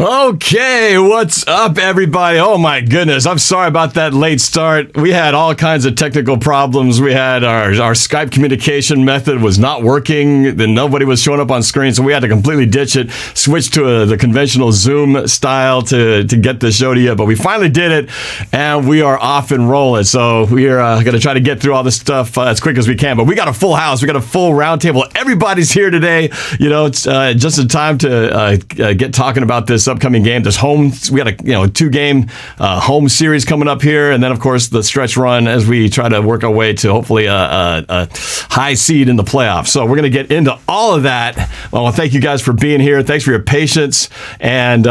Okay, what's up, everybody? Oh, my goodness. I'm sorry about that late start. We had all kinds of technical problems. We had our Skype communication method was not working. Then nobody was showing up on screen, so we had to completely ditch it, switch to the conventional Zoom style to get the show to you. But we finally did it, and we are off and rolling. So we're going to try to get through all this stuff as quick as we can. But we got a full house. We got a full roundtable. Everybody's here today. You know, it's just in time to get talking about this upcoming game. There's we got a 2-game home series coming up here, and then of course the stretch run as we try to work our way to hopefully a high seed in the playoffs. So we're going to get into all of that. Well, thank you guys for being here. Thanks for your patience, and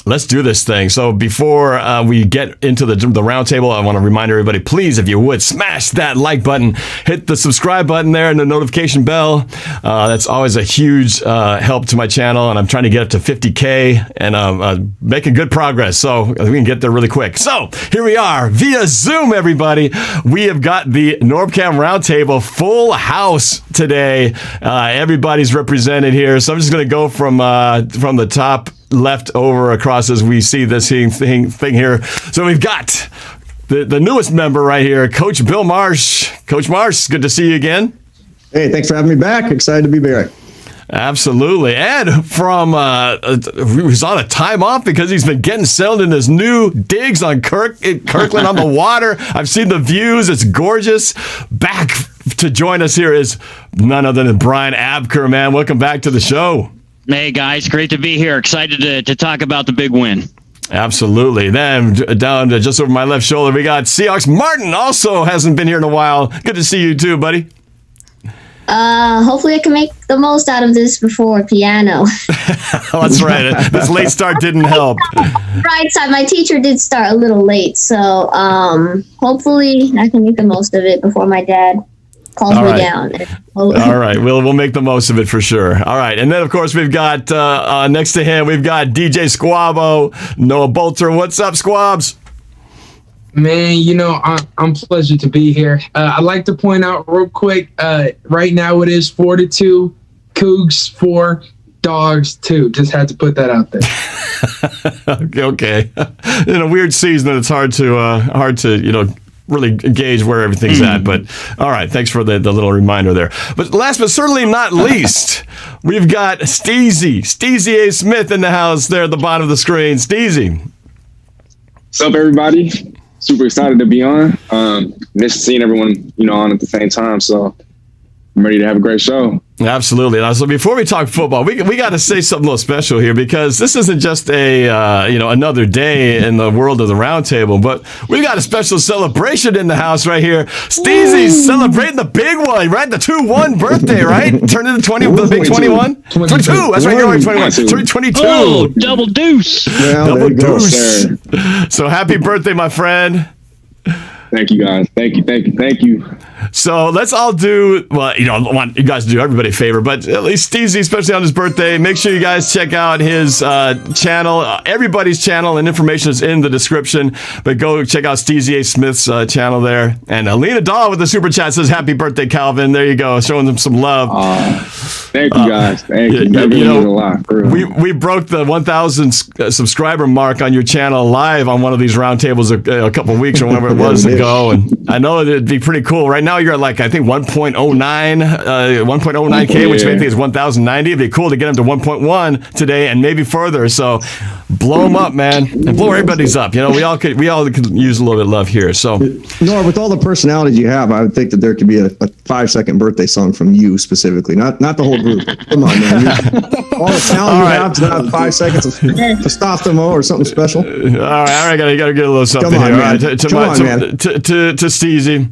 let's do this thing. So before we get into the roundtable, I want to remind everybody, please, if you would, smash that like button, hit the subscribe button there and the notification bell. That's always a huge help to my channel, and I'm trying to get up to 50K and making good progress, so we can get there really quick. So here we are via Zoom, everybody. We have got the NorbCam Roundtable full house today. Everybody's represented here, so I'm just going to go from the top left over across as we see this thing here. So we've got the newest member right here, Coach Bill Marsh. Coach Marsh, good to see you again. Hey, thanks for having me back. Excited to be back. Absolutely. And from he's on a time off because he's been getting settled in his new digs on Kirkland on the water. I've seen the views. It's gorgeous. Back to join us here is none other than Brian Abker, man. Welcome back to the show. Hey, guys. Great to be here. Excited to talk about the big win. Absolutely. Then down to just over my left shoulder, we got Seahawks Martin. Also hasn't been here in a while. Good to see you too, buddy. Hopefully I can make the most out of this before piano. That's right. This late start didn't help. Right side, my teacher did start a little late, so hopefully I can make the most of it before my dad calls me down. All right, we'll make the most of it for sure. All right, and then of course we've got next to him we've got DJ Squabo, Noah Boelter. What's up, Squabs? Man, I'm pleasure to be here. I'd like to point out real quick, right now it is 4-2, Cougs 4, Dogs 2. Just had to put that out there. Okay. In a weird season, it's hard to really gauge where everything's at. But all right, thanks for the little reminder there. But last but certainly not least, we've got Steezy A. Smith in the house there at the bottom of the screen. Steezy. What's up, everybody? Super excited to be on. Missed seeing everyone, on at the same time. So I'm ready to have a great show. Absolutely. Now, so before we talk football, we got to say something a little special here, because this isn't just another day in the world of the roundtable, but we got a special celebration in the house right here. Steezy's celebrating the big one, right? The 2-1 birthday, right? Turned into 20, the big 21? 22. That's right. You're right. 21. 22. Oh, double deuce. Well, double deuce. Go, so happy birthday, my friend. Thank you, guys. Thank you. So let's all do, I want you guys to do everybody a favor, but at least Steezy, especially on his birthday, make sure you guys check out his channel, everybody's channel, and information is in the description. But go check out Steezy A. Smith's channel there. And Alina Dahl with the super chat says, happy birthday, Calvin. There you go, showing them some love. Thank you, guys. Thank you. That means a lot. We broke the 1,000 subscriber mark on your channel live on one of these roundtables a couple weeks or whenever it was ago. And I know it'd be pretty cool. Right now, you're at I think 1.09K, which maybe is 1,090. It'd be cool to get them to 1.1 today and maybe further. So blow them up, man, and blow everybody's up. We all could use a little bit of love here. So, Nor, with all the personalities you have, I would think that there could be a 5-second birthday song from you specifically, not the whole group. Come on, man. All the talent you have to have 5 seconds of testosterone or something special. All right, I gotta get a little something here. All right, to Steezy.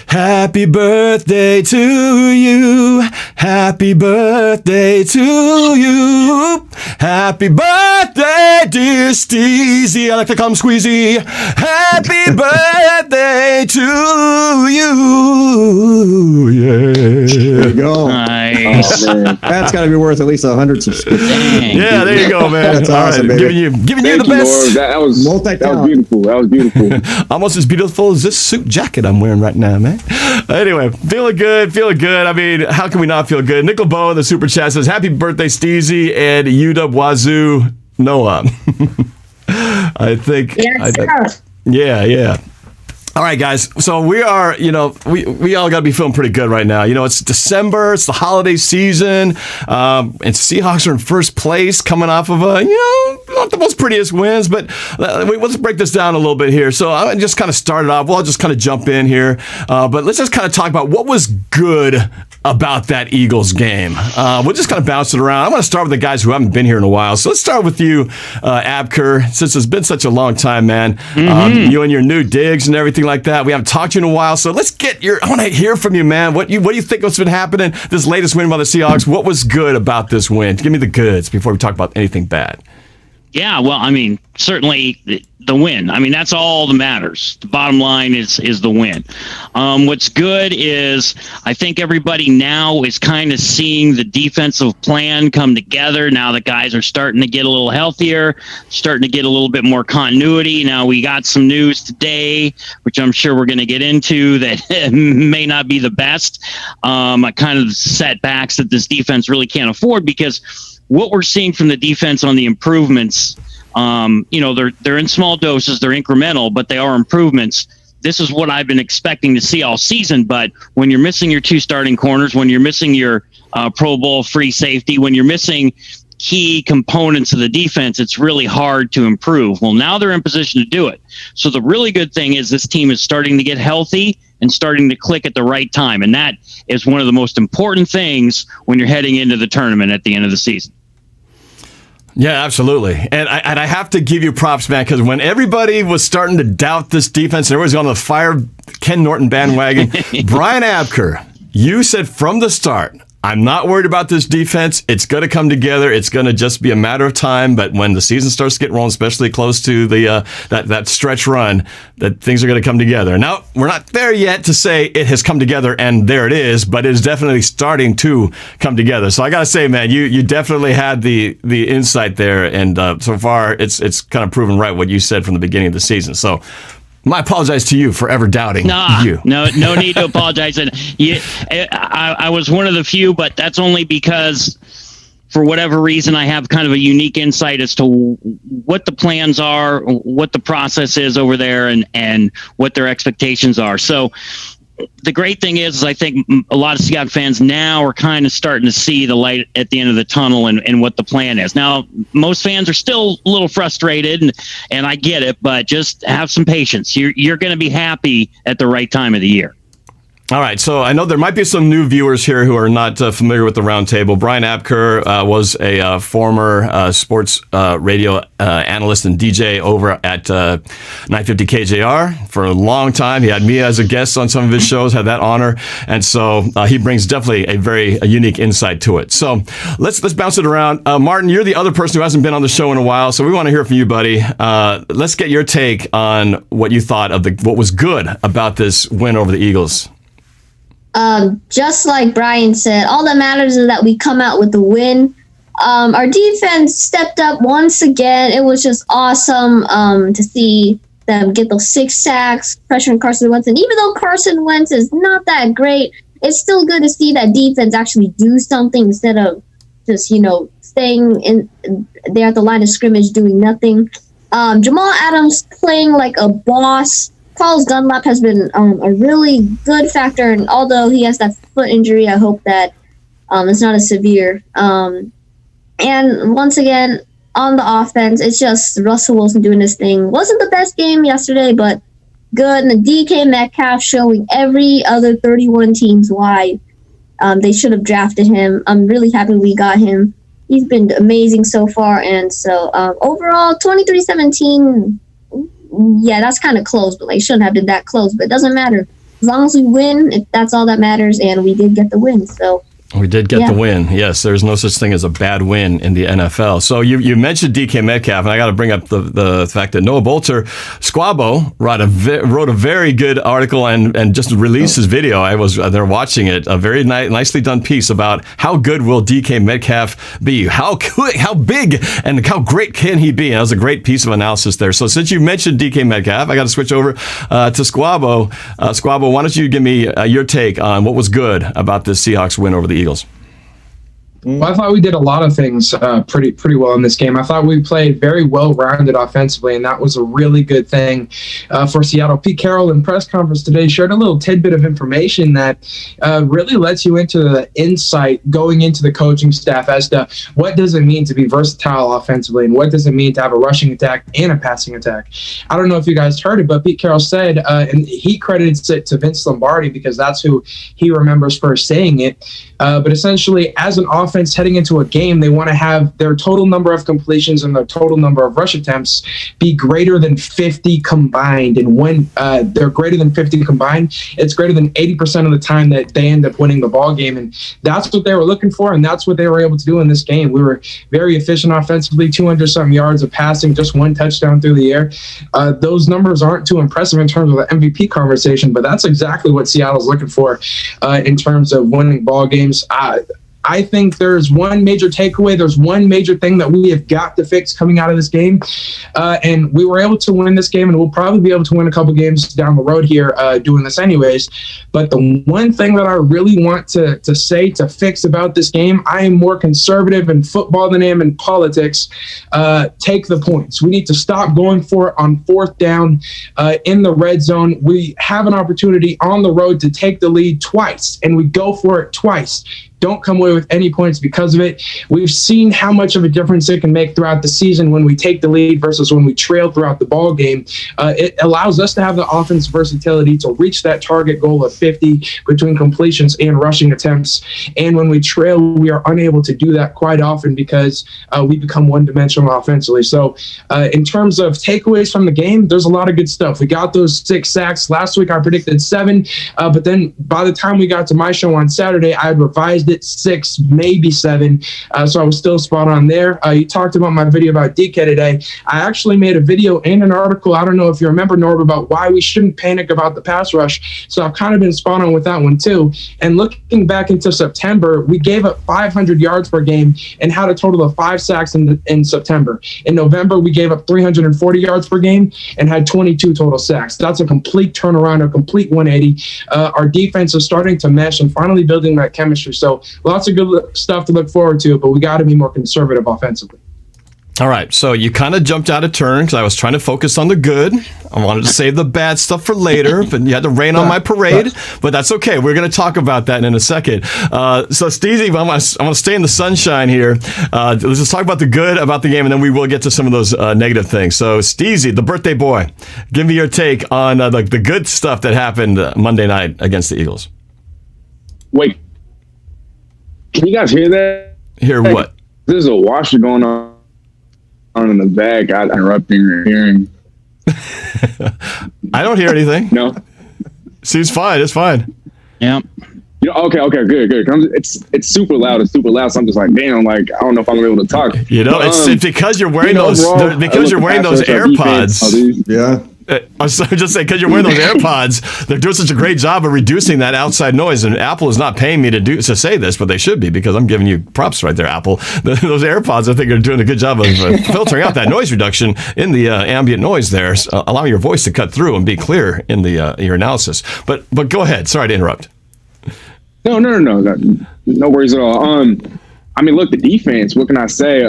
Happy birthday to you. Happy birthday to you. Happy birthday, dear Steezy. I like to come squeezy. Happy birthday to you. Yeah. There you go. Nice. That's got to be worth at least 100 subscriptions. Yeah, there you go, man. That's awesome, right, baby. Giving you the best. That was beautiful. That was beautiful. Almost as beautiful as this suit jacket I'm wearing right now, man. Anyway, feeling good. I mean, how can we not feel good? Nickel Bow in the super chat says, happy birthday, Steezy and UW Wazoo. Noah. I think. Yes, sir. Yeah. All right, guys. So we are, we all got to be feeling pretty good right now. It's December. It's the holiday season. And Seahawks are in first place coming off of not the most prettiest wins, but let's break this down a little bit here. So I just kind of started off. Well, I'll just kind of jump in here. But let's just kind of talk about what was good about that Eagles game. We'll just kind of bounce it around. I'm going to start with the guys who haven't been here in a while. So let's start with you, Abker, since it's been such a long time, man. You and your new digs and everything like that. We haven't talked to you in a while. So let's I want to hear from you, man. What do you think what's been happening this latest win by the Seahawks? What was good about this win? Give me the goods before we talk about anything bad. Yeah, well, I mean, certainly the win. I mean, that's all that matters. The bottom line is the win. What's good is I think everybody now is kind of seeing the defensive plan come together. Now the guys are starting to get a little healthier, starting to get a little bit more continuity. Now we got some news today, which I'm sure we're going to get into, that may not be the best. Kind of setbacks that this defense really can't afford, because what we're seeing from the defense on the improvements, they're in small doses, they're incremental, but they are improvements. This is what I've been expecting to see all season. But when you're missing your two starting corners, when you're missing your Pro Bowl free safety, when you're missing key components of the defense, it's really hard to improve. Well, now they're in position to do it. So the really good thing is this team is starting to get healthy and starting to click at the right time. And that is one of the most important things when you're heading into the tournament at the end of the season. Yeah, absolutely. And I have to give you props, man, because when everybody was starting to doubt this defense and everybody's on the fire Ken Norton bandwagon, Brian Abker, you said from the start, I'm not worried about this defense. It's going to come together. It's going to just be a matter of time. But when the season starts to get rolling, especially close to the that stretch run, that things are going to come together. Now, we're not there yet to say it has come together and there it is, but it is definitely starting to come together. So I got to say, man, you definitely had the insight there. And so far, it's kind of proven right what you said from the beginning of the season. So I apologize to you for ever doubting you. No need to apologize. And I was one of the few, but that's only because for whatever reason, I have kind of a unique insight as to what the plans are, what the process is over there, and what their expectations are. So the great thing is I think a lot of Seahawks fans now are kind of starting to see the light at the end of the tunnel and what the plan is. Now, most fans are still a little frustrated, and I get it, but just have some patience. You're going to be happy at the right time of the year. All right, so I know there might be some new viewers here who are not familiar with the Roundtable. Brian Abker was a former sports radio analyst and DJ over at 950 KJR for a long time. He had me as a guest on some of his shows, had that honor, and so he brings definitely a unique insight to it. So let's bounce it around. Martin, you're the other person who hasn't been on the show in a while, so we want to hear from you, buddy. Let's get your take on what you thought of what was good about this win over the Eagles. Just like Brian said, all that matters is that we come out with the win. Our defense stepped up once again. It was just awesome to see them get those 6 sacks, pressuring Carson Wentz. And even though Carson Wentz is not that great, it's still good to see that defense actually do something instead of just, staying in there at the line of scrimmage doing nothing. Jamal Adams playing like a boss. Carlos Dunlap has been a really good factor, and although he has that foot injury, I hope that it's not as severe. And once again, on the offense, it's just Russell Wilson doing his thing. Wasn't the best game yesterday, but good. And the DK Metcalf showing every other 31 teams why they should have drafted him. I'm really happy we got him. He's been amazing so far, and so overall, 23-17. Yeah, that's kind of close, but shouldn't have been that close. But it doesn't matter. As long as we win, that's all that matters, and we did get the win. So we did get the win. Yes, there's no such thing as a bad win in the NFL. So you mentioned DK Metcalf, and I got to bring up the fact that Noah Boelter, Squabo, wrote a very good article and just released his video. I was there watching it. A very nicely done piece about how good will DK Metcalf be, how big and how great can he be. And that was a great piece of analysis there. So since you mentioned DK Metcalf, I got to switch over to Squabo. Squabo, why don't you give me your take on what was good about this Seahawks win over the Eagles? Well, I thought we did a lot of things pretty well in this game. I thought we played very well-rounded offensively, and that was a really good thing for Seattle. Pete Carroll in press conference today shared a little tidbit of information that really lets you into the insight going into the coaching staff as to what does it mean to be versatile offensively, and what does it mean to have a rushing attack and a passing attack. I don't know if you guys heard it, but Pete Carroll said, and he credits it to Vince Lombardi because that's who he remembers first saying it, but essentially as an offense heading into a game, they want to have their total number of completions and their total number of rush attempts be greater than 50 combined. And when they're greater than 50 combined, it's greater than 80% of the time that they end up winning the ball game. And that's what they were looking for, and that's what they were able to do in this game. We were very efficient offensively, 200-something yards of passing, just 1 touchdown through the air. Those numbers aren't too impressive in terms of the MVP conversation, but that's exactly what Seattle's looking for in terms of winning ball games. I think there's one major takeaway. There's one major thing that we have got to fix coming out of this game. And we were able to win this game, and we'll probably be able to win a couple games down the road here doing this anyways. But the one thing that I really want to say to fix about this game, I am more conservative in football than I am in politics. Take the points. We need to stop going for it on 4th down in the red zone. We have an opportunity on the road to take the lead twice, and we go for it twice. Don't come away with any points because of it. We've seen how much of a difference it can make throughout the season when we take the lead versus when we trail throughout the ball game. It allows us to have the offense versatility to reach that target goal of 50 between completions and rushing attempts. And when we trail, we are unable to do that quite often because we become one-dimensional offensively. So in terms of takeaways from the game, there's a lot of good stuff. We got those 6 sacks. Last week I predicted 7, but then by the time we got to my show on Saturday, I had revised it 6, maybe 7. So I was still spot on there. You talked about my video about DK today. I actually made a video and an article, I don't know if you remember, Norb, about why we shouldn't panic about the pass rush. So I've kind of been spot on with that one too. And looking back into September, we gave up 500 yards per game and had a total of 5 sacks in September. In November, we gave up 340 yards per game and had 22 total sacks. That's a complete turnaround, a complete 180. Our defense is starting to mesh and finally building that chemistry. So lots of good stuff to look forward to, but we got to be more conservative offensively. All right, so you kind of jumped out of turn because I was trying to focus on the good. I wanted to save the bad stuff for later, but you had to rain on my parade. But that's okay. We're going to talk about that in a second. So, Steezy, I want to stay in the sunshine here. Let's just talk about the good about the game, and then we will get to some of those negative things. So, Steezy, the birthday boy, give me your take on the good stuff that happened Monday night against the Eagles. Wait, can you guys hear that? Hear what? There's a washer going on in the back. I interrupting your hearing. I don't hear anything. No. Seems fine. It's fine. Yeah. You know, okay, good. It's super loud. It's super loud. So I'm just like, damn, like I don't know if I'm gonna be able to talk. You know, it's because you're wearing those AirPods. Yeah. I'm just saying, because you're wearing those AirPods, they're doing such a great job of reducing that outside noise. And Apple is not paying me to say this, but they should be, because I'm giving you props right there, Apple. Those AirPods, I think, are doing a good job of filtering out that noise reduction in the ambient noise there, allowing your voice to cut through and be clear in your analysis. But go ahead. Sorry to interrupt. No. No worries at all. I mean, look, the defense. What can I say?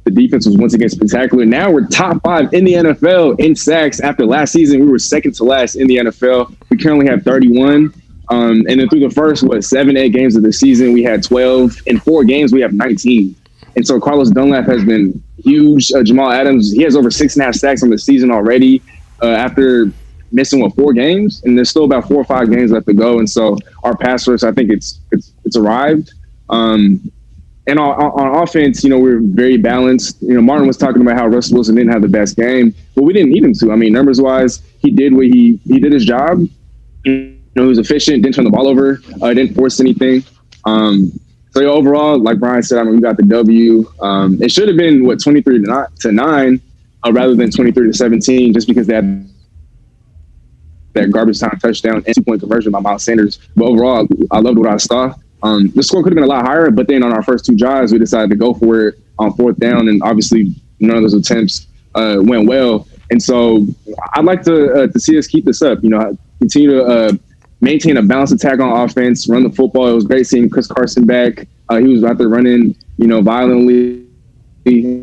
The defense was once again spectacular. Now we're top 5 in the NFL in sacks. After last season, we were second to last in the NFL. We currently have 31. And then through the first, 7-8 games of the season, we had 12. In 4 games, we have 19. And so Carlos Dunlap has been huge. Jamal Adams, he has over 6.5 sacks on the season already after missing 4 games. And there's still about 4 or 5 games left to go. And so our pass rush, I think it's arrived. And on offense, we're very balanced. Martin was talking about how Russell Wilson didn't have the best game, but we didn't need him to. I mean, numbers-wise, he did what he did his job. He was efficient, didn't turn the ball over, didn't force anything. So overall, like Brian said, I mean, we got the W. It should have been 23-9 rather than 23-17, just because they had that garbage time touchdown and 2-point conversion by Miles Sanders. But overall, I loved what I saw. The score could have been a lot higher, but then on our first 2 drives, we decided to go for it on 4th down, and obviously none of those attempts went well. And so I'd like to see us keep this up. Continue to maintain a balanced attack on offense, run the football. It was great seeing Chris Carson back. He was out there running, violently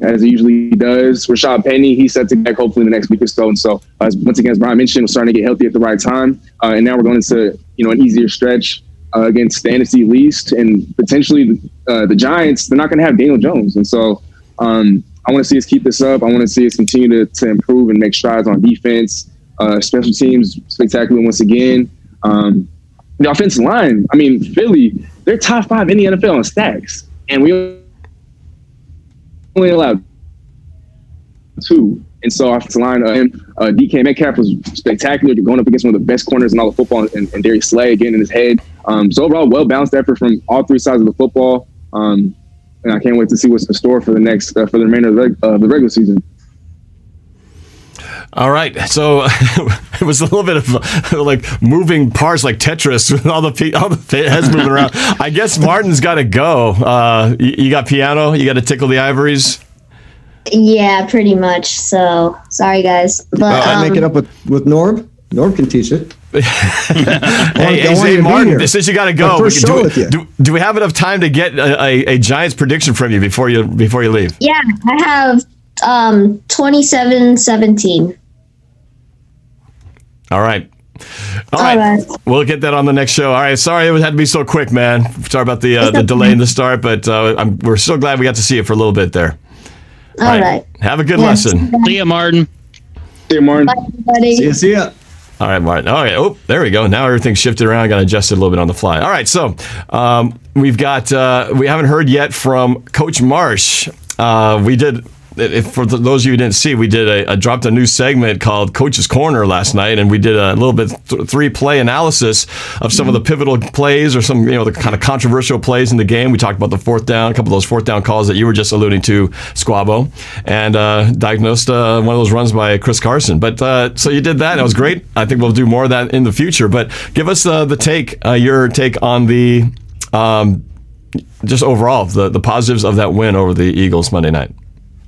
as he usually does. Rashad Penny, he's set to be back hopefully in the next week or so. And so, once again, as Brian mentioned, we're starting to get healthy at the right time. And now we're going into, an easier stretch against the NFC East and potentially the Giants. They're not going to have Daniel Jones. And so I want to see us keep this up. I want to see us continue to improve and make strides on defense. Special teams, spectacular once again. The offensive line, Philly, they're top 5 in the NFL in stacks. And we only allowed 2. And so offensive line, DK Metcalf was spectacular. Going up against one of the best corners in all of football, and Darius Slay again in his head. So overall, well-balanced effort from all 3 sides of the football. And I can't wait to see what's in store for the next for the remainder of the regular season. All right, so it was a little bit of like moving parts, like Tetris, with all the heads moving around. I guess Martin's got to go. You got piano. You got to tickle the ivories. Yeah, pretty much. So sorry, guys. But I make it up with Norb. Norb can teach it. Hey, Martin, since you got to go, do we have enough time to get a Giants prediction from you before you leave? Yeah, I have 27-17. All right. All right. We'll get that on the next show. All right. Sorry it had to be so quick, man. Sorry about the delay in the start, but we're so glad we got to see you for a little bit there. All right. Have a good lesson. See ya, Martin. See you, Martin. Bye, everybody. See ya. All right, Martin. All right. Oh, there we go. Now everything's shifted around. Got to adjust it a little bit on the fly. All right. So we've got, we haven't heard yet from Coach Marsh. We did, for those of you who didn't see, we did dropped a new segment called Coach's Corner last night, and we did a little bit 3-play analysis of some of the pivotal plays or some, the kind of controversial plays in the game. We talked about the 4th down, a couple of those 4th down calls that you were just alluding to, Squabo, and diagnosed one of those runs by Chris Carson. But so you did that. It was great. I think we'll do more of that in the future. But give us your take on the just overall the positives of that win over the Eagles Monday night.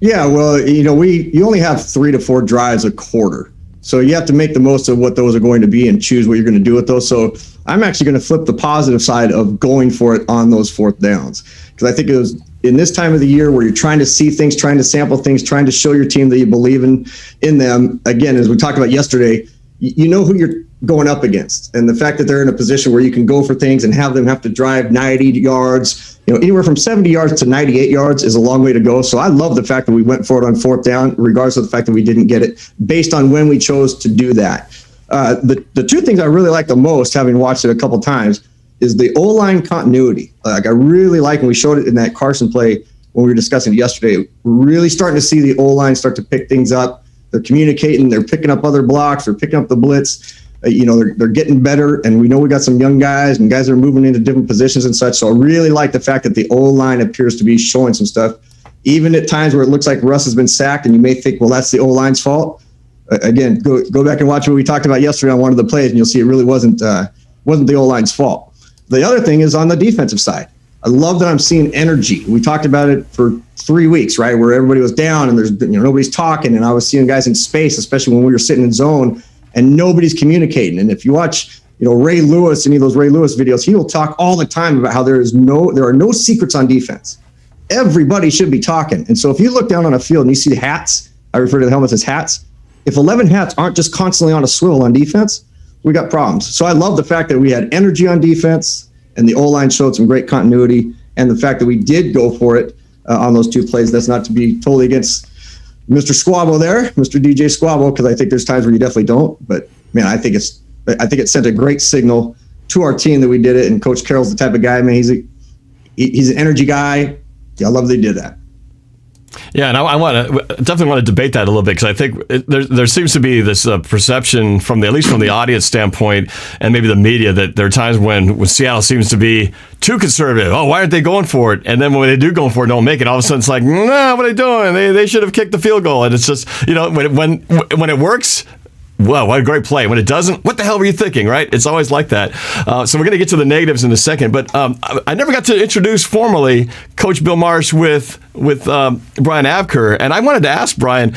Yeah, well, you only have 3 to 4 drives a quarter. So you have to make the most of what those are going to be and choose what you're going to do with those. So I'm actually going to flip the positive side of going for it on those 4th downs. Because I think it was in this time of the year where you're trying to see things, trying to sample things, trying to show your team that you believe in them. Again, as we talked about yesterday, you know who you're going up against. And the fact that they're in a position where you can go for things and have them have to drive 90 yards, anywhere from 70 yards to 98 yards is a long way to go. So I love the fact that we went for it on 4th down, regardless of the fact that we didn't get it, based on when we chose to do that. The 2 things I really like the most, having watched it a couple times, is the O-line continuity. Like I really like, and we showed it in that Carson play when we were discussing it yesterday, we're really starting to see the O-line start to pick things up. They're communicating, they're picking up other blocks, they're picking up the blitz. They're getting better, and we know we got some young guys and guys that are moving into different positions and such. So I really like the fact that the O-line appears to be showing some stuff, even at times where it looks like Russ has been sacked, and you may think, well, that's the O-line's fault. Again, go back and watch what we talked about yesterday on one of the plays, and you'll see it really wasn't the O-line's fault. The other thing is on the defensive side. I love that I'm seeing energy. We talked about it for 3 weeks, right, where everybody was down and there's nobody's talking, and I was seeing guys in space, especially when we were sitting in zone, and nobody's communicating. And if you watch, Ray Lewis, any of those Ray Lewis videos, he will talk all the time about how there are no secrets on defense. Everybody should be talking. And so if you look down on a field and you see hats, I refer to the helmets as hats. If 11 hats aren't just constantly on a swivel on defense, we got problems. So I love the fact that we had energy on defense and the O-line showed some great continuity, and the fact that we did go for it on those 2 plays. That's not to be totally against Mr. Squabo there, Mr. DJ Squabo, because I think there's times where you definitely don't. But man, I think it sent a great signal to our team that we did it. And Coach Carroll's the type of guy, man. He's an energy guy. Yeah, I love they did that. Yeah, and I definitely want to debate that a little bit, because I think there seems to be this perception at least from the audience standpoint and maybe the media, that there are times when Seattle seems to be too conservative. Oh, why aren't they going for it? And then when they do go for it, don't make it. All of a sudden it's like, nah, what are they doing? They should have kicked the field goal. And it's just, when it works, Whoa, what a great play. When it doesn't, what the hell were you thinking, right? It's always like that. So we're going to get to the negatives in a second, but I never got to introduce formally Coach Bill Marsh with Brian Abker, and I wanted to ask Brian,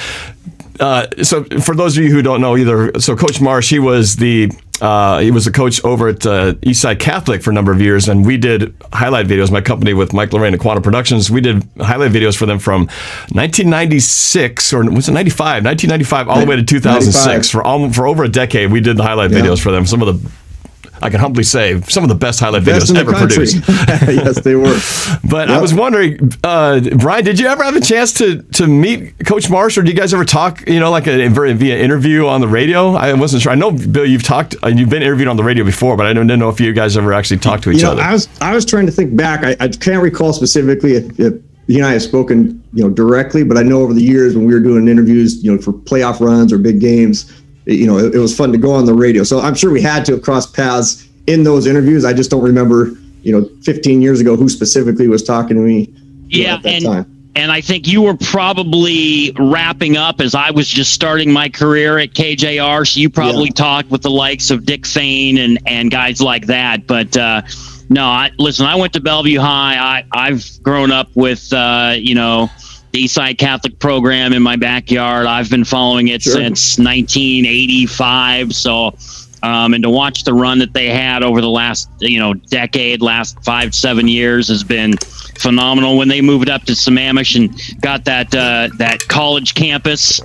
so for those of you who don't know either, so Coach Marsh, he was the he was a coach over at Eastside Catholic for a number of years, and we did highlight videos. My company with Mike Lorraine and Quantum Productions, we did highlight videos for them from 1996 or was it 95? 1995 all the way to 2006 for over a decade. We did the highlight videos for them. Some of the, I can humbly say, some of the best highlight videos ever produced. Yes, they were. But I was wondering, Brian, did you ever have a chance to meet Coach Marsh, or do you guys ever talk, like via interview on the radio? I wasn't sure. I know, Bill, you've been interviewed on the radio before, but I didn't know if you guys ever actually talked to each other. I was trying to think back. I can't recall specifically if he and I have spoken, directly, but I know over the years when we were doing interviews, for playoff runs or big games, it was fun to go on the radio. So I'm sure we had to have crossed paths in those interviews. I just don't remember, 15 years ago who specifically was talking to me at that time. And I think you were probably wrapping up as I was just starting my career at KJR. So you probably talked with the likes of Dick Thane and guys like that. But no, listen, I went to Bellevue High. I've grown up with, the Eastside Catholic program in my backyard. I've been following it since 1985. So, and to watch the run that they had over the last, decade, last 5-7 years has been phenomenal. When they moved up to Sammamish and got that college campus,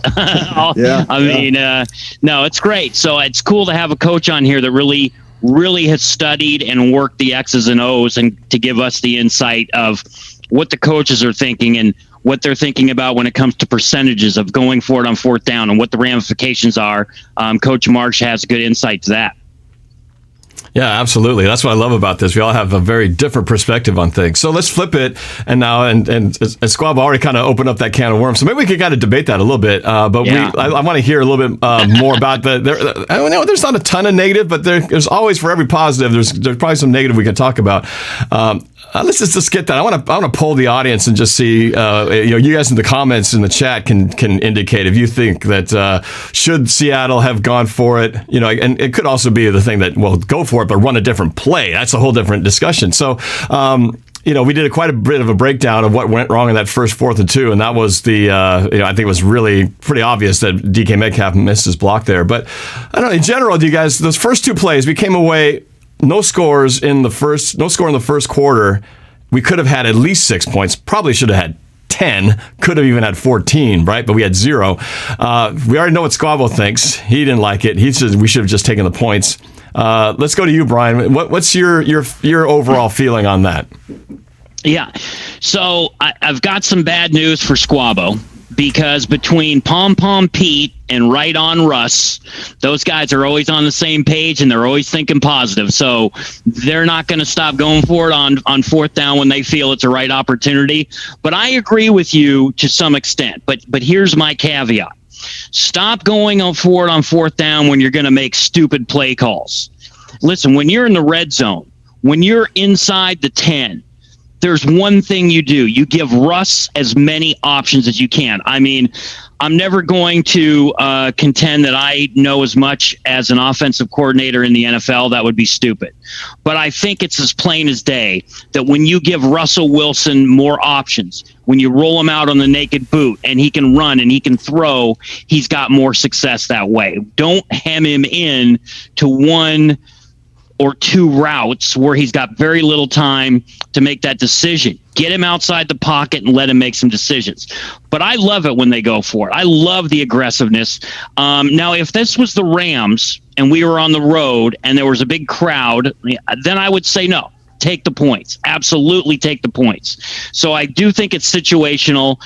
no, it's great. So it's cool to have a coach on here that really has studied and worked the X's and O's and to give us the insight of what the coaches are thinking and what they're thinking about when it comes to percentages of going for it on fourth down and what the ramifications are. Coach Marsh has good insight to that. Yeah, absolutely. That's what I love about this. We all have a very different perspective on things. So let's flip it. And now, and Squab already kind of opened up that can of worms. So maybe we could kind of debate that a little bit. I want to hear a little bit more about there's not a ton of negative, but there's always, for every positive, there's probably some negative we can talk about. Let's just get that. I want to poll the audience and just see, you guys in the comments in the chat can indicate if you think that should Seattle have gone for it, and it could also be the thing that, well, go for it, but run a different play. That's a whole different discussion. So, we did quite a bit of a breakdown of what went wrong in that first 4th and 2, and that was I think it was really pretty obvious that DK Metcalf missed his block there. But I don't know, in general, do you guys, those first 2 plays, we came away no score in the first quarter. We could have had at least 6 points. Probably should have had 10. Could have even had 14, right? But we had 0. We already know what Squabble thinks. He didn't like it. He says we should have just taken the points. Let's go to you, Brian. What's your overall feeling on that? Yeah. So I've got some bad news for Squabbo, because between Pom Pom Pete and Right On Russ, those guys are always on the same page and they're always thinking positive. So they're not going to stop going for it on fourth down when they feel it's a right opportunity. But I agree with you to some extent. But here's my caveat. Stop going for it on fourth down when you're going to make stupid play calls. Listen, when you're in the red zone, when you're inside the 10, there's one thing you do. You give Russ as many options as you can. I mean, I'm never going to contend that I know as much as an offensive coordinator in the NFL. That would be stupid. But I think it's as plain as day that when you give Russell Wilson more options, when you roll him out on the naked boot and he can run and he can throw, he's got more success that way. Don't hem him in to 1 or 2 routes where he's got very little time to make that decision. Get him outside the pocket and let him make some decisions. But I love it when they go for it. I love the aggressiveness. Now, if this was the Rams and we were on the road and there was a big crowd, then I would say no. Take the points. Absolutely take the points. So I do think it's situational.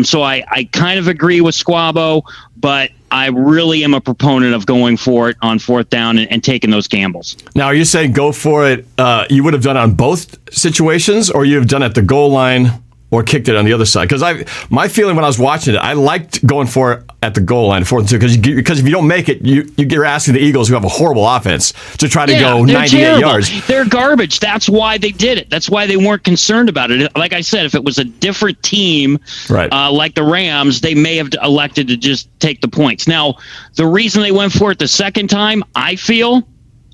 So I kind of agree with Squabo, but I really am a proponent of going for it on fourth down and taking those gambles. Now, are you saying go for it? You would have done it on both situations, or you've done it at the goal line or kicked it on the other side? Because my feeling when I was watching it, I liked going for it at the goal line, 4th and 2, because if you don't make it, you're asking the Eagles, who have a horrible offense, to try to go 98 yards. They're garbage. That's why they did it. That's why they weren't concerned about it. Like I said, if it was a different team, right, like the Rams, they may have elected to just take the points. Now, the reason they went for it the second time, I feel,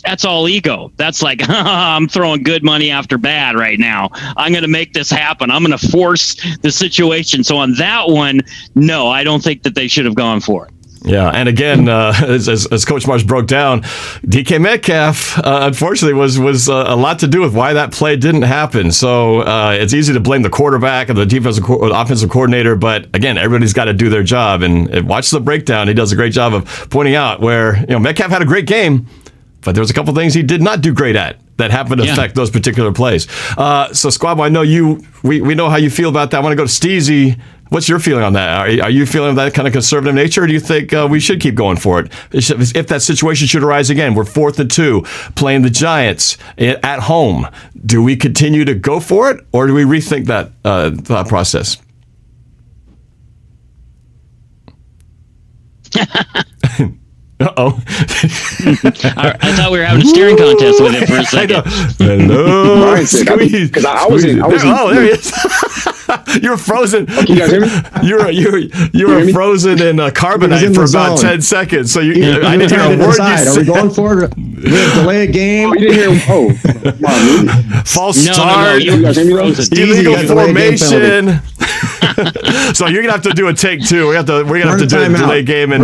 that's all ego. That's like, I'm throwing good money after bad right now. I'm going to make this happen. I'm going to force the situation. So on that one, no, I don't think that they should have gone for it. Yeah, and again, as Coach Marsh broke down, DK Metcalf, unfortunately, was a lot to do with why that play didn't happen. So it's easy to blame the quarterback and the offensive coordinator, but again, everybody's got to do their job. And watch the breakdown; he does a great job of pointing out where Metcalf had a great game, but there was a couple things he did not do great at that happened to affect those particular plays. So Squab, I know we know how you feel about that. I want to go to Steezy. What's your feeling on that? Are you feeling that kind of conservative nature, or do you think we should keep going for it? If that situation should arise again, we're 4th and 2, playing the Giants at home. Do we continue to go for it, or do we rethink that thought process? Uh-oh. I thought we were having a staring contest with it for a second. Hello. Squeeze. Because I was in. Oh, there he is. You were frozen. Oh, can you guys hear me? You were frozen in carbonite for about 10 seconds. So I didn't hear a word you said. Are we going for it? We have to delay a game. Oh, you didn't hear. Oh, come on, false start. You guys hear me? Illegal formation. So you're gonna have to do a take 2. We're gonna have to do a delay game and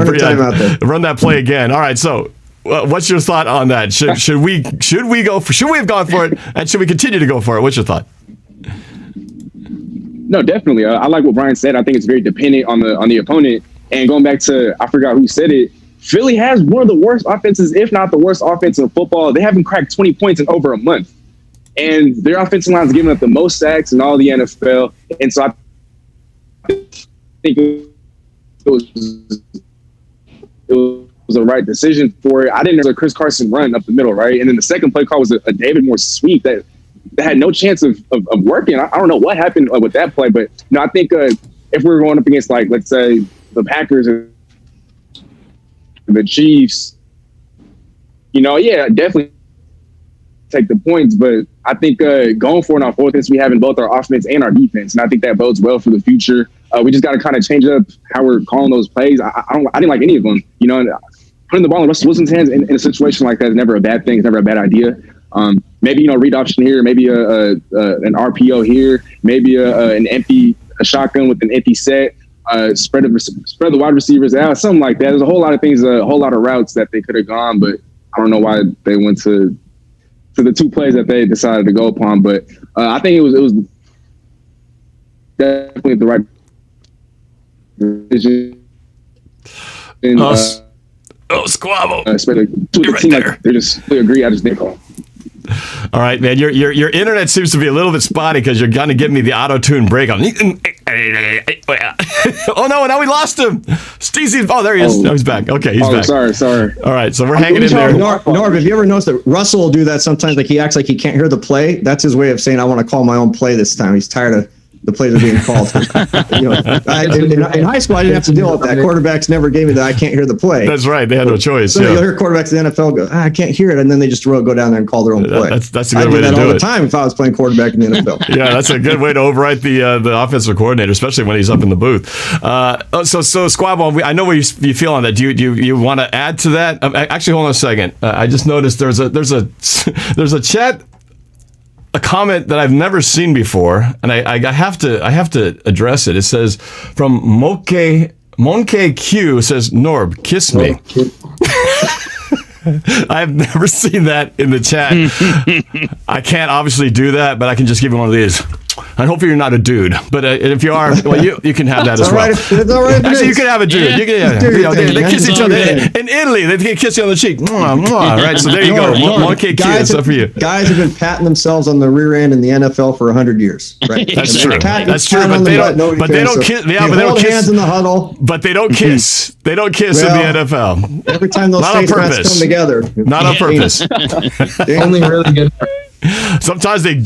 run that play again. All right. So what's your thought on that? Should we have gone for it, and should we continue to go for it? What's your thought? No, definitely. I like what Brian said. I think it's very dependent on the opponent. And going back to, I forgot who said it, Philly has one of the worst offenses, if not the worst offense in football. They haven't cracked 20 points in over a month. And their offensive line is giving up the most sacks in all the NFL. And so I think it was a right decision for it. I didn't know a Chris Carson run up the middle, right? And then the second play call was a David Moore sweep that had no chance of working. I don't know what happened with that play, but I think if we're going up against, like, let's say the Packers or the Chiefs, definitely take the points. But I think going for it on offense, we have in both our offense and our defense, and I think that bodes well for the future. We just got to kind of change up how we're calling those plays. I didn't like any of them. Putting the ball in Russell Wilson's hands in a situation like that is never a bad thing. It's never a bad idea. Maybe read option here, maybe an RPO here, maybe an empty shotgun with an empty set, spread the wide receivers out, something like that. There's a whole lot of things, a whole lot of routes that they could have gone, but I don't know why they went to the 2 plays that they decided to go upon. But I think it was definitely the right decision. Squabble. Especially to the team, like, they just agree. I just didn't call. All right, man. Your internet seems to be a little bit spotty because you're gonna give me the auto-tune break on. Oh no! Now we lost him. Steezy. Oh, there he is. No, he's back. Okay, he's back. Sorry. All right, so we're hanging in there. Norb, have you ever noticed that Russell will do that sometimes? Like, he acts like he can't hear the play. That's his way of saying, I want to call my own play this time. He's tired of the plays are being called. In high school, I didn't have to deal with that. Quarterbacks never gave me that. I can't hear the play. That's right. They had no choice. So you'll hear quarterbacks in the NFL go, I can't hear it, and then they just go down there and call their own play. That's a good way to do it. I do that all the time if I was playing quarterback in the NFL. Yeah, that's a good way to overwrite the offensive coordinator, especially when he's up in the booth. So Squabble, I know what you feel on that. Do you want to add to that? Actually, hold on a second. I just noticed there's a chat. A comment that I've never seen before, and I have to address it. It says from Monke Q says, Norb, kiss me. I've never seen that in the chat. I can't obviously do that, but I can just give you one of these. And hopefully you're not a dude, but if you are, well, you can have that as well. It's all right. Actually, you can have a dude. Yeah. They kiss each other in Italy. They kiss you on the cheek. Right, so there you go. One cake kiss. That's for you. Guys have been patting themselves on the rear end in the NFL for 100 years. Right? That's true. That's true. But they don't kiss. Yeah, but they don't kiss. Hands in the huddle. But they don't kiss. They don't kiss in the NFL. Every time those face masks come together. Not on purpose. Only really good. Sometimes they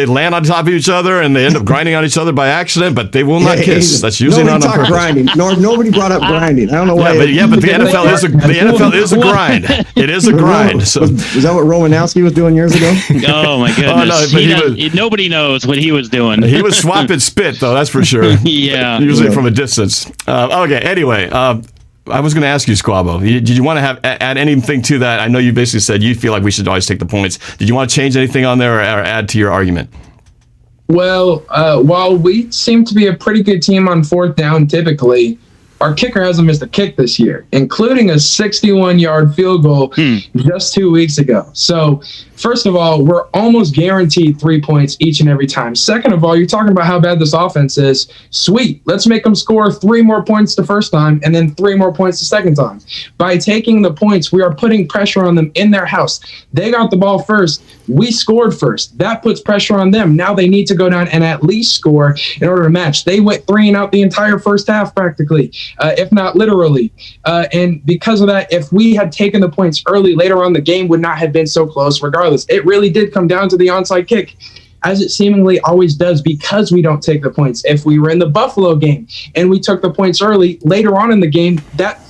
land on top of each other and they end up grinding on each other by accident, but they will not kiss. That's usually not on purpose. Grinding. Nobody brought up grinding. I don't know why. But the NFL is a grind. It is a grind. So was that what Romanowski was doing years ago? Oh my goodness! Nobody knows what he was doing. He was swapping spit, though. That's for sure. Yeah, usually from a distance. Okay. Anyway. I was going to ask you, Squabo, did you want to add anything to that? I know you basically said you feel like we should always take the points. Did you want to change anything on there or add to your argument? Well, while we seem to be a pretty good team on 4th down typically, our kicker hasn't missed a kick this year, including a 61-yard field goal just 2 weeks ago. So, first of all, we're almost guaranteed 3 points each and every time. Second of all, you're talking about how bad this offense is. Sweet. Let's make them score 3 more points the first time and then 3 more points the second time. By taking the points, we are putting pressure on them in their house. They got the ball first. We scored first. That puts pressure on them. Now they need to go down and at least score in order to match. They went 3 and out the entire first half practically, if not literally. And because of that, if we had taken the points early, later on the game would not have been so close regardless. It really did come down to the onside kick, as it seemingly always does, because we don't take the points. If we were in the Buffalo game and we took the points early, later on in the game, that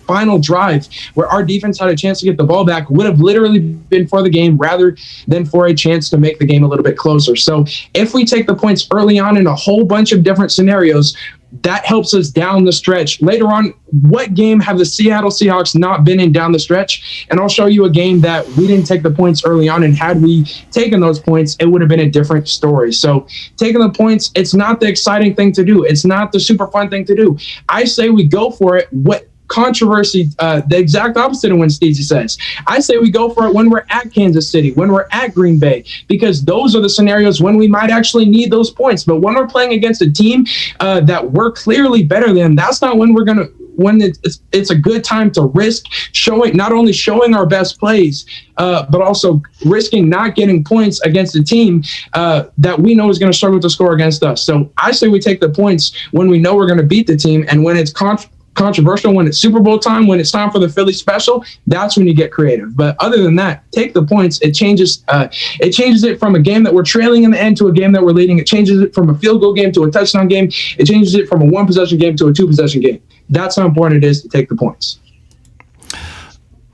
final drive where our defense had a chance to get the ball back would have literally been for the game rather than for a chance to make the game a little bit closer. So if we take the points early on in a whole bunch of different scenarios, that helps us down the stretch. Later on, what game have the Seattle Seahawks not been in down the stretch? And I'll show you a game that we didn't take the points early on, and had we taken those points, it would have been a different story. So taking the points, it's not the exciting thing to do. It's not the super fun thing to do. I say we go for it. What controversy, the exact opposite of when Steezy says. I say we go for it when we're at Kansas City, when we're at Green Bay, because those are the scenarios when we might actually need those points. But when we're playing against a team that we're clearly better than, that's not when we're going to, when it's a good time to risk not only showing our best plays, but also risking not getting points against a team that we know is going to struggle to score against us. So I say we take the points when we know we're going to beat the team, and when it's controversial, when it's Super Bowl time, when it's time for the Philly special, that's when you get creative. But other than that, take the points. It changes it from a game that we're trailing in the end to a game that we're leading. It changes it from a field goal game to a touchdown game. It changes it from a 1-possession game to a 2-possession game. That's how important it is to take the points.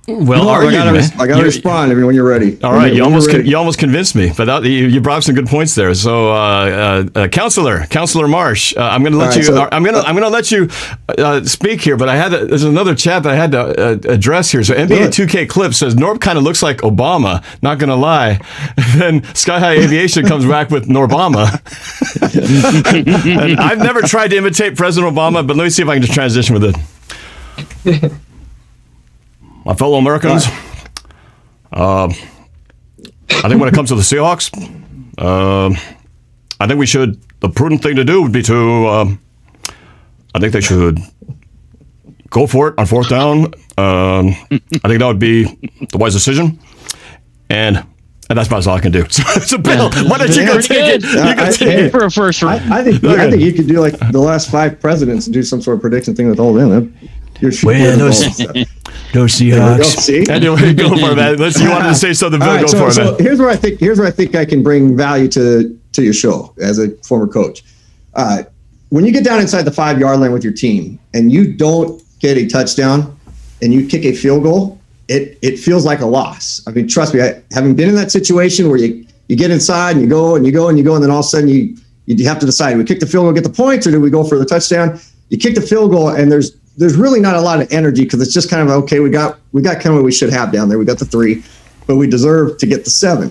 Well, I got to respond when you're ready. All right, you almost convinced me, but you brought up some good points there. So, Counselor Marsh, I'm going to let you. I'm going to let you speak here. But there's another chat that I had to address here. So NBA 2K Clip says Norb kind of looks like Obama. Not going to lie. Then Sky High Aviation comes back with Norbama. And I've never tried to imitate President Obama, but let me see if I can just transition with it. My fellow Americans, I think when it comes to the Seahawks, I think the prudent thing to do would be I think they should go for it on 4th down. I think that would be the wise decision. And that's about all I can do. So it's a bill. Why don't you go take it? You go take it for a first round. I think you could do like the last 5 presidents and do some sort of prediction thing with all of them. No Seahawks. Anyway, go for it, man. You wanted to say something, Bill. Right, go for it, man. Here's where I think I can bring value to your show as a former coach. When you get down inside the 5-yard line with your team and you don't get a touchdown and you kick a field goal, it feels like a loss. I mean, trust me, having been in that situation where you get inside and you go and then all of a sudden you have to decide, do we kick the field goal, get the points, or do we go for the touchdown? You kick the field goal and there's really not a lot of energy because it's just kind of, okay, we got kind of what we should have down there. We got the 3, but we deserve to get the 7.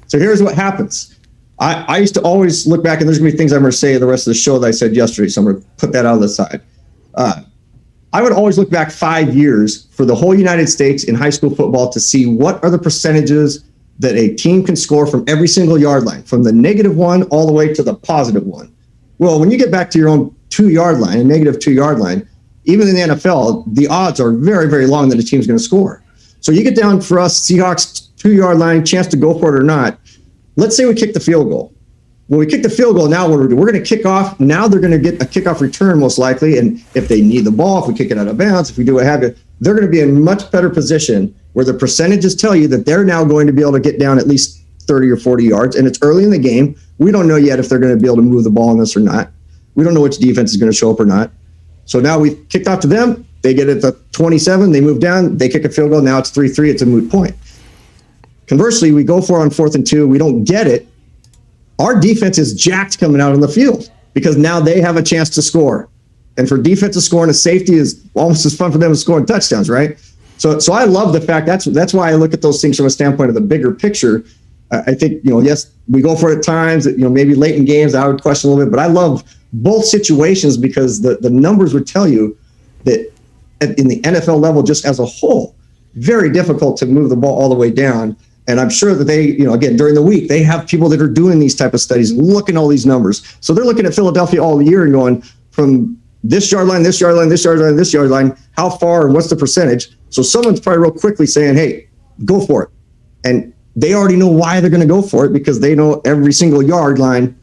So here's what happens. I used to always look back, and there's going to be things I'm going to say the rest of the show that I said yesterday, so I'm going to put that out of the side. I would always look back 5 years for the whole United States in high school football to see what are the percentages that a team can score from every single yard line, from the -1 all the way to the +1. Well, when you get back to your own 2-yard line, a -2-yard line, even in the NFL, the odds are very, very long that a team's going to score. So you get down for us, Seahawks, 2-yard line, chance to go for it or not. Let's say we kick the field goal. When we kick the field goal, now what we're going to kick off. Now they're going to get a kickoff return most likely. And if they need the ball, if we kick it out of bounds, if we do what have you, they're going to be in much better position where the percentages tell you that they're now going to be able to get down at least 30 or 40 yards. And it's early in the game. We don't know yet if they're going to be able to move the ball on this or not. We don't know which defense is going to show up or not. So now we've kicked off to them. They get it to 27. They move down. They kick a field goal. Now it's 3-3. It's a moot point. Conversely, we go for it on 4th and 2. We don't get it. Our defense is jacked coming out on the field because now they have a chance to score. And for defense to score and a safety is almost as fun for them as scoring touchdowns, right? So I love the fact that's why I look at those things from a standpoint of the bigger picture. I think, yes, we go for it at times, maybe late in games, I would question a little bit, but I love both situations, because the numbers would tell you that in the NFL level, just as a whole, very difficult to move the ball all the way down. And I'm sure that they, again, during the week, they have people that are doing these type of studies, looking at all these numbers. So they're looking at Philadelphia all year and going from this yard line, this yard line, this yard line, this yard line, how far and what's the percentage? So someone's probably real quickly saying, hey, go for it. And they already know why they're going to go for it, because they know every single yard line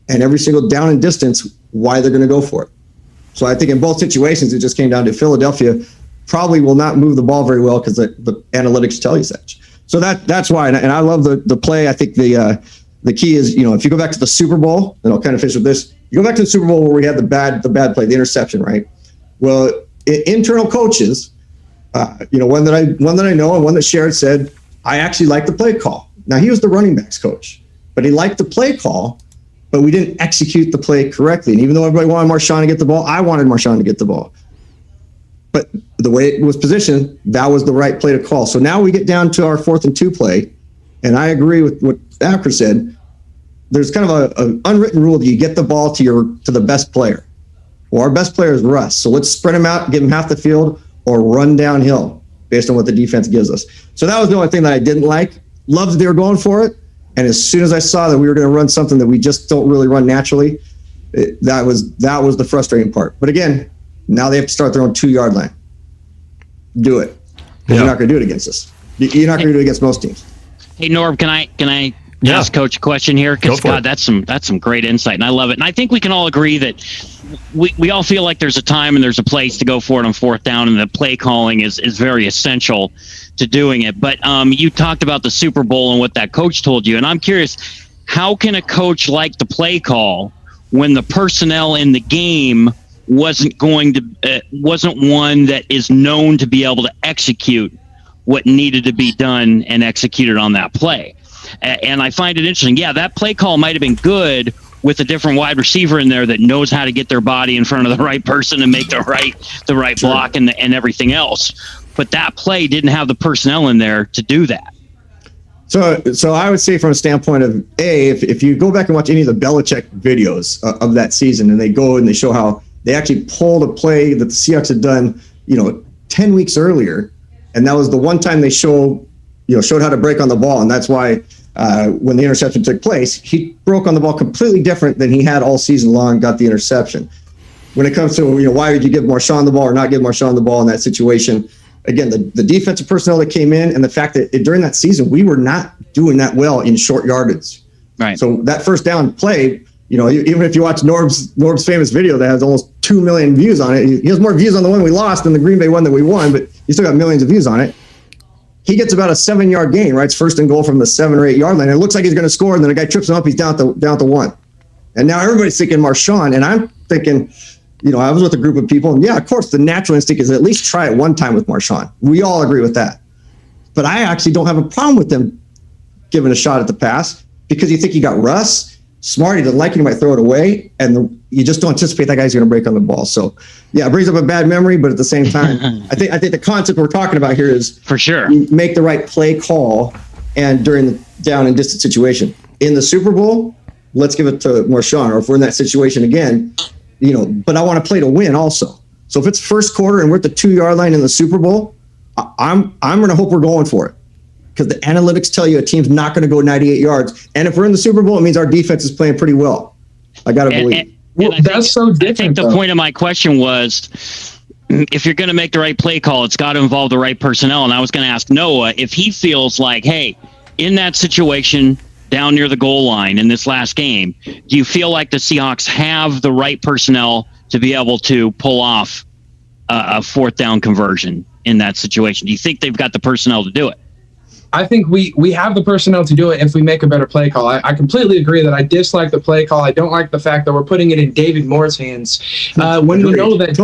and every single down and distance why they're going to go for it. So I think in both situations, it just came down to Philadelphia probably will not move the ball very well because the analytics tell you such. So that's why, and I love the play. I think the key is, if you go back to the Super Bowl, and I'll kind of finish with this. You go back to the Super Bowl where we had the bad play, the interception, right? Well, internal coaches, one that I know and one that shared said, I actually like the play call. Now, he was the running backs coach, but he liked the play call, but we didn't execute the play correctly. And even though everybody wanted Marshawn to get the ball, I wanted Marshawn to get the ball. But the way it was positioned, that was the right play to call. So now we get down to our 4th and 2 play, and I agree with what Acker said. There's kind of an unwritten rule that you get the ball to the best player. Well, our best player is Russ. So let's spread him out, give him half the field, or run downhill based on what the defense gives us. So that was the only thing that I didn't like. Loved that they were going for it. And as soon as I saw that we were going to run something that we just don't really run naturally, that was the frustrating part. But again, now they have to start their own 2-yard line. Do it. You're not going to do it against us. You're not going to do it against most teams. Hey, Norb, can I ask Coach a question here? Because God, that's some great insight, and I love it. And I think we can all agree that we all feel like there's a time and there's a place to go for it on 4th down, and the play calling is very essential to doing it. But you talked about the Super Bowl and what that coach told you, and I'm curious, how can a coach like the play call when the personnel in the game wasn't one that is known to be able to execute what needed to be done and executed on that play? And I find it interesting. Yeah, that play call might have been good with a different wide receiver in there that knows how to get their body in front of the right person and make the right block and everything else. But that play didn't have the personnel in there to do that. So I would say from a standpoint of if you go back and watch any of the Belichick videos of that season, and they go and they show how they actually pulled a play that the Seahawks had done, 10 weeks earlier, and that was the one time they showed how to break on the ball, and that's why when the interception took place, he broke on the ball completely different than he had all season long, got the interception. When it comes to why would you give Marshawn the ball or not give Marshawn the ball in that situation, again, the defensive personnel that came in and the fact that during that season we were not doing that well in short yardage. Right. So that first down play, even if you watch Norb's famous video that has almost 2 million views on it, he has more views on the one we lost than the Green Bay one that we won, but he still got millions of views on it. He gets about a 7-yard gain, right? It's 1st and goal from the 7 or 8 yard line. And it looks like he's going to score, and then a guy trips him up. He's down at the 1. And now everybody's thinking Marshawn, and I'm thinking, I was with a group of people, and yeah, of course, the natural instinct is at least try it one time with Marshawn. We all agree with that. But I actually don't have a problem with them giving a shot at the pass, because you think you got Russ, smart, he doesn't like it, he might throw it away, and you just don't anticipate that guy's going to break on the ball. So, yeah, it brings up a bad memory, but at the same time, I think the concept we're talking about here is for sure make the right play call and during the down and distance situation. In the Super Bowl, let's give it to Marshawn, or if we're in that situation again, but I want to play to win also. So if it's first quarter and we're at the 2-yard line in the Super Bowl, I'm going to hope we're going for it, because the analytics tell you a team's not going to go 98 yards. And if we're in the Super Bowl, it means our defense is playing pretty well. I got to believe. That's so different. I think the point of my question was, if you're going to make the right play call, it's got to involve the right personnel. And I was going to ask Noah if he feels like, hey, in that situation down near the goal line in this last game, do you feel like the Seahawks have the right personnel to be able to pull off a 4th down conversion in that situation? Do you think they've got the personnel to do it? I think we have the personnel to do it if we make a better play call. I completely agree that I dislike the play call. I don't like the fact that we're putting it in David Moore's hands. When we know that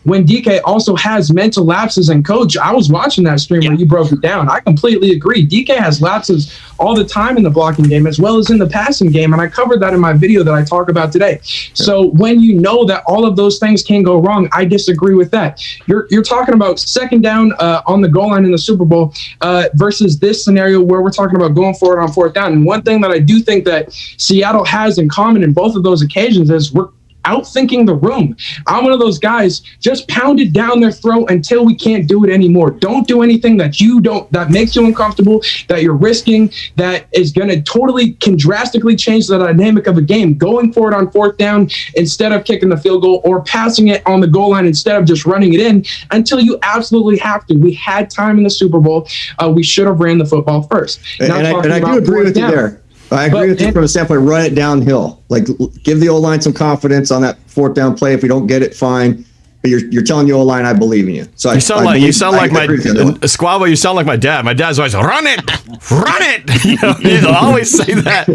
when DK also has mental lapses. And Coach, I was watching that stream where you broke it down. I completely agree. DK has lapses all the time in the blocking game as well as in the passing game. And I covered that in my video that I talk about today. So when you know that all of those things can go wrong, I disagree with that. You're talking about second down on the goal line in the Super Bowl versus this scenario where we're talking about going for it on fourth down. And one thing that I do think that Seattle has in common in both of those occasions is we're outthinking the room. I'm one of those guys, just pound it down their throat until we can't do it anymore. Don't do anything that makes you uncomfortable, that you're risking, that is going to can drastically change the dynamic of a game. Going for it on fourth down instead of kicking the field goal, or passing it on the goal line instead of just running it in until you absolutely have to. We had time in the Super Bowl. We should have ran the football first. And I do agree with you there. I agree with you from a standpoint, run it downhill. Like, give the O-line some confidence on that fourth down play. If we don't get it, fine. But you're telling the O-line, I believe in you. So you sound like Squabble. You sound like my dad. My dad's always run it. You know, he'll always say that.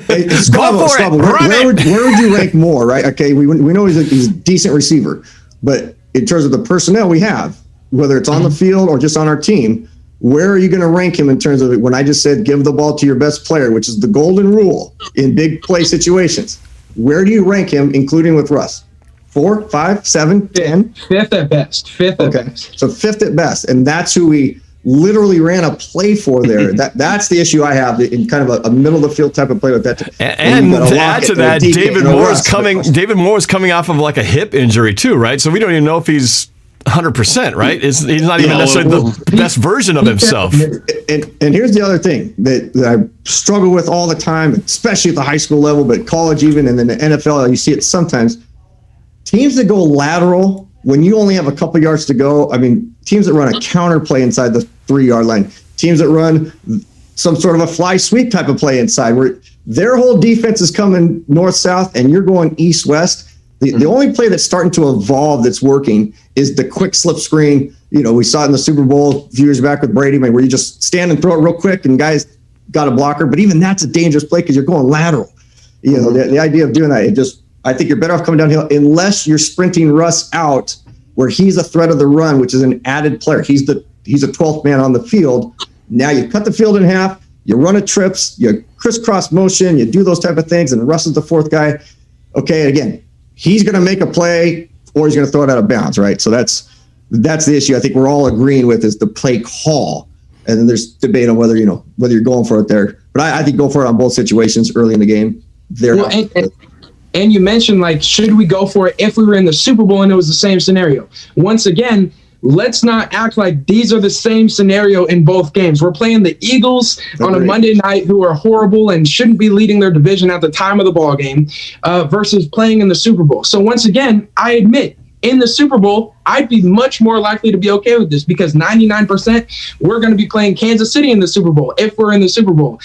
Hey, Squabble, where would you rank more? Right? Okay, we know he's a decent receiver, but in terms of the personnel we have, whether it's on the field or just on our team, where are you going to rank him in terms of it? When I just said give the ball to your best player, which is the golden rule in big play situations, where do you rank him, including with Russ? 4, 5, 7, 10? Fifth at best. So fifth at best. And that's who we literally ran a play for there. That's the issue I have in kind of a middle of the field type of play with that. And to add to that, David Moore's coming off of like a hip injury too, right? So we don't even know if he's 100%, right? He's not even necessarily the best version of himself. And here's the other thing that I struggle with all the time, especially at the high school level, but college even, and then the NFL, you see it sometimes. Teams that go lateral when you only have a couple yards to go. I mean, teams that run a counter play inside the 3-yard line, teams that run some sort of a fly sweep type of play inside, where their whole defense is coming north-south and you're going east-west. The only play that's starting to evolve that's working is the quick slip screen. You know, we saw it in the Super Bowl a few years back with Brady, where you just stand and throw it real quick and guys got a blocker. But even that's a dangerous play because you're going lateral. You know, the idea of doing that, I think you're better off coming downhill unless you're sprinting Russ out where he's a threat of the run, which is an added player. He's a 12th man on the field. Now you cut the field in half, you run a trips, you crisscross motion, you do those type of things, and Russ is the fourth guy. Okay, again, he's going to make a play or he's going to throw it out of bounds, right? So that's the issue I think we're all agreeing with is the play call. And then there's debate on whether you're going for it there. But I think go for it on both situations early in the game. And you mentioned, like, should we go for it if we were in the Super Bowl and it was the same scenario? Once again, let's not act like these are the same scenario in both games. We're playing the Eagles on a Monday night, who are horrible and shouldn't be leading their division at the time of the ball game, versus playing in the Super Bowl. So once again, I admit, in the Super Bowl, I'd be much more likely to be okay with this because 99% we're going to be playing Kansas City in the Super Bowl if we're in the Super Bowl.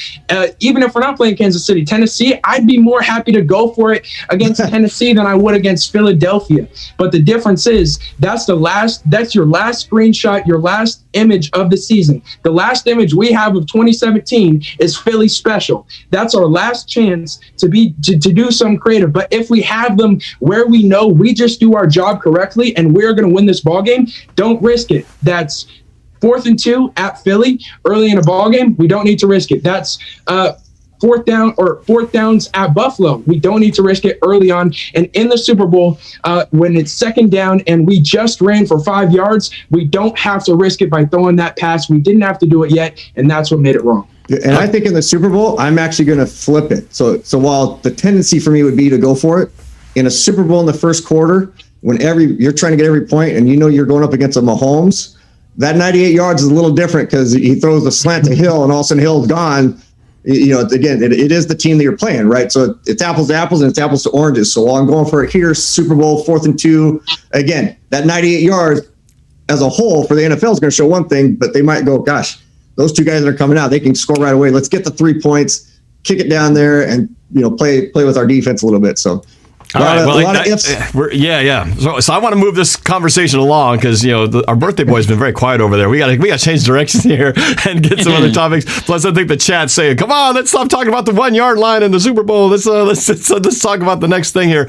Even if we're not playing Kansas City, Tennessee, I'd be more happy to go for it against Tennessee than I would against Philadelphia. But the difference is that's your last screenshot, your last image of the season. The last image we have of 2017 is Philly special. That's our last chance to do some creative. But if we have them where we know we just do our job correctly and we're going to win this ball game, don't risk it. That's 4th and 2 at Philly early in a ball game. We don't need to risk it. That's fourth downs at Buffalo. We don't need to risk it early on. And in the Super Bowl, when it's second down and we just ran for 5 yards, we don't have to risk it by throwing that pass. We didn't have to do it yet, and that's what made it wrong. And I think in the Super Bowl, I'm actually going to flip it. So while the tendency for me would be to go for it, in a Super Bowl in the first quarter, when you're trying to get every point and you know you're going up against a Mahomes, that 98 yards is a little different because he throws a slant to Hill and all of a sudden Hill's gone. You know, again, it is the team that you're playing, right? So it's apples to apples and it's apples to oranges. So while I'm going for it here, Super Bowl, 4th and 2, again, that 98 yards as a whole for the NFL is going to show one thing, but they might go, gosh, those two guys that are coming out, they can score right away. Let's get the 3 points, kick it down there, and play with our defense a little bit. So All right. A Well, lot of ifs. yeah. So I want to move this conversation along because our birthday boy has been very quiet over there. We got to change direction here and get some other topics. Plus, I think the chat's saying, "Come on, let's stop talking about the 1 yard line in the Super Bowl. Let's talk about the next thing here."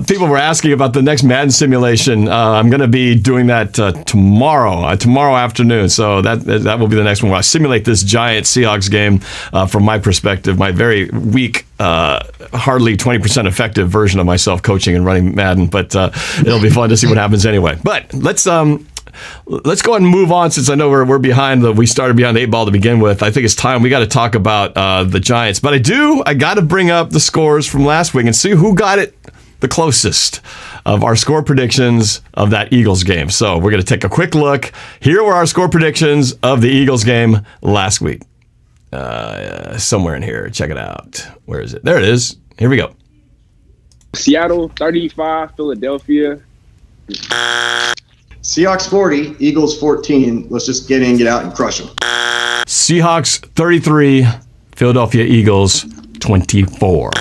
People were asking about the next Madden simulation. I'm going to be doing that tomorrow afternoon. So that will be the next one where I simulate this Giants Seahawks game from my perspective, my very weak, hardly 20% effective version of myself coaching and running Madden, but it'll be fun to see what happens anyway. But let's go ahead and move on since I know we're behind. We started behind the 8 ball to begin with. I think it's time we got to talk about the Giants. But I got to bring up the scores from last week and see who got it the closest of our score predictions of that Eagles game. So we're going to take a quick look. Here were our score predictions of the Eagles game last week. Somewhere in here. Check it out. Where is it? There it is. Here we go. Seattle 35, Philadelphia. Seahawks 40, Eagles 14. Let's just get in, get out, and crush them. Seahawks 33, Philadelphia Eagles 24.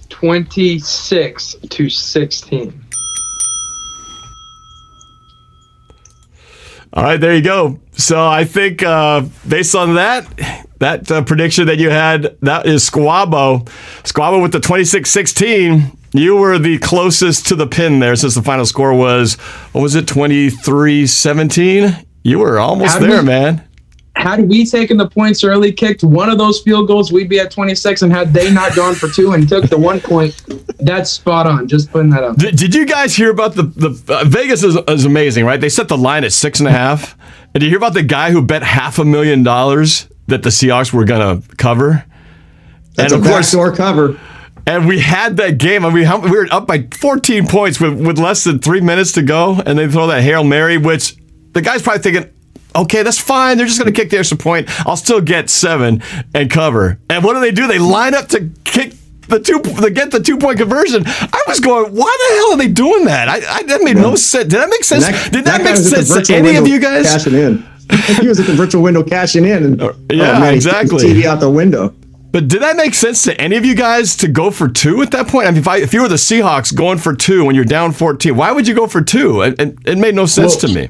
26-16. All right, there you go. So I think based on that prediction that you had, that is Squabo. Squabo with the 26-16. You were the closest to the pin there since the final score was, 23-17? You were almost there, man. Had we taken the points early, kicked one of those field goals, we'd be at 26. And had they not gone for 2 and took the 1 point, that's spot on. Just putting that up. Did you guys hear about the Vegas is amazing, right? They set the line at 6.5. And did you hear about the guy who bet $500,000 that the Seahawks were going to cover? That's a backdoor cover. And we had that game. I mean, we were up by 14 points with less than 3 minutes to go, and they throw that Hail Mary, which the guy's probably thinking, okay, that's fine. They're just going to kick the extra point. I'll still get 7 and cover. And what do? They line up to kick the 2-point conversion. I was going, why the hell are they doing that? That made no sense. Did that make sense? Did that make sense to any of you guys? Cashing in. He was at the virtual window cashing in. And, exactly. TV out the window. But did that make sense to any of you guys to go for 2 at that point? I mean, if you were the Seahawks going for 2 when you're down 14, why would you go for 2? It made no sense to me.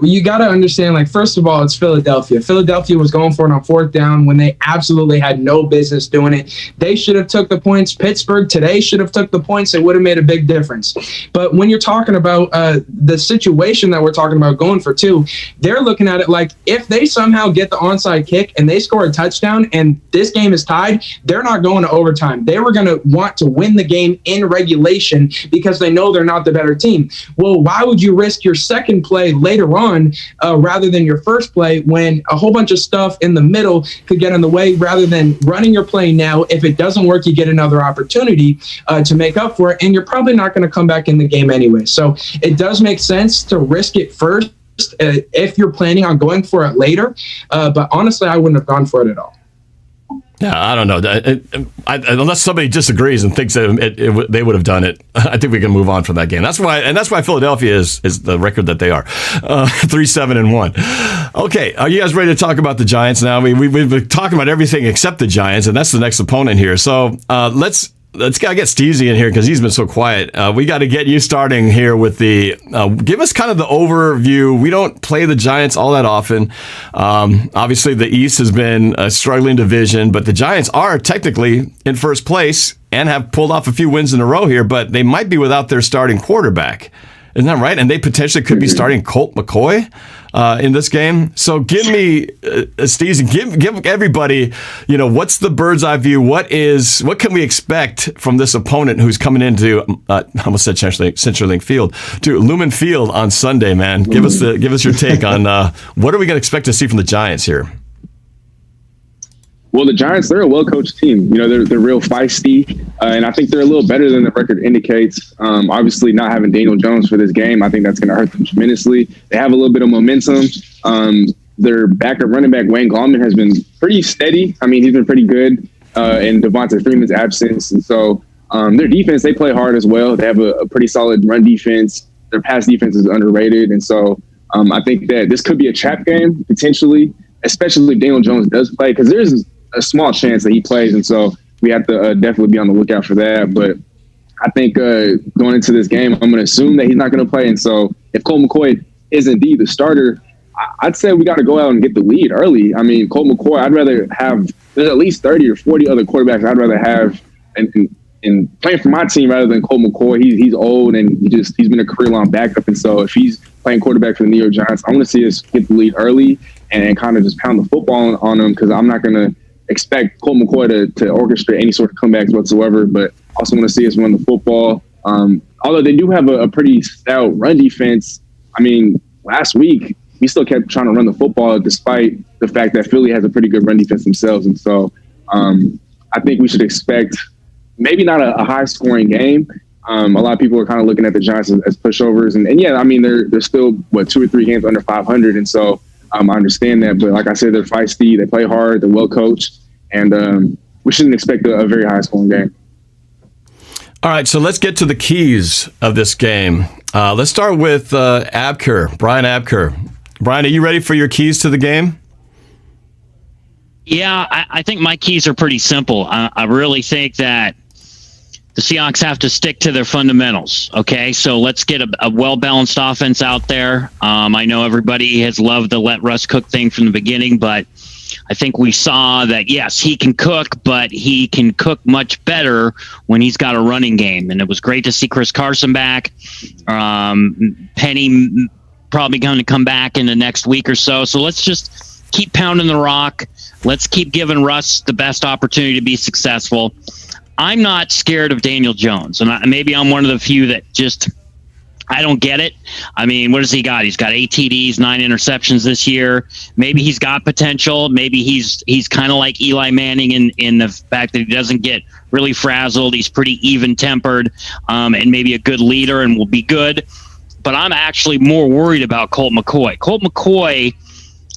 You got to understand, first of all, it's Philadelphia. Philadelphia was going for it on 4th down when they absolutely had no business doing it. They should have took the points. Pittsburgh today should have took the points. It would have made a big difference. But when you're talking about the situation that we're talking about going for 2, they're looking at it like if they somehow get the onside kick and they score a touchdown and this game is tied, they're not going to overtime. They were going to want to win the game in regulation because they know they're not the better team. Well, why would you risk your second play later on rather than your first play when a whole bunch of stuff in the middle could get in the way rather than running your play now? If it doesn't work, you get another opportunity to make up for it, and you're probably not going to come back in the game anyway. So it does make sense to risk it first if you're planning on going for it later. But honestly, I wouldn't have gone for it at all. Yeah, I don't know. Unless somebody disagrees and thinks that they would have done it, I think we can move on from that game. That's why Philadelphia is the record that they are, 3-7-1. Okay, are you guys ready to talk about the Giants now? We've been talking about everything except the Giants, and that's the next opponent here. So let's gotta get Steezy in here because he's been so quiet. We got to get you starting here with the give us kind of the overview. We don't play the Giants all that often. Obviously, the East has been a struggling division, but the Giants are technically in first place and have pulled off a few wins in a row here, but they might be without their starting quarterback. Isn't that right? And they potentially could be starting Colt McCoy in this game. So give me, Steezy, give everybody, what's the bird's eye view? What can we expect from this opponent who's coming into, I almost said CenturyLink Field, to Lumen Field on Sunday, man? Give us your take on what are we going to expect to see from the Giants here? Well, the Giants, they're a well-coached team. They're real feisty, and I think they're a little better than the record indicates. Obviously, not having Daniel Jones for this game, I think that's going to hurt them tremendously. They have a little bit of momentum. Their backup running back, Wayne Gallman, has been pretty steady. I mean, he's been pretty good in Devonta Freeman's absence. And so their defense, they play hard as well. They have a pretty solid run defense. Their pass defense is underrated. And so I think that this could be a trap game, potentially, especially if Daniel Jones does play, because there's a small chance that he plays, and so we have to definitely be on the lookout for that. But I think going into this game, I'm going to assume that he's not going to play. And so if Colt McCoy is indeed the starter, I'd say we got to go out and get the lead early. I mean, Colt McCoy, I'd rather have – there's at least 30 or 40 other quarterbacks I'd rather have in playing for my team rather than Colt McCoy. He's old and he's been a career-long backup. And so if he's playing quarterback for the New York Giants, I want to see us get the lead early and kind of just pound the football on them, because I'm not going to expect Colt McCoy to orchestrate any sort of comebacks whatsoever, but also want to see us run the football. Although they do have a pretty stout run defense. I mean, last week, we still kept trying to run the football despite the fact that Philly has a pretty good run defense themselves. And so I think we should expect maybe not a high-scoring game. A lot of people are kind of looking at the Giants as pushovers. And yeah, I mean, they're still, 2 or 3 games under 500. And so I understand that. But like I said, they're feisty. They play hard. They're well-coached. And we shouldn't expect a very high-scoring game. All right, so let's get to the keys of this game. Let's start with Abker, Brian Abker. Brian, are you ready for your keys to the game? Yeah, I think my keys are pretty simple. I really think that the Seahawks have to stick to their fundamentals. Okay, so let's get a well-balanced offense out there. I know everybody has loved the let Russ cook thing from the beginning, but I think we saw that, yes, he can cook, but he can cook much better when he's got a running game. And it was great to see Chris Carson back. Penny probably going to come back in the next week or so. So let's just keep pounding the rock. Let's keep giving Russ the best opportunity to be successful. I'm not scared of Daniel Jones, and maybe I'm one of the few that just – I don't get it. I mean, what has he got? He's got 8 TDs, 9 interceptions this year. Maybe he's got potential. Maybe he's kind of like Eli Manning in the fact that he doesn't get really frazzled. He's pretty even-tempered and maybe a good leader and will be good. But I'm actually more worried about Colt McCoy. Colt McCoy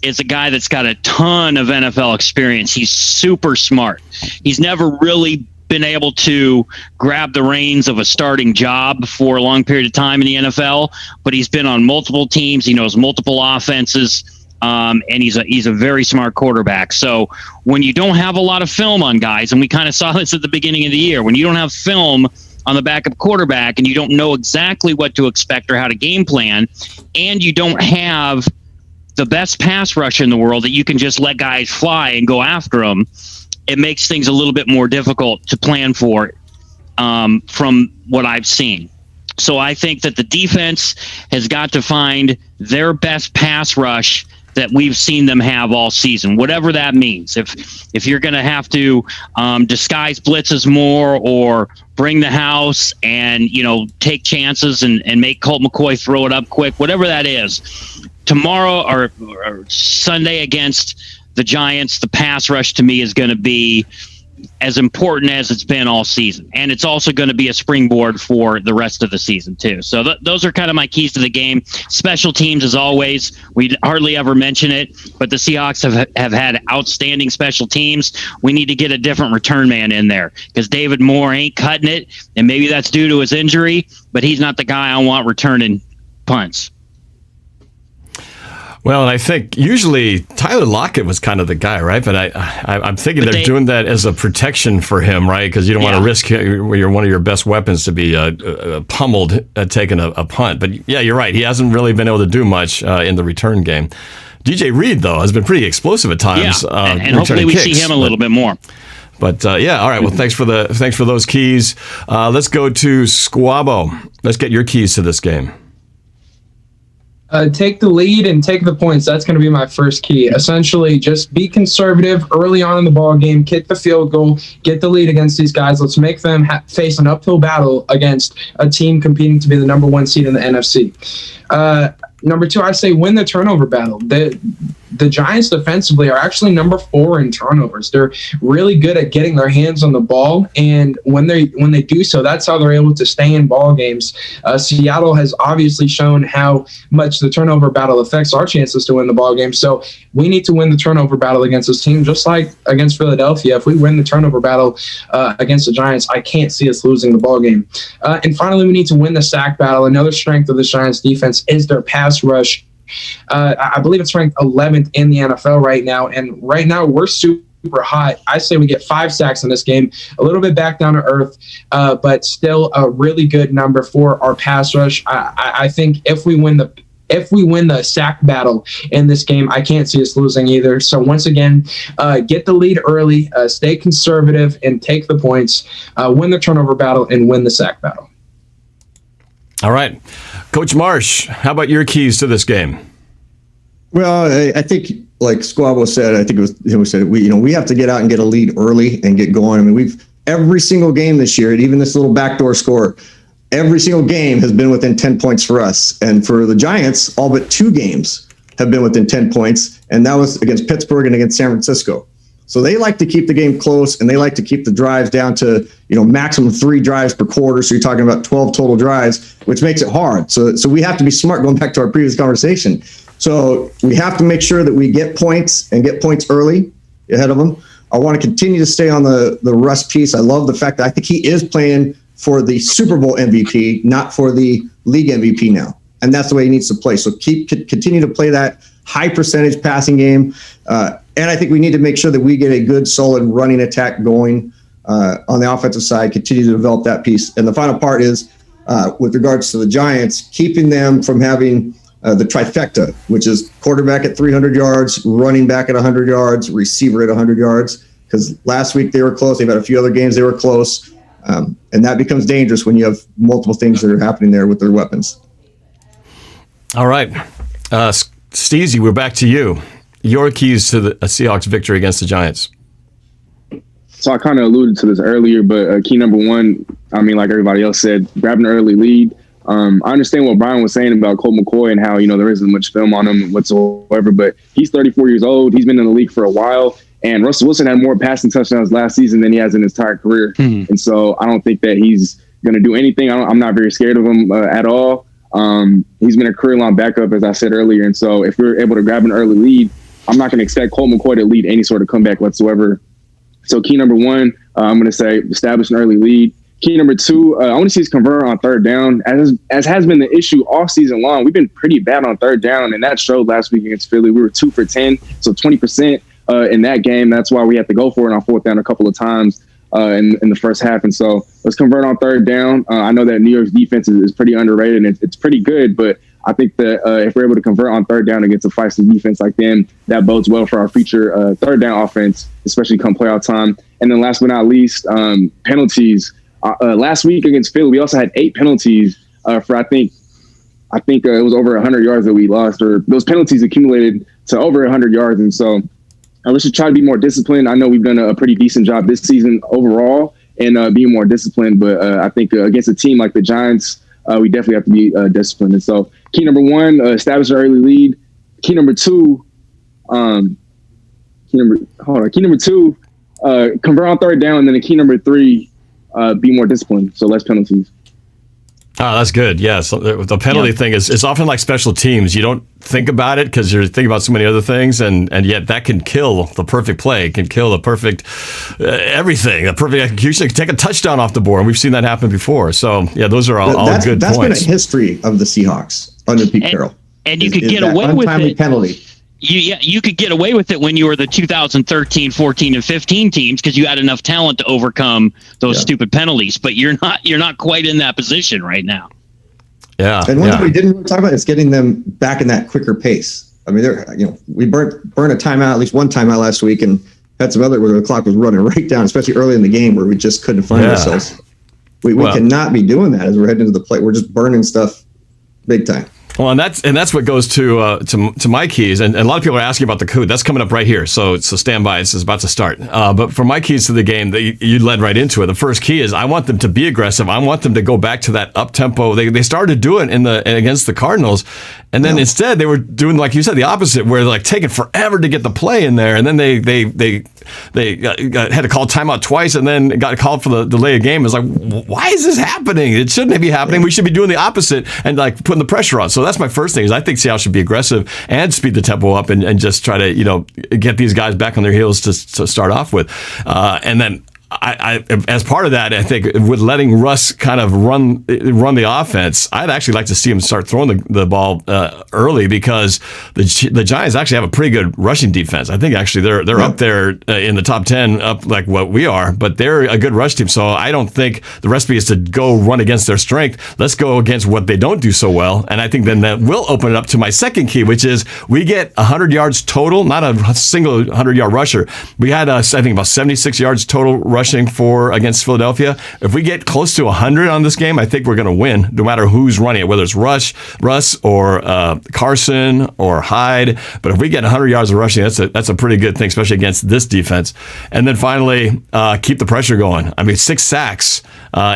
is a guy that's got a ton of NFL experience. He's super smart. He's never really been able to grab the reins of a starting job for a long period of time in the NFL, but he's been on multiple teams. He knows multiple offenses, and he's a very smart quarterback. So when you don't have a lot of film on guys, and we kind of saw this at the beginning of the year, when you don't have film on the backup quarterback and you don't know exactly what to expect or how to game plan, and you don't have the best pass rush in the world that you can just let guys fly and go after them, it makes things a little bit more difficult to plan for from what I've seen. So I think that the defense has got to find their best pass rush that we've seen them have all season, whatever that means. If you're going to have to disguise blitzes more or bring the house and, take chances and make Colt McCoy throw it up quick, whatever that is, tomorrow or Sunday against the Giants, the pass rush to me is going to be as important as it's been all season. And it's also going to be a springboard for the rest of the season too. So those are kind of my keys to the game. Special teams, as always, we hardly ever mention it, but the Seahawks have had outstanding special teams. We need to get a different return man in there because David Moore ain't cutting it. And maybe that's due to his injury, but he's not the guy I want returning punts. Well, and I think usually Tyler Lockett was kind of the guy, right? But I'm thinking they're doing that as a protection for him, right? Because you don't want to risk one of your best weapons to be pummeled taking a punt. But yeah, you're right. He hasn't really been able to do much in the return game. DJ Reed, though, has been pretty explosive at times. Yeah, and hopefully we see him a little bit more. But yeah, all right. Well, thanks for those keys. Let's go to Squabo. Let's get your keys to this game. Take the lead and take the points. That's going to be my first key. Essentially, just be conservative early on in the ball game, kick the field goal, get the lead against these guys. Let's make them face an uphill battle against a team competing to be the number 1 seed in the NFC. Number 2, I say win the turnover battle. The Giants defensively are actually number 4 in turnovers. They're really good at getting their hands on the ball, and when they do so, that's how they're able to stay in ball games. Seattle has obviously shown how much the turnover battle affects our chances to win the ball game. So we need to win the turnover battle against this team, just like against Philadelphia. If we win the turnover battle against the Giants, I can't see us losing the ball game. And finally, we need to win the sack battle. Another strength of the Giants defense is their pass rush. I believe it's ranked 11th in the NFL right now, and right now we're super super hot. I say we get 5 sacks in this game, a little bit back down to earth, but still a really good number for our pass rush. I think if we win the sack battle in this game, I can't see us losing either. So once again, get the lead early, stay conservative, and take the points, win the turnover battle, and win the sack battle. All right. Coach Marsh, how about your keys to this game? Well, I think, like Squabble said, I think it was him who said, we have to get out and get a lead early and get going. I mean, we've every single game this year, and even this little backdoor score, every single game has been within 10 points for us. And for the Giants, all but 2 games have been within 10 points, and that was against Pittsburgh and against San Francisco. So they like to keep the game close, and they like to keep the drives down to, maximum 3 drives per quarter. So you're talking about 12 total drives, which makes it hard. So we have to be smart, going back to our previous conversation. So we have to make sure that we get points and get points early ahead of them. I want to continue to stay on the Russ piece. I love the fact that I think he is playing for the Super Bowl MVP, not for the league MVP now. And that's the way he needs to play. So continue to play that high percentage passing game. And I think we need to make sure that we get a good, solid running attack going on the offensive side, continue to develop that piece. And the final part is, with regards to the Giants, keeping them from having the trifecta, which is quarterback at 300 yards, running back at 100 yards, receiver at 100 yards. Because last week they were close. They've had a few other games they were close. And that becomes dangerous when you have multiple things that are happening there with their weapons. All right. Steezy, we're back to you. Your keys to the Seahawks victory against the Giants. So I kind of alluded to this earlier, but key number 1, I mean, like everybody else said, grabbing an early lead. I understand what Brian was saying about Colt McCoy and how, there isn't much film on him whatsoever, but he's 34 years old. He's been in the league for a while. And Russell Wilson had more passing touchdowns last season than he has in his entire career. And so I don't think that he's going to do anything. I'm not very scared of him at all. He's been a career-long backup, as I said earlier. And so if we're able to grab an early lead, I'm not going to expect Colt McCoy to lead any sort of comeback whatsoever. So key number 1, I'm going to say establish an early lead. Key number 2, I want to see us convert on third down. As has been the issue all season long, we've been pretty bad on third down, and that showed last week against Philly. We were 2 for 10, so 20% in that game. That's why we had to go for it on fourth down a couple of times in the first half. And so let's convert on third down. I know that New York's defense is pretty underrated, and it's pretty good, but I think that if we're able to convert on third down against a feisty defense like them, that bodes well for our future third down offense, especially come playoff time. And then last but not least, penalties. Last week against Philly, we also had 8 penalties for I think it was over 100 yards that we lost, or those penalties accumulated to over 100 yards. And so let's just try to be more disciplined. I know we've done a pretty decent job this season overall and being more disciplined, but I think against a team like the Giants, we definitely have to be disciplined. And so key number 1, establish an early lead. Key number 2, convert on third down. And then the key number 3, be more disciplined. So less penalties. Oh, that's good. Yeah. So the penalty thing is often like special teams. You don't think about it because you're thinking about so many other things, and yet that can kill the perfect play, can kill the perfect everything, the perfect execution. It can take a touchdown off the board, and we've seen that happen before. So, yeah, those are all good that's points. Been a history of the Seahawks under Pete Carroll. And you could get away with it. Penalty. You could get away with it when you were the 2013, 14, and 15 teams because you had enough talent to overcome those stupid penalties. But you're not quite in that position right now. Yeah. And one thing we didn't really talk about is getting them back in that quicker pace. I mean, we burned a timeout, at least one timeout last week, and had some other where the clock was running right down, especially early in the game where we just couldn't find ourselves. We cannot be doing that as we're heading into the play. We're just burning stuff big time. Well, and that's what goes to my keys, and a lot of people are asking about the Kahoot. That's coming up right here, so stand by. It's about to start. But for my keys to the game, you led right into it. The first key is I want them to be aggressive. I want them to go back to that up tempo. They started doing it against the Cardinals, and then instead they were doing, like you said, the opposite, where they're like taking forever to get the play in there, and then they had to call timeout twice, and then got called for the delay of game. It's like, why is this happening? It shouldn't be happening. We should be doing the opposite and like putting the pressure on. So that's my first thing, is I think Seattle should be aggressive and speed the tempo up and just try to get these guys back on their heels to start off with. And then I as part of that, I think with letting Russ kind of run the offense, I'd actually like to see him start throwing the ball early, because the Giants actually have a pretty good rushing defense. I think actually they're up there in the top 10, up like what we are, but they're a good rush team. So I don't think the recipe is to go run against their strength. Let's go against what they don't do so well, and I think then that will open it up to my second key, which is we get 100 yards total, not a single 100-yard rusher. We had I think about 76 yards total rushing against Philadelphia. If we get close to 100 on this game, I think we're going to win, no matter who's running it, whether it's Russ or Carson or Hyde. But if we get 100 yards of rushing, that's a pretty good thing, especially against this defense. And then finally, keep the pressure going. I mean, 6 sacks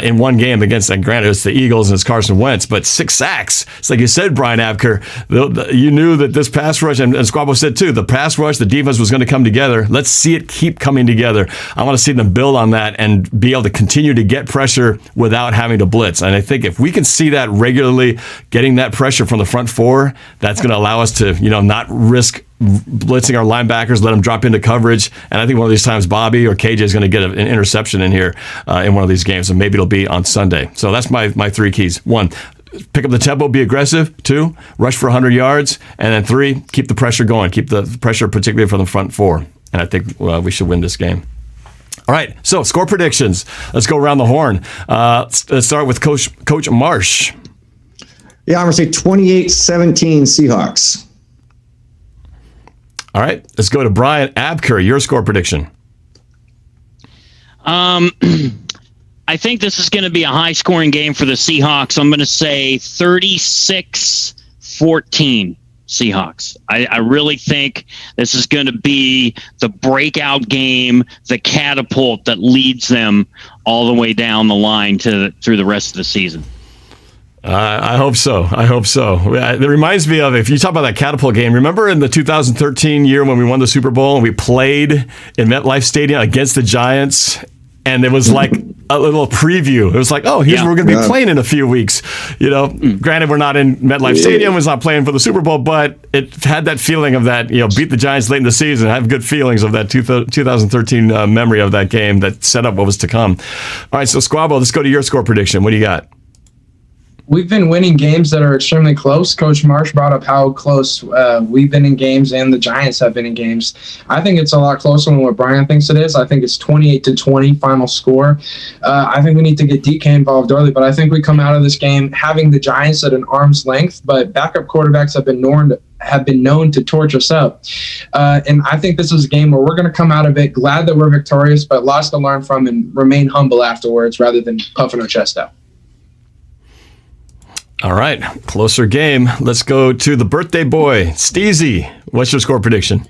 in one game against, and granted, it's the Eagles and it's Carson Wentz, but 6 sacks. It's like you said, Brian Abker, you knew that this pass rush, and Squabble said too, the pass rush, the defense was going to come together. Let's see it keep coming together. I want to see them build on that and be able to continue to get pressure without having to blitz. And I think if we can see that regularly, getting that pressure from the front four, that's going to allow us to, not risk blitzing our linebackers, let them drop into coverage. And I think one of these times Bobby or KJ is going to get an interception in here in one of these games, and maybe it'll be on Sunday. So that's my 3 keys. 1, pick up the tempo, be aggressive. 2, rush for 100 yards. And then 3, keep the pressure going. Keep the pressure particularly from the front four. And I think we should win this game. All right, so score predictions. Let's go around the horn. Let's start with Coach Marsh. Yeah, I'm going to say 28-17 Seahawks. All right, let's go to Brian Abker. Your score prediction. I think this is going to be a high-scoring game for the Seahawks. I'm going to say 36-14 Seahawks. I really think this is going to be the breakout game, the catapult that leads them all the way down the line through the rest of the season. I hope so. It reminds me of, if you talk about that catapult game, remember in the 2013 year when we won the Super Bowl and we played in MetLife Stadium against the Giants, and it was like a little preview. It was like, oh, here's where we're going to be playing in a few weeks. Granted, we're not in MetLife Stadium. It's not playing for the Super Bowl, but it had that feeling of that, beat the Giants late in the season. I have good feelings of that 2013 memory of that game that set up what was to come. All right, so Squabble, let's go to your score prediction. What do you got? We've been winning games that are extremely close. Coach Marsh brought up how close we've been in games, and the Giants have been in games. I think it's a lot closer than what Brian thinks it is. I think it's 28-20 final score. I think we need to get DK involved early, but I think we come out of this game having the Giants at an arm's length, but backup quarterbacks have been known to torch us up. And I think this is a game where we're going to come out of it glad that we're victorious, but lots to learn from and remain humble afterwards rather than puffing our chest out. All right, closer game. Let's go to the birthday boy, Steezy. What's your score prediction?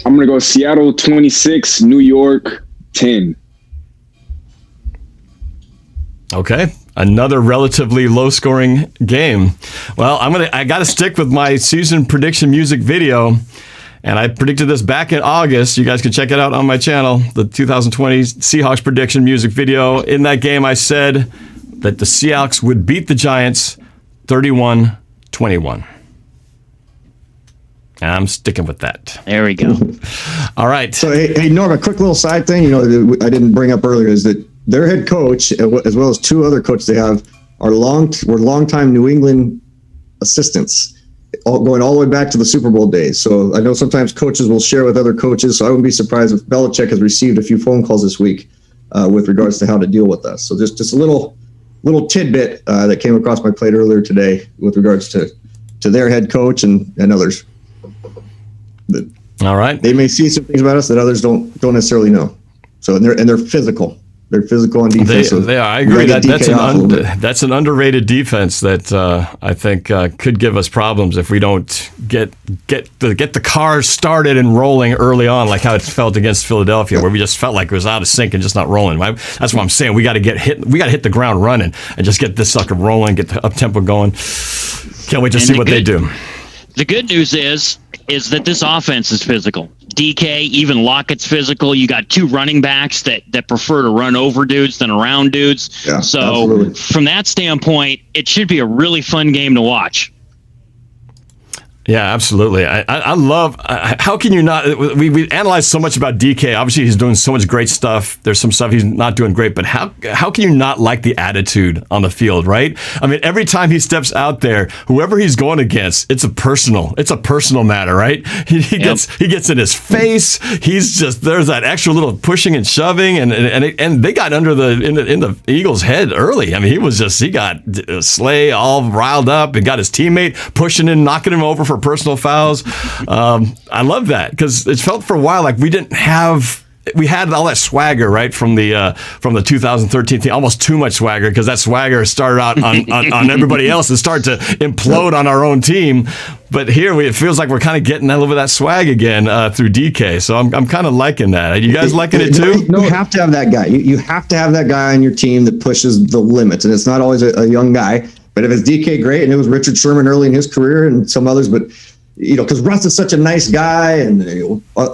I'm going to go Seattle 26, New York 10. Okay, another relatively low-scoring game. Well, I got to stick with my season prediction music video, and I predicted this back in August. You guys can check it out on my channel, the 2020 Seahawks prediction music video. In that game, I said that the Seahawks would beat the Giants 31-21. And I'm sticking with that. There we go. All right. So, hey, Norm, a quick little side thing, I didn't bring up earlier, is that their head coach, as well as 2 other coaches they have, were longtime New England assistants, going all the way back to the Super Bowl days. So I know sometimes coaches will share with other coaches, so I wouldn't be surprised if Belichick has received a few phone calls this week with regards to how to deal with us. So just a little tidbit that came across my plate earlier today with regards to their head coach and others. But all right, they may see some things about us that others don't necessarily know. So they're physical. They're physical on defense. They are. I agree. That's an underrated defense that I think could give us problems if we don't get the car started and rolling early on, like how it felt against Philadelphia, where we just felt like it was out of sync and just not rolling. That's what I'm saying. We got to hit the ground running and just get this sucker rolling, get the up tempo going. Can't wait to see what they do. The good news is that this offense is physical. DK, even Lockett's physical. You got 2 running backs that prefer to run over dudes than around dudes. Yeah, so absolutely. From that standpoint, it should be a really fun game to watch. Yeah, absolutely. I love, how can you not, we analyzed so much about DK. Obviously, he's doing so much great stuff. There's some stuff he's not doing great, but how can you not like the attitude on the field, right? I mean, every time he steps out there, whoever he's going against, it's a personal matter, right? He gets in his face. He's just, there's that extra little pushing and shoving, and they got under in the Eagles' head early. I mean, he got Slay all riled up and got his teammate pushing and knocking him over for personal fouls. I love that because it felt for a while like we had all that swagger, right, from the 2013 team, almost too much swagger because that swagger started out on everybody else and started to implode on our own team. But here it feels like we're kind of getting a little bit of that swag again through DK. So I'm kind of liking that. Are you guys liking it too? You have to have that guy. You have to have that guy on your team that pushes the limits, and it's not always a young guy. But if it's DK, great, and it was Richard Sherman early in his career and some others, but because Russ is such a nice guy and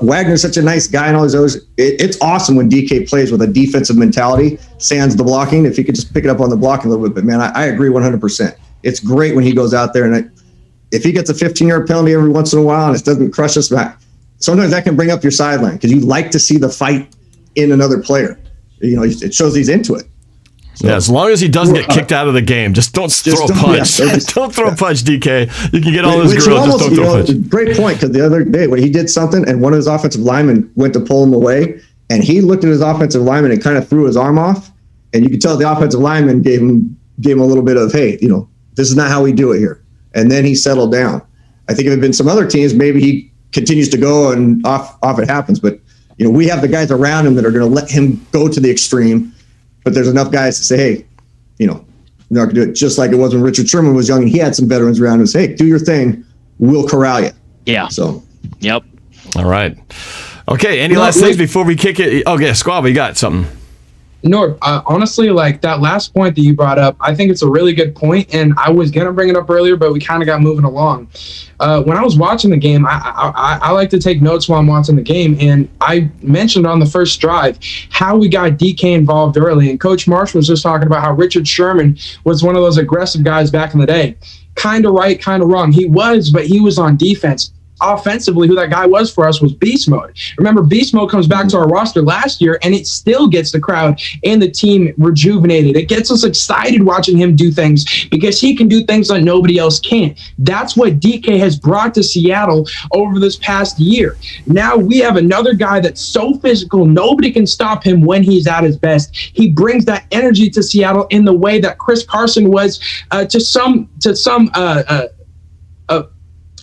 Wagner's such a nice guy and all these others, it's awesome when DK plays with a defensive mentality, sans the blocking. If he could just pick it up on the blocking a little bit, but man, I agree 100%. It's great when he goes out there and if he gets a 15-yard penalty every once in a while and it doesn't crush us back, sometimes that can bring up your sideline because you like to see the fight in another player. It shows he's into it. So, yeah, as long as he doesn't get kicked out of the game, just don't throw a punch. Don't throw a punch, DK. You can get all his grills, just don't throw a punch. Great point, because the other day when he did something and one of his offensive linemen went to pull him away, and he looked at his offensive lineman and kind of threw his arm off, and you could tell the offensive lineman gave him a little bit of, hey, this is not how we do it here. And then he settled down. I think if it had been some other teams, maybe he continues to go and off it happens. But we have the guys around him that are going to let him go to the extreme. But there's enough guys to say, hey, they're not going to do it just like it was when Richard Sherman was young and he had some veterans around him say, hey, do your thing. We'll corral you. Yeah. So. Yep. All right. Okay. Any last things before we kick it? Okay, Squabble, you got something. Norb, honestly, like that last point that you brought up, I think it's a really good point, and I was going to bring it up earlier, but we kind of got moving along. When I was watching the game, I like to take notes while I'm watching the game, and I mentioned on the first drive how we got DK involved early, and Coach Marsh was just talking about how Richard Sherman was one of those aggressive guys back in the day. Kind of right, kind of wrong. He was, but he was on defense. Offensively, who that guy was for us was Beast Mode. Remember, Beast Mode comes back to our roster last year, and it still gets the crowd and the team rejuvenated. It gets us excited watching him do things because he can do things that nobody else can. That's what DK has brought to Seattle over this past year. Now we have another guy that's so physical, nobody can stop him when he's at his best. He brings that energy to Seattle in the way that Chris Carson was to some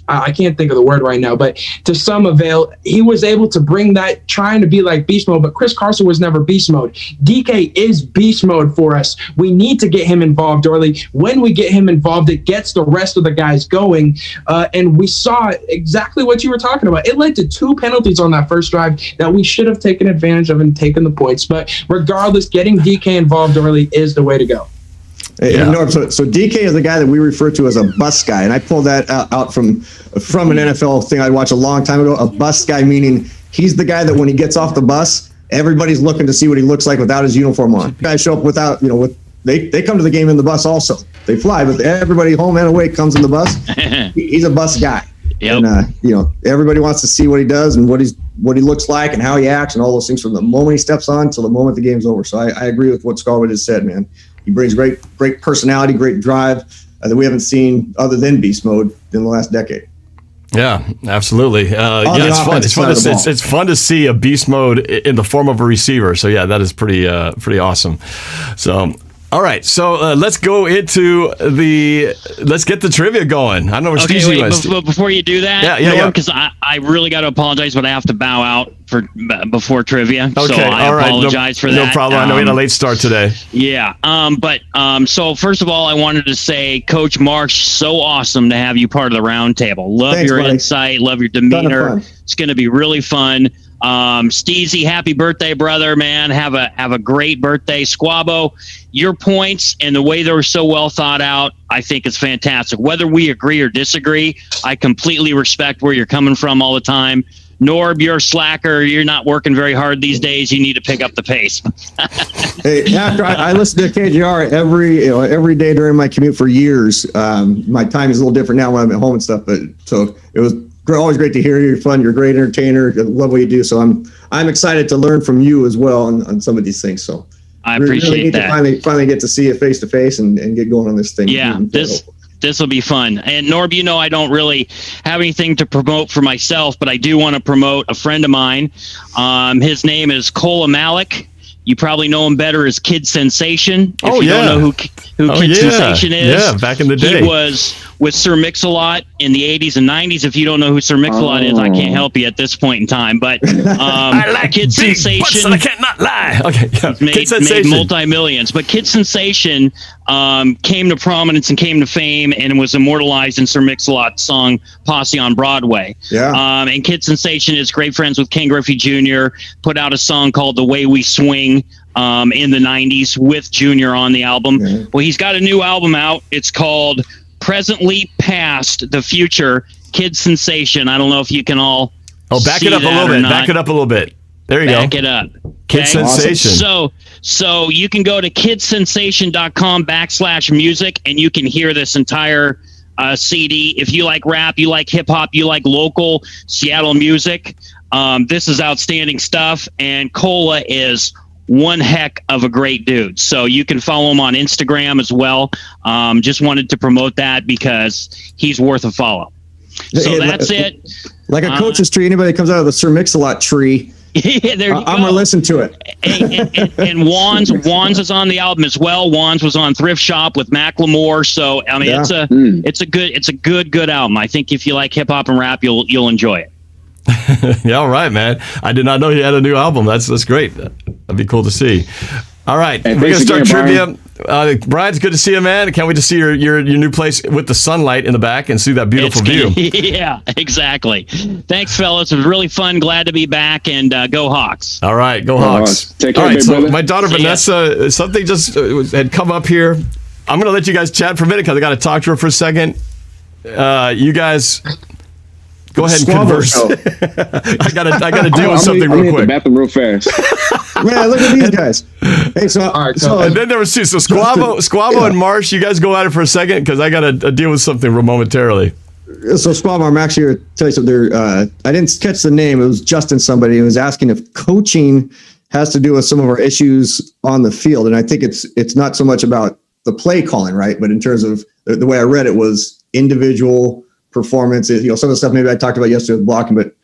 I can't think of the word right now, but to some avail, he was able to bring that, trying to be like Beast Mode, but Chris Carson was never Beast Mode. DK is Beast Mode for us. We need to get him involved early. When we get him involved, it gets the rest of the guys going, and we saw exactly what you were talking about. It led to 2 penalties on that first drive that we should have taken advantage of and taken the points, but regardless, getting DK involved early is the way to go. Yeah. Norb, so DK is the guy that we refer to as a bus guy, and I pulled that out from an NFL thing I watched a long time ago. A bus guy meaning he's the guy that when he gets off the bus, everybody's looking to see what he looks like without his uniform on. Guys show up without, they come to the game in the bus also. They fly, but everybody home and away comes in the bus. He's a bus guy. Yep. And everybody wants to see what he does and what he looks like and how he acts and all those things from the moment he steps on till the moment the game's over. So I agree with what Scarlett has said, man. He brings great personality, great drive that we haven't seen other than Beast Mode in the last decade. Yeah, absolutely. It's fun to see a Beast Mode in the form of a receiver. So yeah, that is pretty awesome. So. All right, so let's go into let's get the trivia going. I don't know where Steve's but before you do that, because I really got to apologize, but I have to bow out before trivia. Okay, so I apologize for that. No problem. I know we had a late start today. Yeah, so first of all, I wanted to say, Coach Marsh, so awesome to have you part of the roundtable. Love your insight, love your demeanor. It's going to be really fun. Steezy, happy birthday, brother, man. Have a great birthday. Squabo, your points and the way they were so well thought out, I think it's fantastic. Whether we agree or disagree, I completely respect where you're coming from all the time. Norb, you're a slacker. You're not working very hard these days. You need to pick up the pace. Hey, after I listen to KJR every day during my commute for years. My time is a little different now when I'm at home and stuff, but so it was always great to hear you. You're fun. You're a great entertainer. I love what you do. So I'm excited to learn from you as well on some of these things. So I appreciate really need that. To finally get to see you face to face and get going on this thing. Yeah, this will be fun. And Norb, I don't really have anything to promote for myself, but I do want to promote a friend of mine. His name is Cola Malik. You probably know him better as Kid Sensation. If you don't know who Kid Sensation is. Yeah, back in the day. He was with Sir Mix-a-Lot in the 80s and 90s. If you don't know who Sir Mix-a-Lot is, I can't help you at this point in time. But I like Kid big Sensation. butts and I can't lie. Okay, yeah. Made multi-millions. But Kid Sensation came to prominence and came to fame and was immortalized in Sir Mix-a-Lot's song Posse on Broadway. Yeah. And Kid Sensation is great friends with Ken Griffey Jr., put out a song called The Way We Swing in the 90s with Junior on the album. Yeah. Well, he's got a new album out. It's called Presently Past the Future, Kid Sensation. I don't know if you can all back it up a little bit. Back it up a little bit. There you go. Back it up. Kid Sensation. So you can go to kidsensation.com/music and you can hear this entire CD. If you like rap, you like hip hop, you like local Seattle music, this is outstanding stuff. And Cola is one heck of a great dude. So you can follow him on Instagram as well. Just wanted to promote that because he's worth a follow. So that's it. Like a coach's tree, anybody that comes out of the Sir Mix-a-Lot tree, yeah, there you go. I'm gonna listen to it. And Wands is on the album as well. Wands was on Thrift Shop with Macklemore. So I mean, it's a good album. I think if you like hip hop and rap, you'll enjoy it. Yeah, all right, man. I did not know he had a new album. That's great. That'd be cool to see. All right, we're gonna start trivia. Brian, it's good to see you, man. Can't wait to see your new place with the sunlight in the back and see that beautiful view. Yeah, exactly. Thanks, fellas. It was really fun. Glad to be back, and go Hawks. All right, go Hawks. Take care, all right, so brother. my daughter Vanessa, something just had come up here. I'm gonna let you guys chat for a minute because I got to talk to her for a second. You guys. Go ahead and converse. I gotta deal with something real quick. The bathroom real fast. Man, look at these guys. Hey, so and then there was two. So Squabo and Marsh, you guys go at it for a second because I gotta deal with something momentarily. So Squabo, I'm actually here to tell you something. I didn't catch the name. It was Justin somebody who was asking if coaching has to do with some of our issues on the field, and I think it's not so much about the play calling, right? But in terms of the way I read it was individual performance. Some of the stuff maybe I talked about yesterday with blocking, but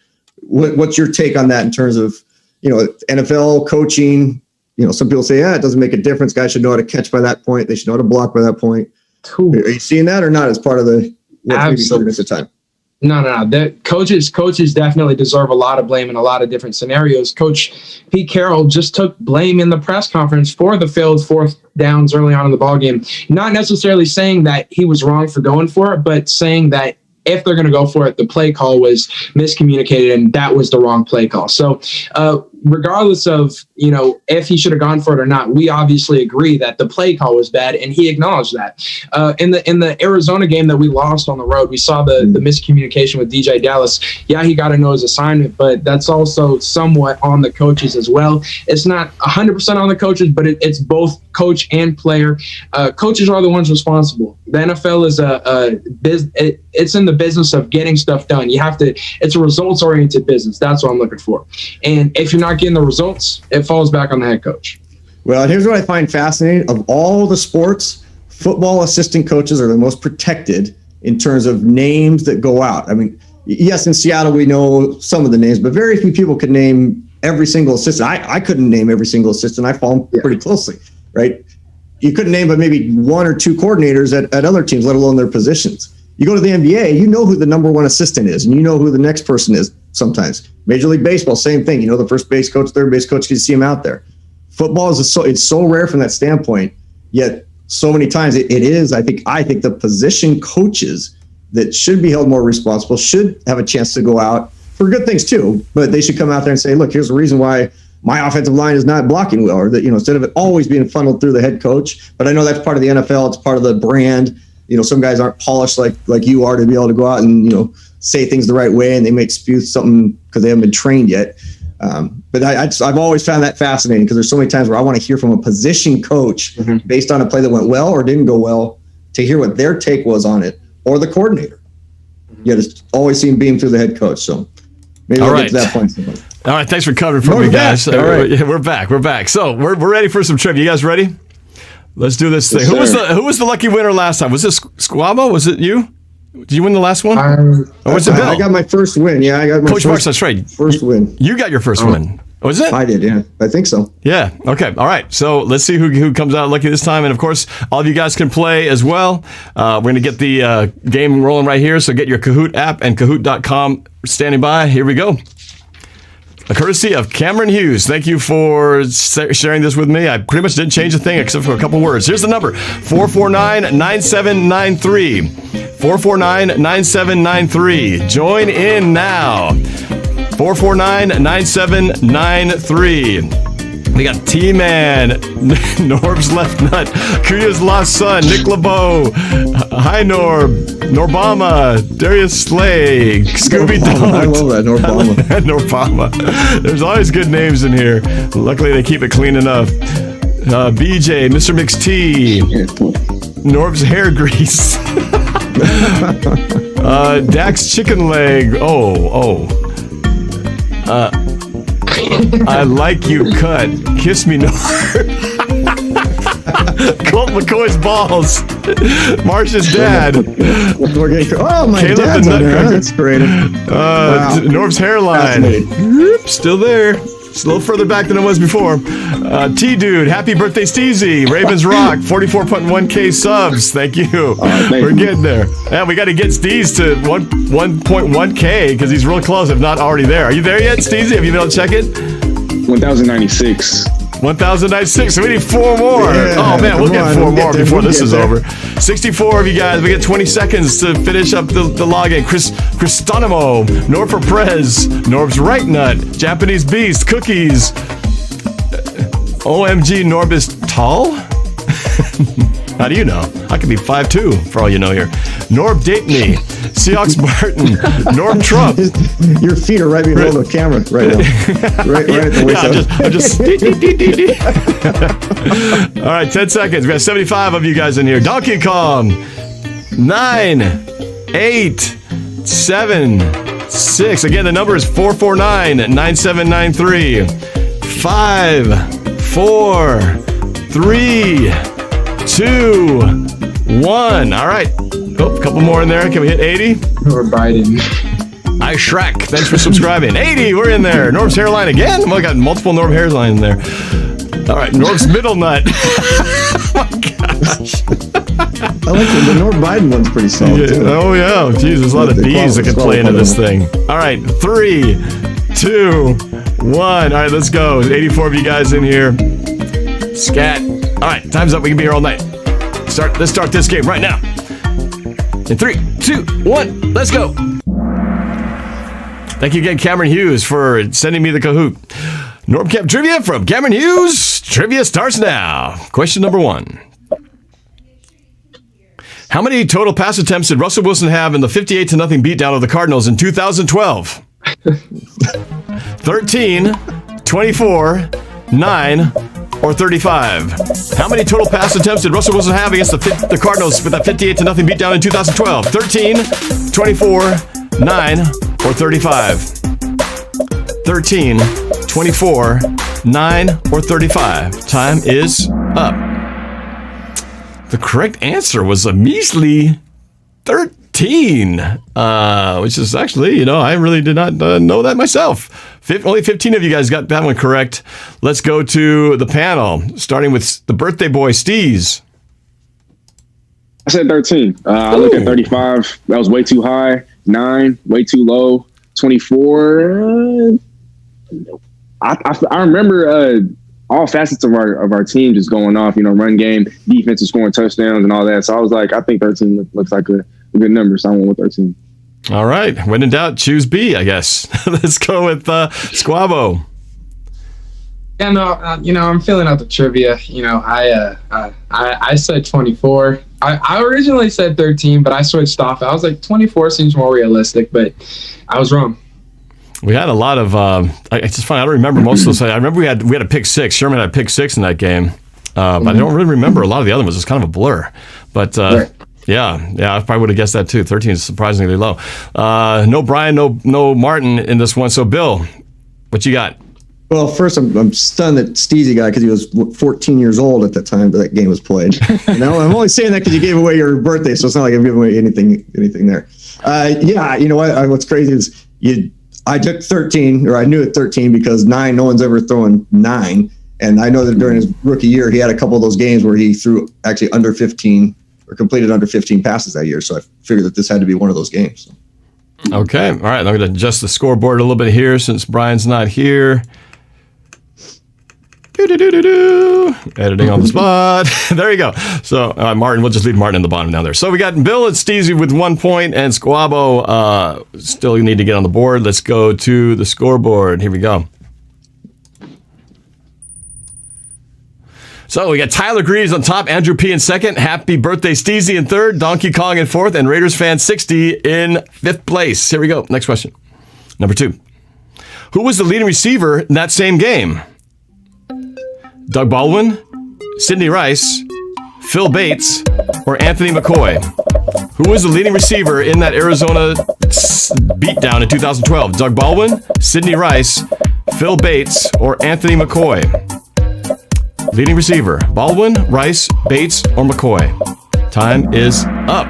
what's your take on that in terms of, NFL coaching? Some people say, it doesn't make a difference. Guys should know how to catch by that point. They should know how to block by that point. Cool. Are you seeing that or not as part of the Absolutely. At the time? No. The coaches definitely deserve a lot of blame in a lot of different scenarios. Coach Pete Carroll just took blame in the press conference for the failed fourth downs early on in the ballgame. Not necessarily saying that he was wrong for going for it, but saying that if they're going to go for it, the play call was miscommunicated and that was the wrong play call. So regardless of, if he should have gone for it or not, we obviously agree that the play call was bad and he acknowledged that. In the Arizona game that we lost on the road, we saw the miscommunication with DJ Dallas. Yeah, he got to know his assignment, but that's also somewhat on the coaches as well. It's not 100% on the coaches, but it's both coach and player. Coaches are the ones responsible. The NFL is it's in the business of getting stuff done. It's a results-oriented business. That's what I'm looking for. And if you're not getting the results, it falls back on the head coach. Well, here's what I find fascinating. Of all the sports, football assistant coaches are the most protected in terms of names that go out. I mean, yes, in Seattle, we know some of the names, but very few people could name every single assistant. I couldn't name every single assistant. I follow them pretty closely, right? You couldn't name but maybe one or two coordinators at other teams, let alone their positions. You go to the NBA, you know who the number one assistant is, and you know who the next person is sometimes. Major League Baseball, same thing. The first base coach, third base coach, you see him out there. Football it's so rare from that standpoint, yet so many times it is, I think the position coaches that should be held more responsible should have a chance to go out for good things too, but they should come out there and say, look, here's the reason why my offensive line is not blocking well, or that, instead of it always being funneled through the head coach. But I know that's part of the NFL. It's part of the brand. some guys aren't polished like you are to be able to go out and, say things the right way, and they might spew something because they haven't been trained yet. But I've always found that fascinating because there's so many times where I want to hear from a position coach based on a play that went well or didn't go well to hear what their take was on it, or the coordinator. You just always see him beam through the head coach. So maybe we'll get to that point. All right, thanks for covering for me, guys. All right. We're back. So we're ready for some trivia. You guys ready? Let's do this thing. Yes, Who was the lucky winner last time? Was this Squabo? Was it you? Did you win the last one? Or was it Bill? I got my first win. Yeah, I got my Coach Marsh, that's right. First win. You got your first win. Was it? I did, yeah. I think so. Yeah. Okay. All right. So let's see who comes out lucky this time. And of course, all of you guys can play as well. We're going to get the game rolling right here. So get your Kahoot app and Kahoot.com standing by. Here we go. A courtesy of Cameron Hughes. Thank you for sharing this with me. I pretty much didn't change a thing except for a couple words. Here's the number, 449-9793. 449-9793. Join in now. 449-9793. We got T-Man, Norb's left nut, Kuya's lost son, Nick LeBeau, Hi Norb, Norbama, Darius Slay, Scooby Dog. I love that, Norbama. Norbama. There's always good names in here. Luckily, they keep it clean enough. BJ, Mr. McT, Norb's hair grease, Dax chicken leg. I like you cut. Kiss me, Norb. Colt McCoy's balls. Marsh's dad. Oh, my Caleb dad's the on there. Nutcracker. That's great. Wow. Norb's hairline. Still there. It's a little further back than it was before. T-Dude, happy birthday, Steezy. Ravens Rock, 44.1K subs. Thank you. We're getting there. Yeah, we got to get Steez to 1.1K because he's real close, if not already there. Are you there yet, Steezy? Have you been able to check it? 1,096. 1,096. So we need 4 more. Yeah, oh, man, we'll get 4 more before this is there. over. 64 of you guys. We get 20 seconds to finish up the login. Cristanimo, Norb for Prez, Norb's right nut, Japanese Beast, Cookies. OMG, Norb is tall? How do you know? I could be 5'2", for all you know here. Norb date me. Seahawks Martin. Norb Trump. Your feet are right below the camera right now. right at the waist. All right, 10 seconds. We got 75 of you guys in here. Donkey Kong. 9, 8, 7, 6. Again, the number is 449-9793. 5, 4, 3, 2, 1. All right. Oh, a couple more in there. Can we hit 80? Or Biden. I Shrek. Thanks for subscribing. 80. We're in there. Norb's hairline again. Oh, I got multiple Norb hairlines in there. All right. Norb's middle nut. Oh, my gosh. I like the Norb Biden one's pretty solid, too. Oh, yeah. Jeez, there's a lot of D's that could play into this thing. All right. 3, 2, 1. All right, let's go. 84 of you guys in here. Scat. All right, time's up. We can be here all night. Let's start this game right now. In 3, 2, 1, let's go. Thank you again, Cameron Hughes, for sending me the Kahoot. NorbCam Trivia from Cameron Hughes. Trivia starts now. Question number 1. How many total pass attempts did Russell Wilson have in the 58-0 beatdown of the Cardinals in 2012? 13, 24, 9, or 35? How many total pass attempts did Russell Wilson have against the Cardinals with that 58-0 beatdown in 2012? 13, 24, 9, or 35? 13, 24, 9, or 35. Time is up. The correct answer was a measly 13, which is actually, I really did not know that myself. Only 15 of you guys got that one correct. Let's go to the panel, starting with the birthday boy, Steez. I said 13. I look at 35. That was way too high. 9, way too low. 24. I remember all facets of our team just going off. Run game, defense is scoring touchdowns and all that. So I was like, I think 13 looks like a good number. So I went with 13. All right. When in doubt, choose B, I guess. Let's go with Squabo. Yeah, no, I'm filling out the trivia. I said 24. I originally said 13, but I switched off. I was like 24 seems more realistic, but I was wrong. We had a lot of. It's just funny. I don't remember most of those. I remember we had a pick six. Sherman had a pick six in that game, but I don't really remember a lot of the other ones. It's kind of a blur. But Right. yeah, I probably would have guessed that too. 13 is surprisingly low. No Brian, no Martin in this one. So Bill, what you got? Well, first, I'm stunned that Steezy got because he was 14 years old at the time that game was played. I'm only saying that because you gave away your birthday, so it's not like I'm giving away anything there. Yeah, you know what? What's crazy is I took 13, or I knew at 13 because 9, no one's ever thrown 9. And I know that during his rookie year, he had a couple of those games where he threw actually under 15 or completed under 15 passes that year. So I figured that this had to be one of those games. Okay. All right. I'm going to adjust the scoreboard a little bit here since Brian's not here. Editing on the spot. There you go. So, Martin, we'll just leave Martin in the bottom down there. So we got Bill and Steezy with 1 point, and Squabo still need to get on the board. Let's go to the scoreboard. Here we go. So we got Tyler Greaves on top, Andrew P. in second, Happy Birthday Steezy in third, Donkey Kong in fourth, and Raiders fan 60 in fifth place. Here we go. Next question. Number 2. Who was the leading receiver in that same game? Doug Baldwin, Sidney Rice, Phil Bates, or Anthony McCoy? Who was the leading receiver in that Arizona beatdown in 2012? Doug Baldwin, Sidney Rice, Phil Bates, or Anthony McCoy? Leading receiver, Baldwin, Rice, Bates, or McCoy? Time is up.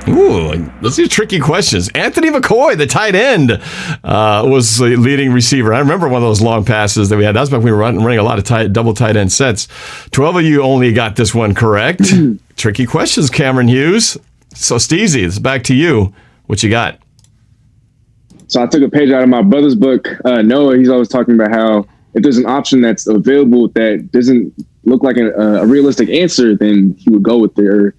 Ooh, these are tricky questions. Anthony McCoy, the tight end, was the leading receiver. I remember one of those long passes that we had. That's when we were running a lot of double tight end sets. 12 of you only got this one correct. Tricky questions, Cameron Hughes. So, Steezy, it's back to you. What you got? So I took a page out of my brother's book. Noah, he's always talking about how if there's an option that's available that doesn't look like a realistic answer, then he would go with it. Or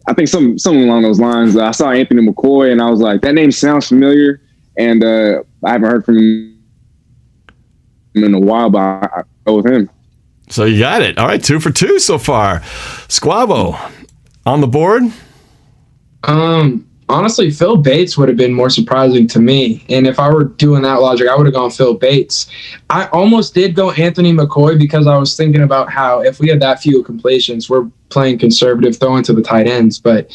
I think something along those lines. I saw Anthony McCoy, and I was like, that name sounds familiar, and I haven't heard from him in a while, but I go with him. So you got it. All right, 2 for 2 so far. Squabo, on the board? Honestly, Phil Bates would have been more surprising to me. And if I were doing that logic, I would have gone Phil Bates. I almost did go Anthony McCoy because I was thinking about how if we had that few completions, we're playing conservative, throwing to the tight ends. But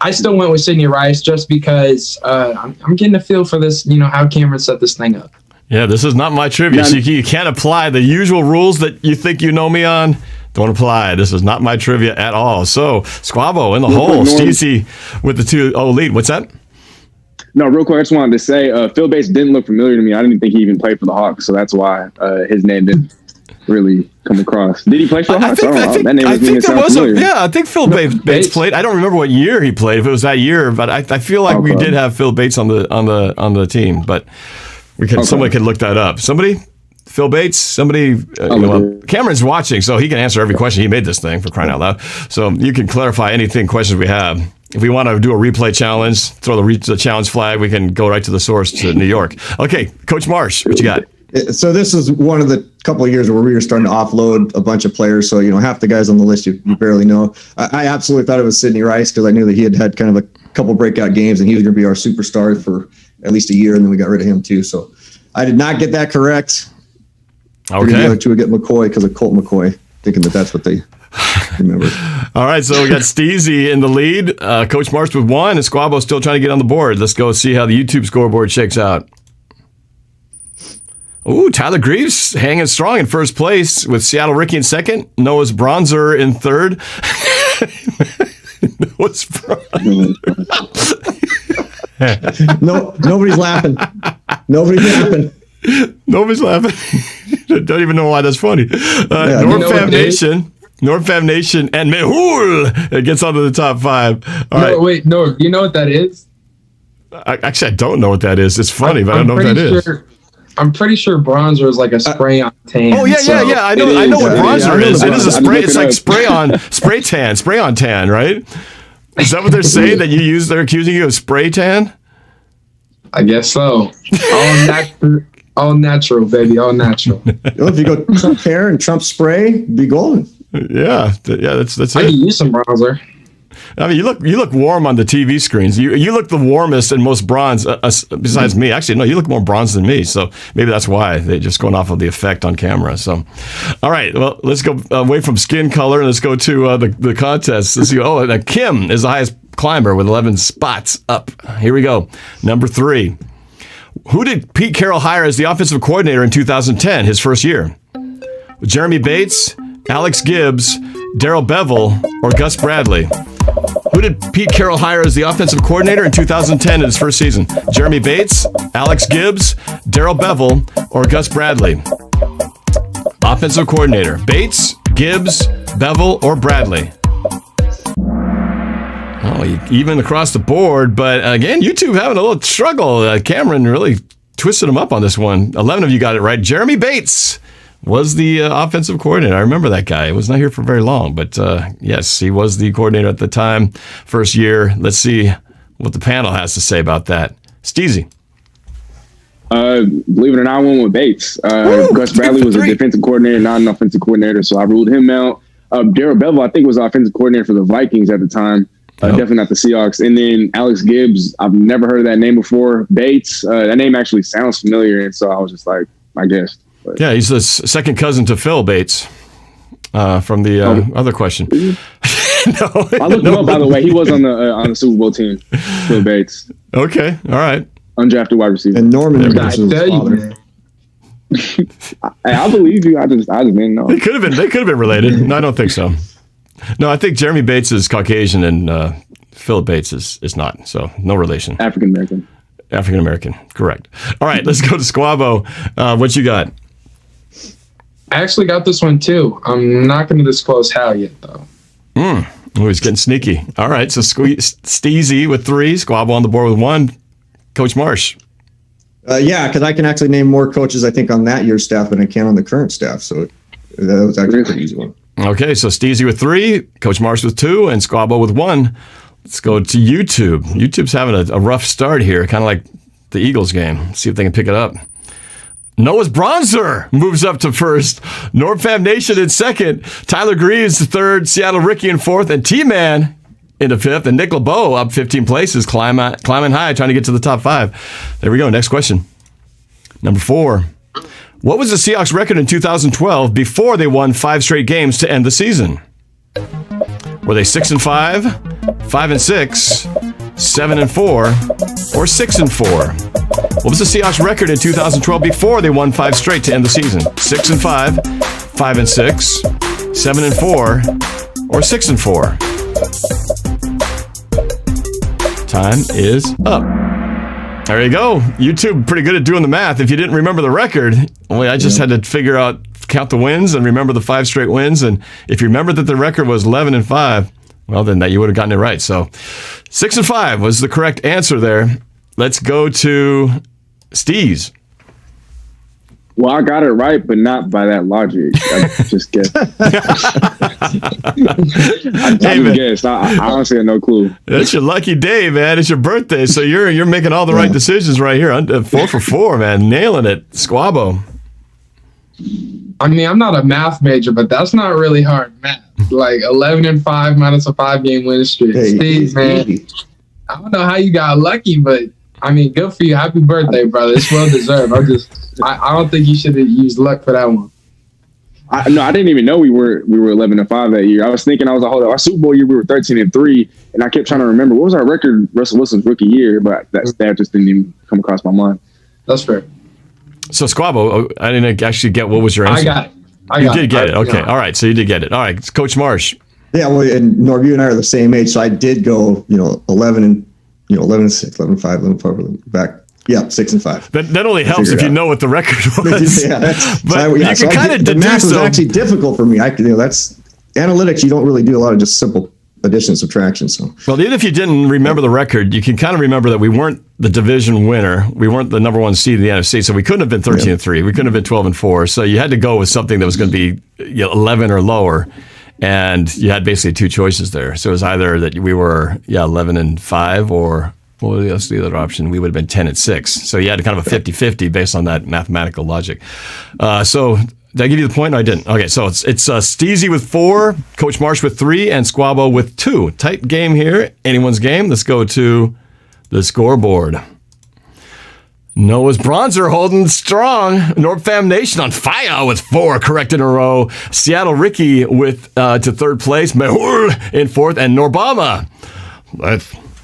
I still went with Sidney Rice just because I'm getting a feel for this, how Cameron set this thing up. Yeah, this is not my trivia. So you can't apply the usual rules that you think you know me on. Don't apply. This is not my trivia at all. So, Squabo in the hole. Steezy with the 2-0 lead. What's that? No, real quick, I just wanted to say Phil Bates didn't look familiar to me. I didn't think he even played for the Hawks, so that's why his name didn't really come across. Did he play for the Hawks? I think Phil Bates played. I don't remember what year he played, if it was that year, but I feel like we did have Phil Bates on the team, but somebody could look that up. Somebody? Phil Bates, somebody, Cameron's watching, so he can answer every question. He made this thing, for crying out loud. So you can clarify questions we have. If we want to do a replay challenge, throw the challenge flag, we can go right to the source to New York. Okay, Coach Marsh, what you got? So this is one of the couple of years where we were starting to offload a bunch of players. So, half the guys on the list you barely know. I absolutely thought it was Sidney Rice because I knew that he had kind of a couple breakout games and he was going to be our superstar for at least a year, and then we got rid of him too. So I did not get that correct. Okay. The other two would get McCoy because of Colt McCoy, thinking that's what they remember. All right, so we got Steezy in the lead. Coach Marsh with 1, and Squabo still trying to get on the board. Let's go see how the YouTube scoreboard shakes out. Ooh, Tyler Greaves hanging strong in first place with Seattle Ricky in second. Noah's Bronzer in third. Noah's Bronzer. No, nobody's laughing. Nobody's laughing. Nobody's laughing. Don't even know why that's funny. NorbCam Nation, and Mehul. It gets onto the top 5. All right. Wait, no. You know what that is? Actually, I don't know what that is. It's funny, but I don't know what that is. I'm pretty sure bronzer is like a spray on tan. Oh yeah. I know what bronzer is. It is a spray. It's like spray on tan, right? Is that what they're saying that you use? They're accusing you of spray tan? I guess so. All natural, baby. All natural. If you go Trump hair and Trump spray, be golden. Yeah, that's I it. can use some bronzer. I mean, you look warm on the TV screens. You look the warmest and most bronze besides me. Actually, no, you look more bronze than me. So maybe that's why they're just going off of the effect on camera. So, all right, well, let's go away from skin color and let's go to the contest. Let's see. Oh, Kim is the highest climber with 11 spots up. Here we go. Number 3. Who did Pete Carroll hire as the offensive coordinator in 2010, his first year? Jeremy Bates, Alex Gibbs, Darrell Bevell, or Gus Bradley? Who did Pete Carroll hire as the offensive coordinator in 2010 in his first season? Jeremy Bates, Alex Gibbs, Darrell Bevell, or Gus Bradley? Offensive coordinator, Bates, Gibbs, Bevell, or Bradley? Oh, even across the board, but again, you two having a little struggle. Cameron really twisted him up on this one. 11 of you got it right. Jeremy Bates was the offensive coordinator. I remember that guy. He was not here for very long, but yes, he was the coordinator at the time, first year. Let's see what the panel has to say about that. Steezy. Believe it or not, I went with Bates. Gus Bradley was a defensive coordinator, not an offensive coordinator, so I ruled him out. Darrell Bevell, I think, was offensive coordinator for the Vikings at the time. Definitely not the Seahawks. And then Alex Gibbs, I've never heard of that name before. Bates, that name actually sounds familiar, and so I was just like, I guess. But. Yeah, he's the second cousin to Phil Bates from the other question. No, I looked him up, by the way. He was on the Super Bowl team, Phil Bates. Okay, all right. Undrafted wide receiver. And Norman was his father. I believe you. I just didn't know. They could have been related. No, I don't think so. No, I think Jeremy Bates is Caucasian and Philip Bates is not. So no relation. African American, correct. All right, let's go to Squabo. What you got? I actually got this one too. I'm not going to disclose how yet, though. Oh, he's getting sneaky. All right, so Steezy with 3, Squabo on the board with 1. Coach Marsh. Yeah, because I can actually name more coaches, I think, on that year's staff than I can on the current staff. So that was actually a pretty easy one. Okay, so Steezy with 3, Coach Marsh with 2, and Squabo with 1. Let's go to YouTube. YouTube's having a rough start here, kind of like the Eagles game. Let's see if they can pick it up. Noah's Bronzer moves up to first. NorbFam Nation in second. Tyler Greaves third. Seattle Ricky in fourth. And T-Man into fifth. And Nick LeBeau up 15 places, climbing high, trying to get to the top 5. There we go. Next question. Number 4. What was the Seahawks record in 2012 before they won 5 straight games to end the season? Were they 6-5, 5-6, 7-4, or 6-4? What was the Seahawks record in 2012 before they won 5 straight to end the season? 6-5, 5-6, 7-4, or 6-4? Time is up. There you go. YouTube pretty good at doing the math. If you didn't remember the record, only I just had to figure out, count the wins and remember the 5 straight wins. And if you remember that the record was 11-5, well, then that you would have gotten it right. So 6-5 was the correct answer there. Let's go to Steez. Well, I got it right, but not by that logic. I just guessed. I guessed. I honestly had no clue. That's your lucky day, man. It's your birthday, so you're making all the right decisions right here. 4 for 4, man. Nailing it. Squabo. I mean, I'm not a math major, but that's not really hard math. Like 11-5 minus a 5-game win streak. Hey, Steve, man, I don't know how you got lucky, but I mean, good for you. Happy birthday, brother. It's well deserved. I don't think you should have used luck for that one. I didn't even know we were 11-5 that year. I was thinking, hold up, our Super Bowl year we were 13-3, and I kept trying to remember what was our record Russell Wilson's rookie year, but that just didn't even come across my mind. That's fair. So Squabo, I didn't actually get what was your answer. I got it. You did get it. Okay. All right. So you did get it. All right. Coach Marsh. Yeah. Well, and Norb, you and I are the same age, so I did go, 11-6, 11-5, 11-4 back. Yeah, 6-5. That only helps if you know what the record was. Yeah, but you can kind of the math was deduce. actually difficult for me. That's analytics. You don't really do a lot of just simple addition, subtraction. So, well, even if you didn't remember the record, you can kind of remember that we weren't the division winner. We weren't the number 1 seed in the NFC, so we couldn't have been 13-3. We couldn't have been 12-4. So you had to go with something that was going to be 11 or lower. And you had basically 2 choices there. So it was either that we were 11-5 or what was the other option? We would have been 10-6. So you had kind of a 50-50 based on that mathematical logic. So Did I give you the point? No, I didn't. Okay, so it's Steezy with 4, Coach Marsh with 3, and Squabo with 2. Tight game here. Anyone's game. Let's go to the scoreboard. Noah's Bronzer holding strong. NorbFam Nation on fire with 4 correct in a row. Seattle Ricky with to third place. Mehul in 4th, and Norbama.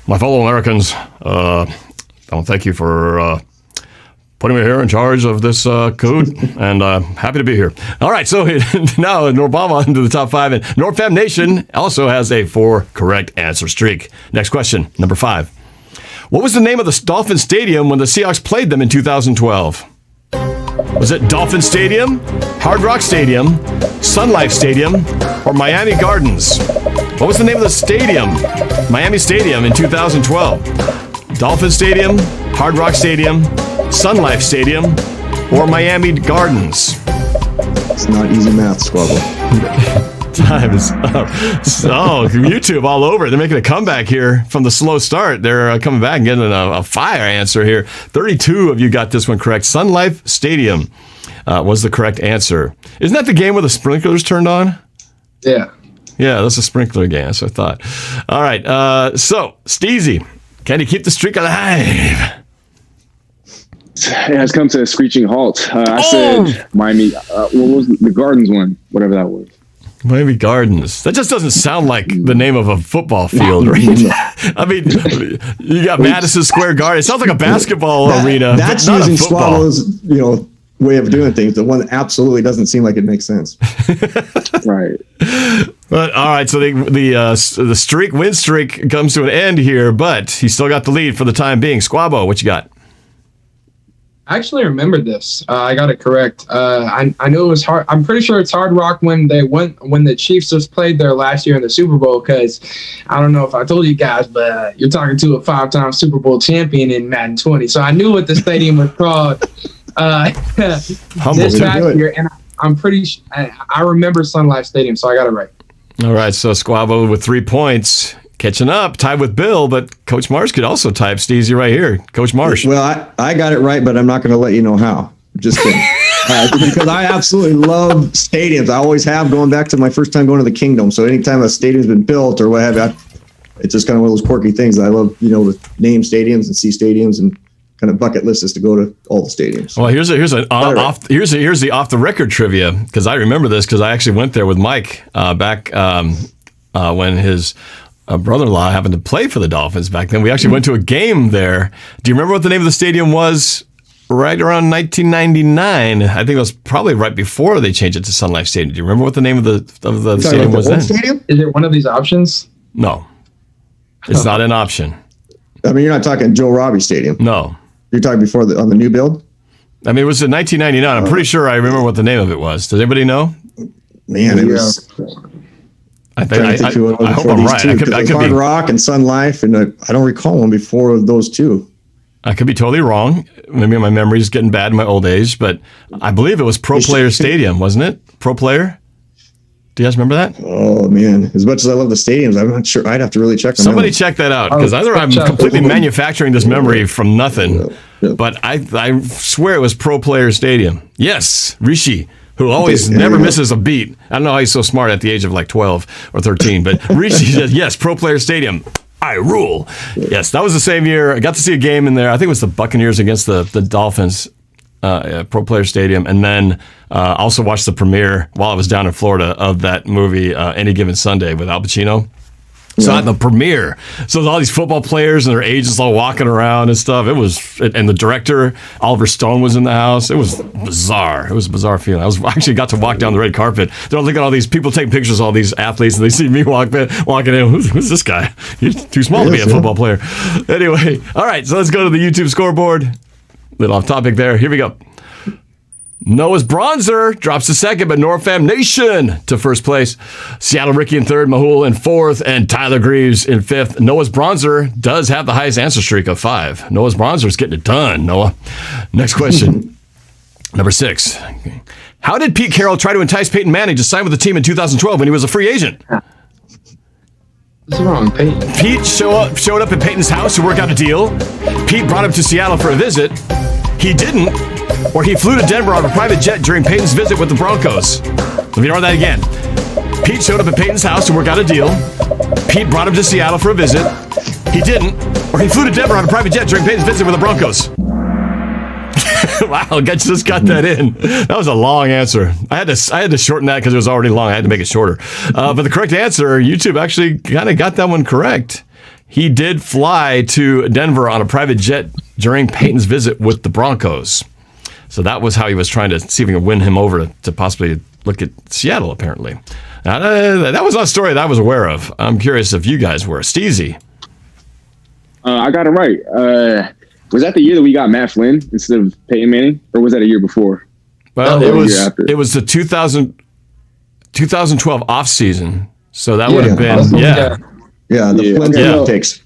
My fellow Americans, I want to thank you for putting me here in charge of this Kahoot, and happy to be here. All right, so now Norbama into the top 5, and NorbFam Nation also has a 4 correct answer streak. Next question, number 5. What was the name of the Dolphin Stadium when the Seahawks played them in 2012? Was it Dolphin Stadium, Hard Rock Stadium, Sun Life Stadium, or Miami Gardens? What was the name of the stadium, Miami Stadium, in 2012? Dolphin Stadium, Hard Rock Stadium, Sun Life Stadium, or Miami Gardens? It's not easy math, Squabble. Time is up. So, YouTube all over. They're making a comeback here from the slow start. They're coming back and getting a fire answer here. 32 of you got this one correct. Sun Life Stadium was the correct answer. Isn't that the game where the sprinklers turned on? Yeah. Yeah, that's a sprinkler game, that's what I thought. All right, so, Steezy, can you keep the streak alive? It has come to a screeching halt. I said Miami. What was the Gardens one? Whatever that was. Miami Gardens. That just doesn't sound like the name of a football field, right? I mean, you got Madison Square Garden. It sounds like a basketball arena. That's not using a football. Squabble's, way of doing things. The one that absolutely doesn't seem like it makes sense. Right. But all right, so the win streak comes to an end here, but he still got the lead for the time being. Squabo, what you got? I actually remember this. I got it correct. I knew it was hard. I'm pretty sure it's Hard Rock when the Chiefs just played there last year in the Super Bowl. Because I don't know if I told you guys, but you're talking to a 5-time Super Bowl champion in Madden 20. So I knew what the stadium was called this past year, and I'm pretty. I remember Sun Life Stadium, so I got it right. All right, so Squabo with 3 points. Catching up, tied with Bill, but Coach Marsh could also type Steezy right here. Coach Marsh. Well, I got it right, but I'm not going to let you know how. Just kidding. Because I absolutely love stadiums. I always have, going back to my first time going to the Kingdom. So anytime a stadium's been built or what have you, it's just kind of one of those quirky things that I love, to name stadiums and see stadiums, and kind of bucket list is to go to all the stadiums. Well, here's the off the record trivia, because I remember this because I actually went there with Mike back when his brother-in-law happened to play for the Dolphins back then. We actually went to a game there. Do you remember what the name of the stadium was right around 1999? I think it was probably right before they changed it to Sun Life Stadium. Do you remember what the name of the stadium was then? Stadium? Is it one of these options? No. It's not an option. I mean, you're not talking Joe Robbie Stadium. No. You're talking before on the new build? I mean, it was in 1999. I'm pretty sure I remember what the name of it was. Does anybody know? Man, it was... I hope I'm right. I could Hard Rock and Sun Life, and I don't recall one before those two. I could be totally wrong. Maybe my memory's getting bad in my old age, but I believe it was Pro Player Stadium, wasn't it? Pro Player? Do you guys remember that? Oh, man. As much as I love the stadiums, I'm not sure. I'd have to really check them Somebody out. check that out, because either I'm completely manufacturing this memory from nothing, but I swear it was Pro Player Stadium. Yes, Rishi, who always never misses a beat. I don't know how he's so smart at the age of like 12 or 13, but Rishi said, yes, Pro Player Stadium. I rule. Yes, that was the same year. I got to see a game in there. I think it was the Buccaneers against the Dolphins, Pro Player Stadium, and then also watched the premiere while I was down in Florida of that movie, Any Given Sunday, with Al Pacino. So at the premiere, so there's all these football players and their agents all walking around and stuff. And the director, Oliver Stone, was in the house. It was bizarre. It was a bizarre feeling. I actually got to walk down the red carpet. They're looking at all these people taking pictures of all these athletes, and they see me walking in. Who's this guy? He's too small to be a football player. Anyway, all right, so let's go to the YouTube scoreboard. Little off topic there. Here we go. Noah's Bronzer drops to second, but NorbFam Nation to first place. Seattle Ricky in third, Mehul in fourth, and Tyler Greaves in fifth. Noah's Bronzer does have the highest answer streak of 5. Noah's Bronzer is getting it done, Noah. Next question. Number 6. How did Pete Carroll try to entice Peyton Manning to sign with the team in 2012 when he was a free agent? What's wrong, Peyton? Pete showed up at Peyton's house to work out a deal. Pete brought him to Seattle for a visit. He didn't. or he flew to Denver on a private jet during Peyton's visit with the Broncos. Let me run that again. Pete showed up at Peyton's house to work out a deal. Pete brought him to Seattle for a visit. He didn't, or he flew to Denver on a private jet during Peyton's visit with the Broncos. Wow, I just got that in. That was a long answer. I had to shorten that because it was already long. I had to make it shorter. But the correct answer, YouTube actually kind of got that one correct. He did fly to Denver on a private jet during Peyton's visit with the Broncos. So that was how he was trying to see if he could win him over to possibly look at Seattle, apparently. That was not a story that I was aware of. I'm curious if you guys were. Steezy. I got it right. Was that the year that we got Matt Flynn instead of Peyton Manning, or was that a year before? Well, it was the 2012 off season, so that would have been the Flynn takes.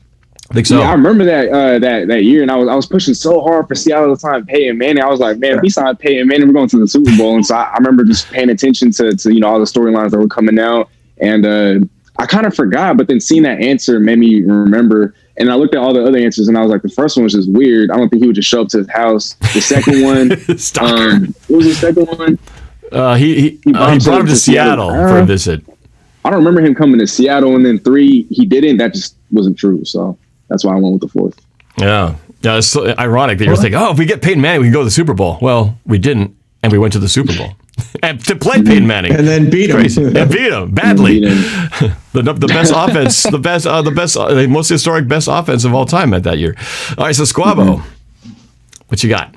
I think so. Yeah, I remember that year, and I was pushing so hard for Seattle at the time. Peyton Manning, I was like, man, if we signed Peyton Manning, we're going to the Super Bowl. And so I remember just paying attention to all the storylines that were coming out, and I kind of forgot, but then seeing that answer made me remember. And I looked at all the other answers, and I was like, the first one was just weird. I don't think he would just show up to his house. The second one, what was the second one? He brought him to Seattle for a visit. I don't remember him coming to Seattle, and then 3, he didn't. That just wasn't true. So that's why I went with the 4th. Yeah. It's so ironic that you're thinking, if we get Peyton Manning, we can go to the Super Bowl. Well, we didn't, and we went to the Super Bowl. And to play Peyton Manning. And then beat him. And beat him badly. The best offense, the most historic best offense of all time at that year. All right, so Squabo, what you got?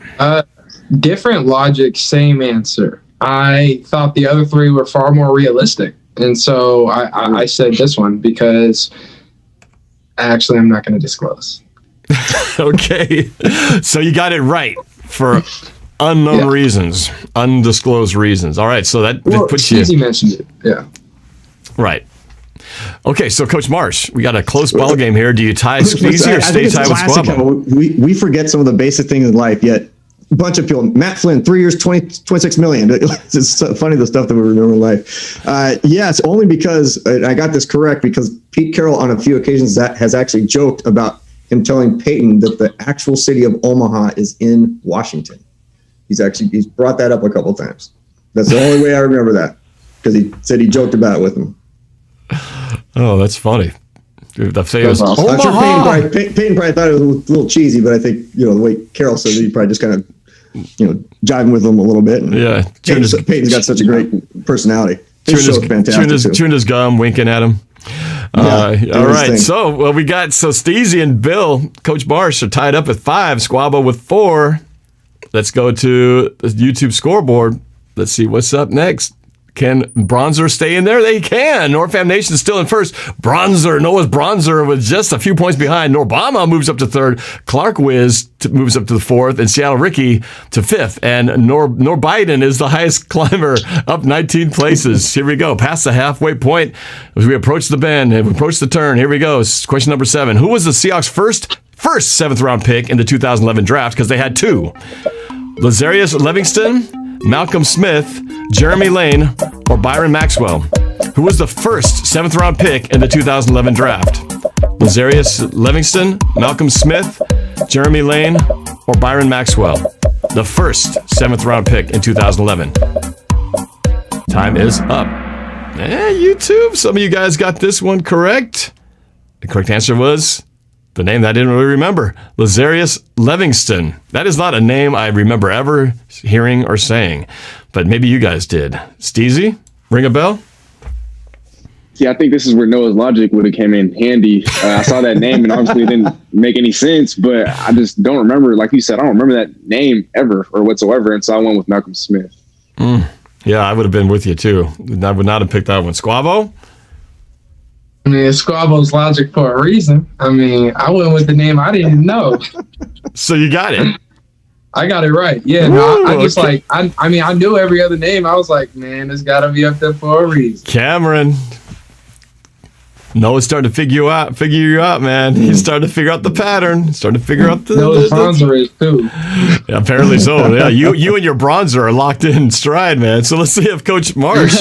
Different logic, same answer. I thought the other 3 were far more realistic. And so I said this one because actually I'm not going to disclose. Okay. So you got it right for unknown reasons, undisclosed reasons. All right, so that puts you. Easy mentioned it. Yeah. Right. Okay, so Coach Marsh, we got a close ball game here. Do you tie Squeezy or stay tied with Squabo? We forget some of the basic things in life, yet a bunch of people. Matt Flynn, 3 years, 26 million. It's so funny the stuff that we remember in life. Yes, only because I got this correct because Pete Carroll on a few occasions has actually joked about him telling Peyton that the actual city of Omaha is in Washington. He's brought that up a couple times. That's the only way I remember that because he said he joked about it with him. Oh, that's funny. I'm sure Peyton probably thought it was a little cheesy, but I think the way Carroll said it, he probably just kind of jiving with him a little bit. And yeah, Peyton's got such a great personality. Chewing his gum, winking at him. All right, so we got Steezy and Bill, Coach Marsh are tied up at 5, Squabo with 4. Let's go to the YouTube scoreboard. Let's see what's up next. Can Bronzer stay in there? They can. NorbFam Nation still in first. Noah's Bronzer with just a few points behind. Norbama moves up to 3rd. Clark Wiz moves up to the 4th. And Seattle Ricky to 5th. And Biden is the highest climber, up 19 places. Here we go. Past the halfway point as we approach the bend and we approach the turn. Here we go. Question number 7. Who was the Seahawks' first 7th round pick in the 2011 draft? Because they had 2. Lazarius Livingston, Malcolm Smith, Jeremy Lane, or Byron Maxwell? Who was the first 7th round pick in the 2011 draft? Lazarius Livingston, Malcolm Smith, Jeremy Lane, or Byron Maxwell? The first 7th round pick in 2011. Time is up. YouTube, some of you guys got this one correct. The correct answer was the name that I didn't really remember. Lazarius Livingston. That is not a name I remember ever hearing or saying, but maybe you guys did. Steezy, ring a bell? Yeah, I think this is where Noah's logic would have came in handy. I saw that name and obviously it didn't make any sense, but I just don't remember. Like you said, I don't remember that name ever or whatsoever, and so I went with Malcolm Smith. Yeah, I would have been with you too. I would not have picked that one. Squabo? I mean, it's Squabo's logic for a reason. I mean, I went with the name I didn't even know. So you got it. I got it right. Yeah, I just okay. I knew every other name. I was like, man, it's got to be up there for a reason. Cameron. Noah's starting to figure you out, man. He's starting to figure out the pattern. Starting to figure out the bronzer is too. Yeah, apparently so. Yeah, you and your bronzer are locked in stride, man. So let's see if Coach Marsh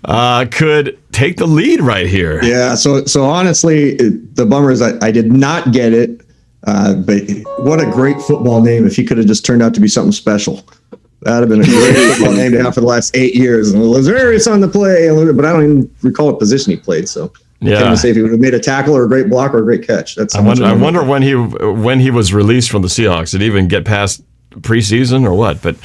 could take the lead right here. Yeah. So honestly, the bummer is I did not get it. But what a great football name if he could have just turned out to be something special. That'd have been a great football name to have for the last 8 years. And Lazarius on the play, but I don't even recall what position he played. So I can't say if he would have made a tackle or a great block or a great catch. I wonder when he was released from the Seahawks. Did he even get past preseason or what? But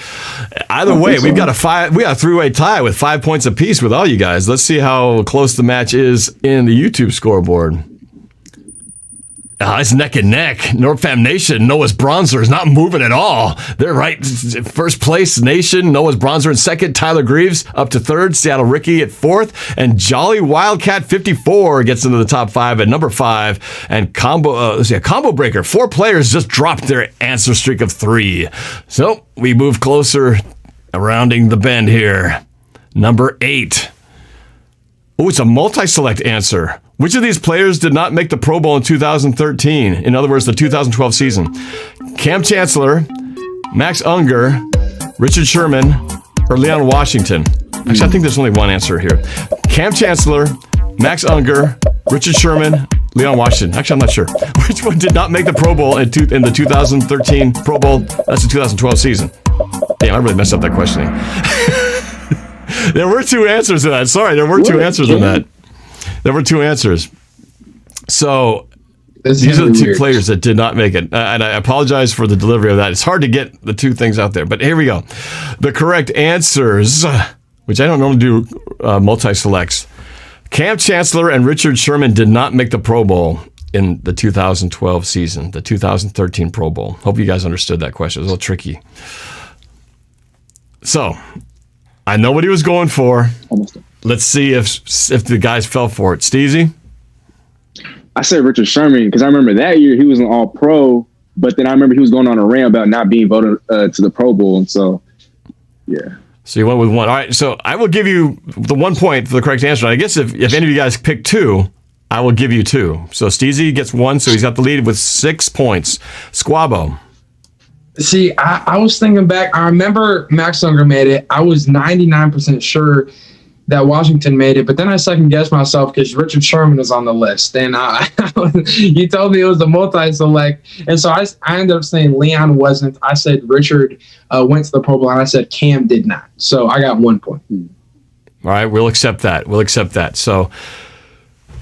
either way, we've got a 3-way tie with 5 points apiece with all you guys. Let's see how close the match is in the YouTube scoreboard. It's neck and neck. NorbFam Nation, Noah's Bronzer is not moving at all. They're right. First place Nation, Noah's Bronzer in second. Tyler Greaves up to third. Seattle Ricky at fourth. And Jolly Wildcat 54 gets into the top 5 at number 5. And Combo Breaker, 4 players just dropped their answer streak of 3. So we move closer, rounding the bend here. Number 8. Oh, it's a multi-select answer. Which of these players did not make the Pro Bowl in 2013? In other words, the 2012 season. Cam Chancellor, Max Unger, Richard Sherman, or Leon Washington? Actually, I think there's only one answer here. Cam Chancellor, Max Unger, Richard Sherman, Leon Washington. Actually, I'm not sure. Which one did not make the Pro Bowl in the 2013 Pro Bowl? That's the 2012 season. Damn, I really messed up that questioning. There were 2 answers to that. Sorry, there were 2 answers on that. There were 2 answers. So these are the 2 players that did not make it. And I apologize for the delivery of that. It's hard to get the 2 things out there. But here we go. The correct answers, which I don't normally do multi-selects. Cam Chancellor and Richard Sherman did not make the Pro Bowl in the 2012 season, the 2013 Pro Bowl. Hope you guys understood that question. It was a little tricky. So I know what he was going for. Let's see if the guys fell for it. Steezy? I said Richard Sherman because I remember that year he was an All-Pro, but then I remember he was going on a rant about not being voted to the Pro Bowl, and so, yeah. So you went with 1. All right, so I will give you the 1 point for the correct answer. I guess if any of you guys pick 2, I will give you 2. So Steezy gets 1, so he's got the lead with 6 points. Squabo? See, I was thinking back. I remember Max Unger made it. I was 99% sure that Washington made it, but then I second-guessed myself because Richard Sherman was on the list. And you told me it was a multi-select. And so I ended up saying Leon wasn't. I said Richard went to the Pro Bowl, and I said Cam did not. So I got 1 point. All right, we'll accept that. So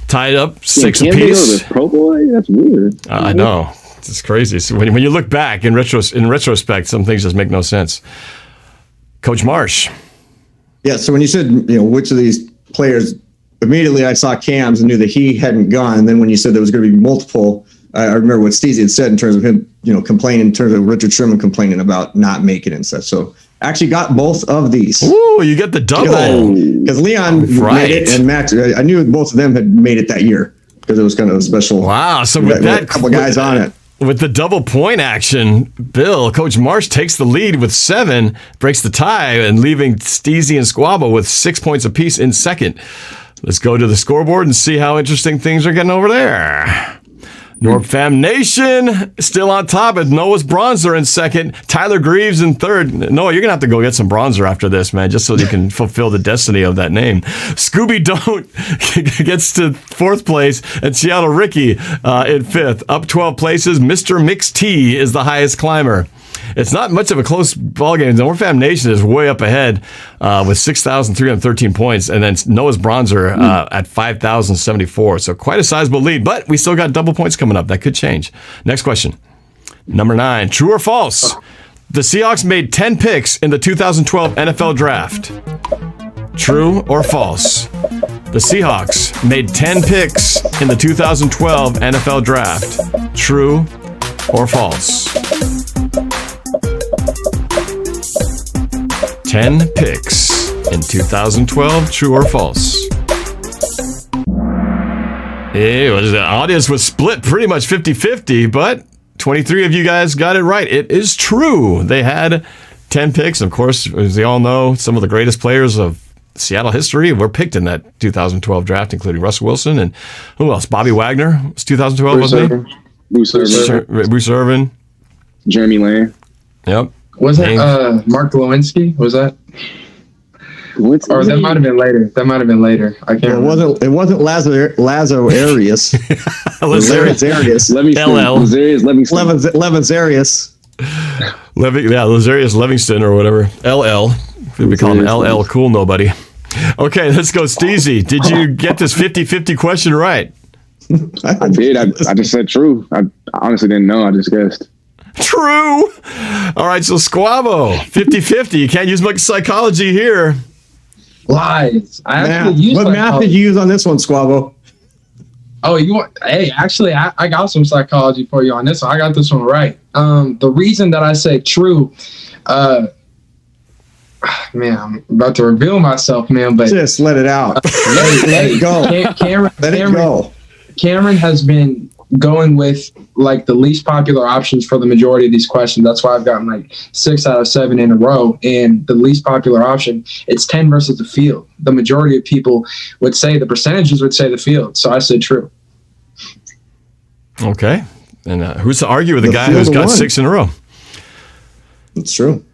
tied up 6 Cam apiece. didn't go to the Pro Bowl? That's weird. I know. It's crazy. So when you look back in retrospect, some things just make no sense. Coach Marsh. Yeah, so when you said, which of these players, immediately I saw Cam's and knew that he hadn't gone. And then when you said there was going to be multiple, I remember what Steezy had said in terms of him, complaining, in terms of Richard Sherman complaining about not making it and such. So actually got both of these. Ooh, you get the double. Because Leon made it and Max, I knew both of them had made it that year because it was kind of a special. Wow, so with that, a couple guys on it. With the double point action, Coach Marsh takes the lead with 7, breaks the tie, and leaving Steezy and Squabble with 6 points apiece in second. Let's go to the scoreboard and see how interesting things are getting over there. NorbFam Nation still on top with Noah's Bronzer in second, Tyler Greaves in third. Noah, you're going to have to go get some bronzer after this, man, just so you can fulfill the destiny of that name. Scooby Don't gets to 4th place, and Seattle Ricky in 5th. Up 12 places, Mr. Mix T is the highest climber. It's not much of a close ballgame. The NorbFam Nation is way up ahead with 6,313 points, and then Noah's Bronzer at 5,074. So quite a sizable lead, but we still got double points coming up. That could change. Next question. Number 9. True or false? The Seahawks made 10 picks in the 2012 NFL Draft. True or false? The Seahawks made 10 picks in the 2012 NFL Draft. True or false? 10 picks in 2012, true or false? The audience was split pretty much 50-50, but 23 of you guys got it right. It is true. They had 10 picks. Of course, as we all know, some of the greatest players of Seattle history were picked in that 2012 draft, including Russell Wilson and who else? Bobby Wagner was 2012, wasn't he? Bruce Irvin. Jeremy Lane. Yep. Was that Mark Lewinsky? Was that? Or that might have been later. I can't remember. It wasn't Lazo Arias. Lazarius. Levinzarius. Lazarius Livingston or whatever. LL. We call him LL Cool Nobody. Okay, let's go. Steezy, did you get this 50-50 question right? I did. I just said true. I honestly didn't know. I just guessed. True. All right, so Squabo, 50-50. You can't use much psychology here. Lies. What math did you use on this one, Squabo? Oh, actually, I got some psychology for you on this one. I got this one right. The reason that I said true, man, I'm about to reveal myself, man, but just let it out. Let it go. Cameron has been going with like the least popular options for the majority of these questions. That's why I've gotten like 6 out of 7 in a row. And the least popular option, it's 10 versus the field. The majority of people would say, the percentages would say the field. So I said true. Okay. And who's to argue with the guy who's got 6 in a row? It's true.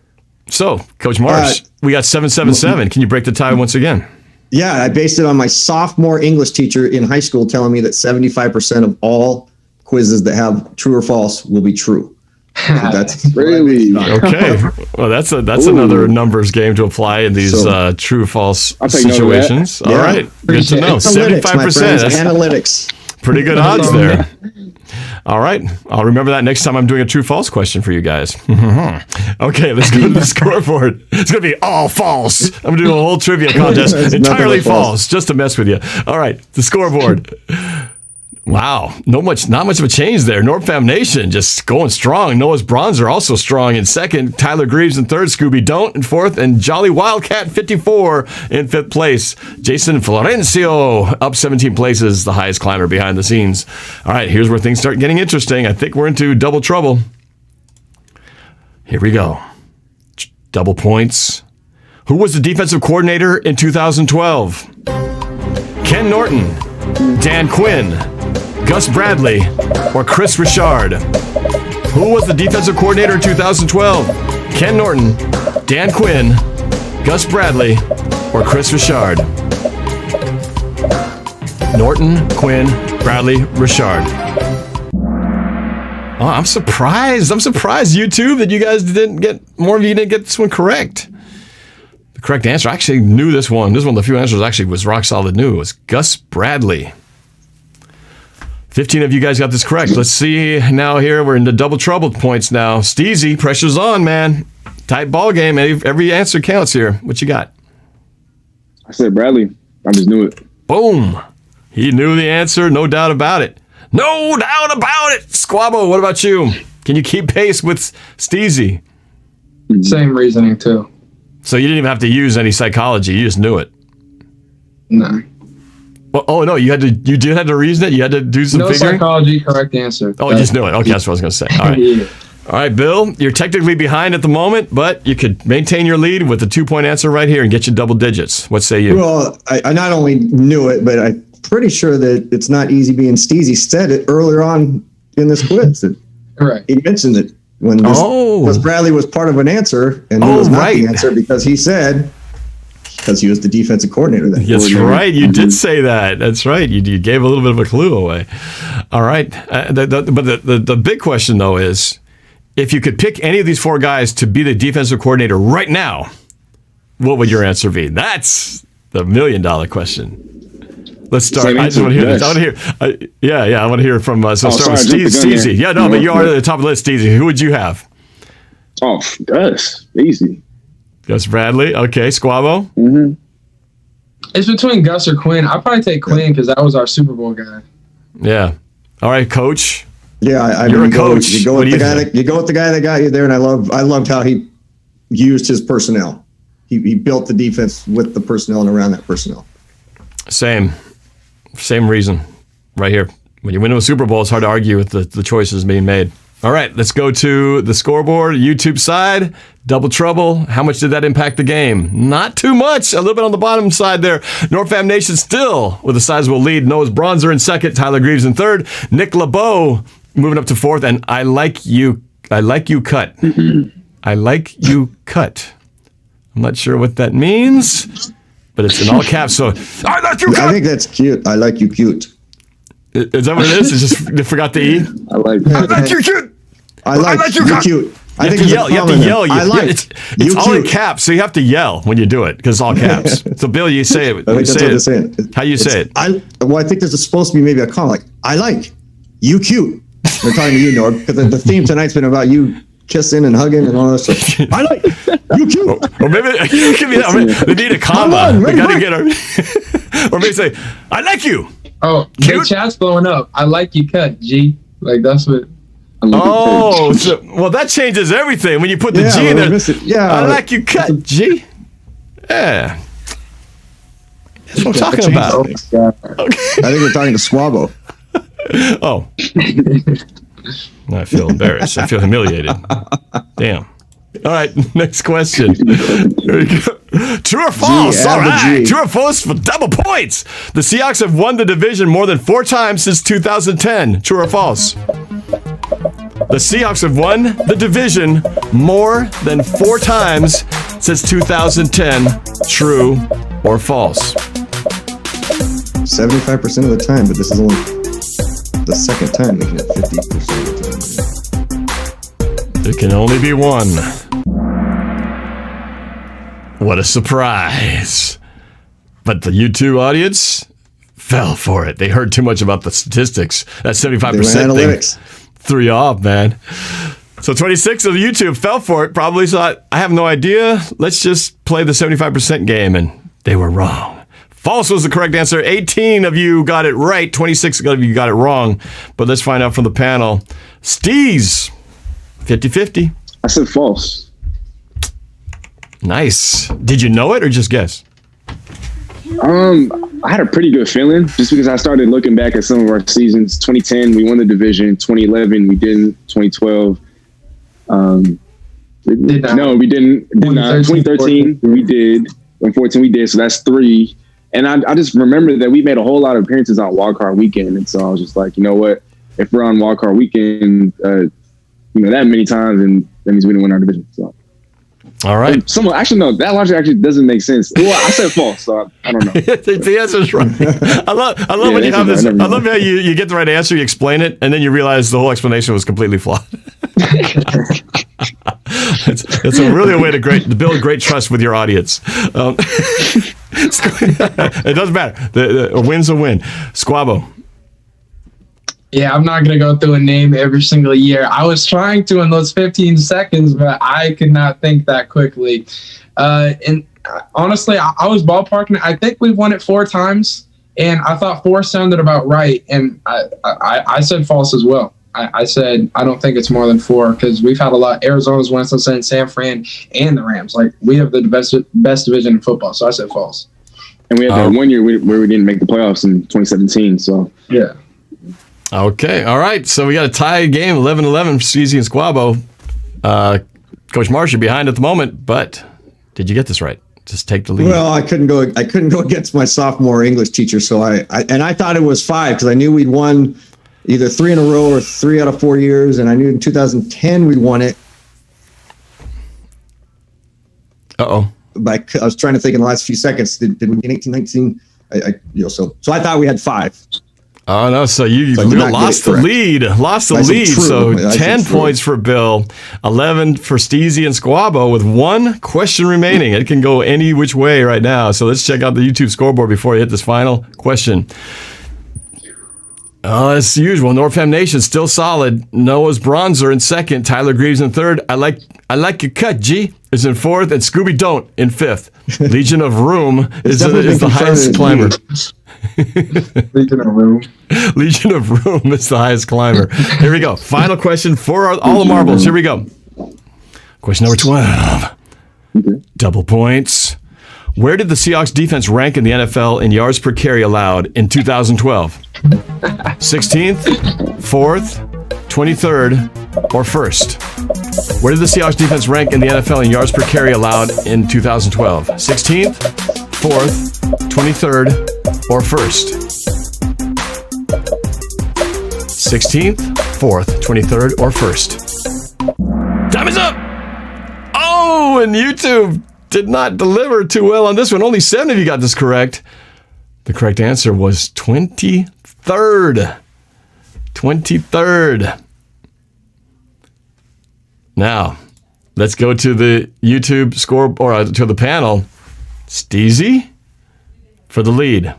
So, Coach Marsh, we got 7-7-7. Can you break the tie once again? Yeah, I based it on my sophomore English teacher in high school telling me that 75% of all quizzes that have true or false will be true. So that's really okay. Well, that's another numbers game to apply in these true false situations. All right, good to know. 75%. Analytics. Pretty good odds there. All right. I'll remember that next time I'm doing a true-false question for you guys. Okay, let's go to the scoreboard. It's going to be all false. I'm going to do a whole trivia contest. Entirely false, just to mess with you. All right, the scoreboard. Wow, not much of a change there. NorbFam Nation just going strong. Noah's Bronzer also strong in second. Tyler Greaves in third. Scooby Don't in fourth. And Jolly Wildcat 54 in fifth place. Jason Florencio up 17 places, the highest climber behind the scenes. All right, here's where things start getting interesting. I think we're into double trouble. Here we go. Double points. Who was the defensive coordinator in 2012? Ken Norton, Dan Quinn, Gus Bradley, or Chris Richard? Who was the defensive coordinator in 2012? Ken Norton, Dan Quinn, Gus Bradley, or Chris Richard? Norton, Quinn, Bradley, Richard. Oh, I'm surprised, YouTube, that you guys didn't get this one correct. The correct answer, I actually knew this one. This is one of the few answers actually was rock solid new. It was Gus Bradley. 15 of you guys got this correct. Let's see now here. We're into double trouble points now. Steezy, pressure's on, man. Tight ball game. Every answer counts here. What you got? I said Bradley. I just knew it. Boom. He knew the answer. No doubt about it. No doubt about it. Squabo, what about you? Can you keep pace with Steezy? Same reasoning, too. So you didn't even have to use any psychology. You just knew it. No. Well, oh, no. You did have to reason it? You had to do some figuring? No psychology, correct answer. Oh, you just knew it. Okay, that's what I was going to say. All right. Yeah. All right, Bill, you're technically behind at the moment, but you could maintain your lead with a 2-point answer right here and get you double digits. What say you? Well, I not only knew it, but I'm pretty sure that it's not easy being Steezy. Said it earlier on in this quiz. Right. He mentioned it when because Bradley was part of an answer, and he was not the answer because he he was the defensive coordinator. That's right. You did say that. That's right. You gave a little bit of a clue away. All right. But the big question, though, is if you could pick any of these 4 guys to be the defensive coordinator right now, what would your answer be? That's the $1 million question. Let's start. I just want to hear this. I want to hear. I want to hear from. So start with Steezy. Yeah, no, but you are at the top of the list, Steezy. Who would you have? Oh, Gus. Easy. Gus Bradley. Okay, Squabo. Mm-hmm. It's between Gus or Quinn. I'd probably take Quinn because that was our Super Bowl guy. Yeah. All right, Coach. Yeah, you're a coach. You go with the guy that got you there, and I loved how he used his personnel. He built the defense with the personnel and around that personnel. Same reason, right here. When you win a Super Bowl, it's hard to argue with the choices being made. All right, let's go to the scoreboard. YouTube side, double trouble. How much did that impact the game? Not too much. A little bit on the bottom side there. NorbFam Nation still with a sizable lead. Noah's Bronzer in second. Tyler Greaves in third. Nick LeBeau moving up to fourth. And I like you cut. I like you cut. I'm not sure what that means, but it's in all caps. So, I like you, I think that's cute. I like you, cute. Is that what it is? It's just they forgot the E. I like you, cute. I like you, cute. You have to yell. I like. It's all in caps, so you have to yell when you do it because it's all caps. So, Bill, you say it. I think that's what they're saying. How you say it? I think there's supposed to be maybe a call like, I like you, cute. They're talking to you, Norb, because the theme tonight's been about you kissing and hugging and all that stuff. I like you, cute. Or maybe you can be. They need a comma. We got to get our. Or maybe say, I like you. Oh, the chat's blowing up. I like you cut, G. Like, that's what. Oh, well, that changes everything when you put the G in there. Yeah, I like you cut, G. Yeah. That's what I'm talking about. Okay. I think we're talking to Squabo. Oh. I feel embarrassed. I feel humiliated. Damn. All right, next question. Here we go. True or false? All right. True or false for double points. The Seahawks have won the division more than 4 times since 2010. True or false? The Seahawks have won the division more than 4 times since 2010. True or false? 75% of the time, but this is only the second time making it 50% of the time. There can only be one. What a surprise. But the YouTube audience fell for it. They heard too much about the statistics. That 75% thing threw you off, man. So 26 of the YouTube fell for it, probably thought, I have no idea. Let's just play the 75% game. And they were wrong. False was the correct answer. 18 of you got it right. 26 of you got it wrong. But let's find out from the panel. Steez, 50-50. I said false. Nice. Did you know it or just guess? I had a pretty good feeling just because I started looking back at some of our seasons. 2010, we won the division. 2011, we didn't. 2012, no, we didn't. 2013, we did. 2014, we did. So that's 3. And I just remember that we made a whole lot of appearances on Wildcard Weekend. And so I was just like, you know what? If we're on Wildcard Weekend, that many times, then that means we didn't win our division. So. All right. Actually, no, that logic actually doesn't make sense. Well, I said false, so I don't know. The answer's right. I love when you have this. I love how you get the right answer, you explain it, and then you realize the whole explanation was completely flawed. It's really a way to build great trust with your audience. It doesn't matter. A win's a win. Squabo. Yeah, I'm not going to go through a name every single year. I was trying to in those 15 seconds, but I could not think that quickly. And honestly, I was ballparking. I think we've won it 4 times, and I thought 4 sounded about right. And I said false as well. I said I don't think it's more than 4 because we've had a lot. Arizona's won, San Fran, and the Rams. Like, we have the best division in football, so I said false. And we had that 1 year where we didn't make the playoffs in 2017. So yeah. Okay, all right. So we got a tie game, 11-11 for Steezy and Squabo. Coach Marsh, you're behind at the moment, but did you get this right? Just take the lead. Well, I couldn't go against my sophomore English teacher, so I thought it was 5 because I knew we'd won either 3 in a row or 3 out of 4 years, and I knew in 2010 we'd won it. Uh-oh. But I was trying to think in the last few seconds. Did we get 18, 19? So I thought we had 5. Oh, no. So you lost the lead. So 10 points for Bill, 11 for Steezy and Squabo with 1 question remaining. It can go any which way right now. So let's check out the YouTube scoreboard before you hit this final question. As usual, NorbCam Nation still solid. Noah's Bronzer in 2nd. Tyler Greaves in 3rd. I like your cut, G is in 4th. And Scooby Don't in 5th. Legion of Room is the highest climber. Legion of Room. Legion of Room is the highest climber. Here we go. Final question for all the marbles. Here we go. Question number 12. Double points. Where did the Seahawks defense rank in the NFL in yards per carry allowed in 2012? 16th, 4th, 23rd, or 1st? Where did the Seahawks defense rank in the NFL in yards per carry allowed in 2012? 16th, 4th, 23rd, or 1st? 16th, 4th, 23rd, or 1st? Time is up! Oh, and YouTube did not deliver too well on this one. Only 7 of you got this correct. The correct answer was 23rd. 23rd. Now, let's go to the YouTube score, or to the panel. Steezy for the lead.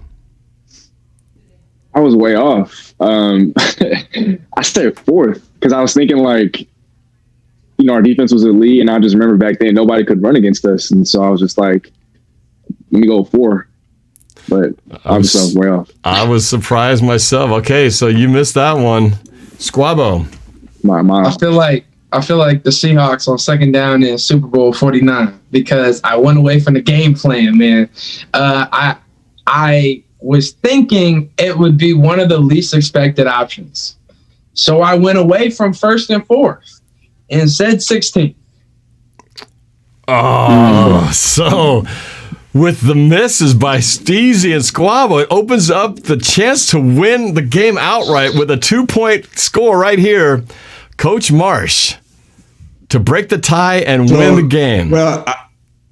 I was way off. I said 4th because I was thinking like, our defense was elite, and I just remember back then nobody could run against us, and so I was just like, let me go 4. But I was way off. I was surprised myself. Okay, so you missed that one, Squabo. I feel like the Seahawks on second down in Super Bowl 49 because I went away from the game plan, man. I was thinking it would be one of the least expected options. So I went away from 1st and 4th and said 16. Oh, so with the misses by Steezy and Squabo, it opens up the chance to win the game outright with a 2-point score right here. Coach Marsh to break the tie and win the game. Well,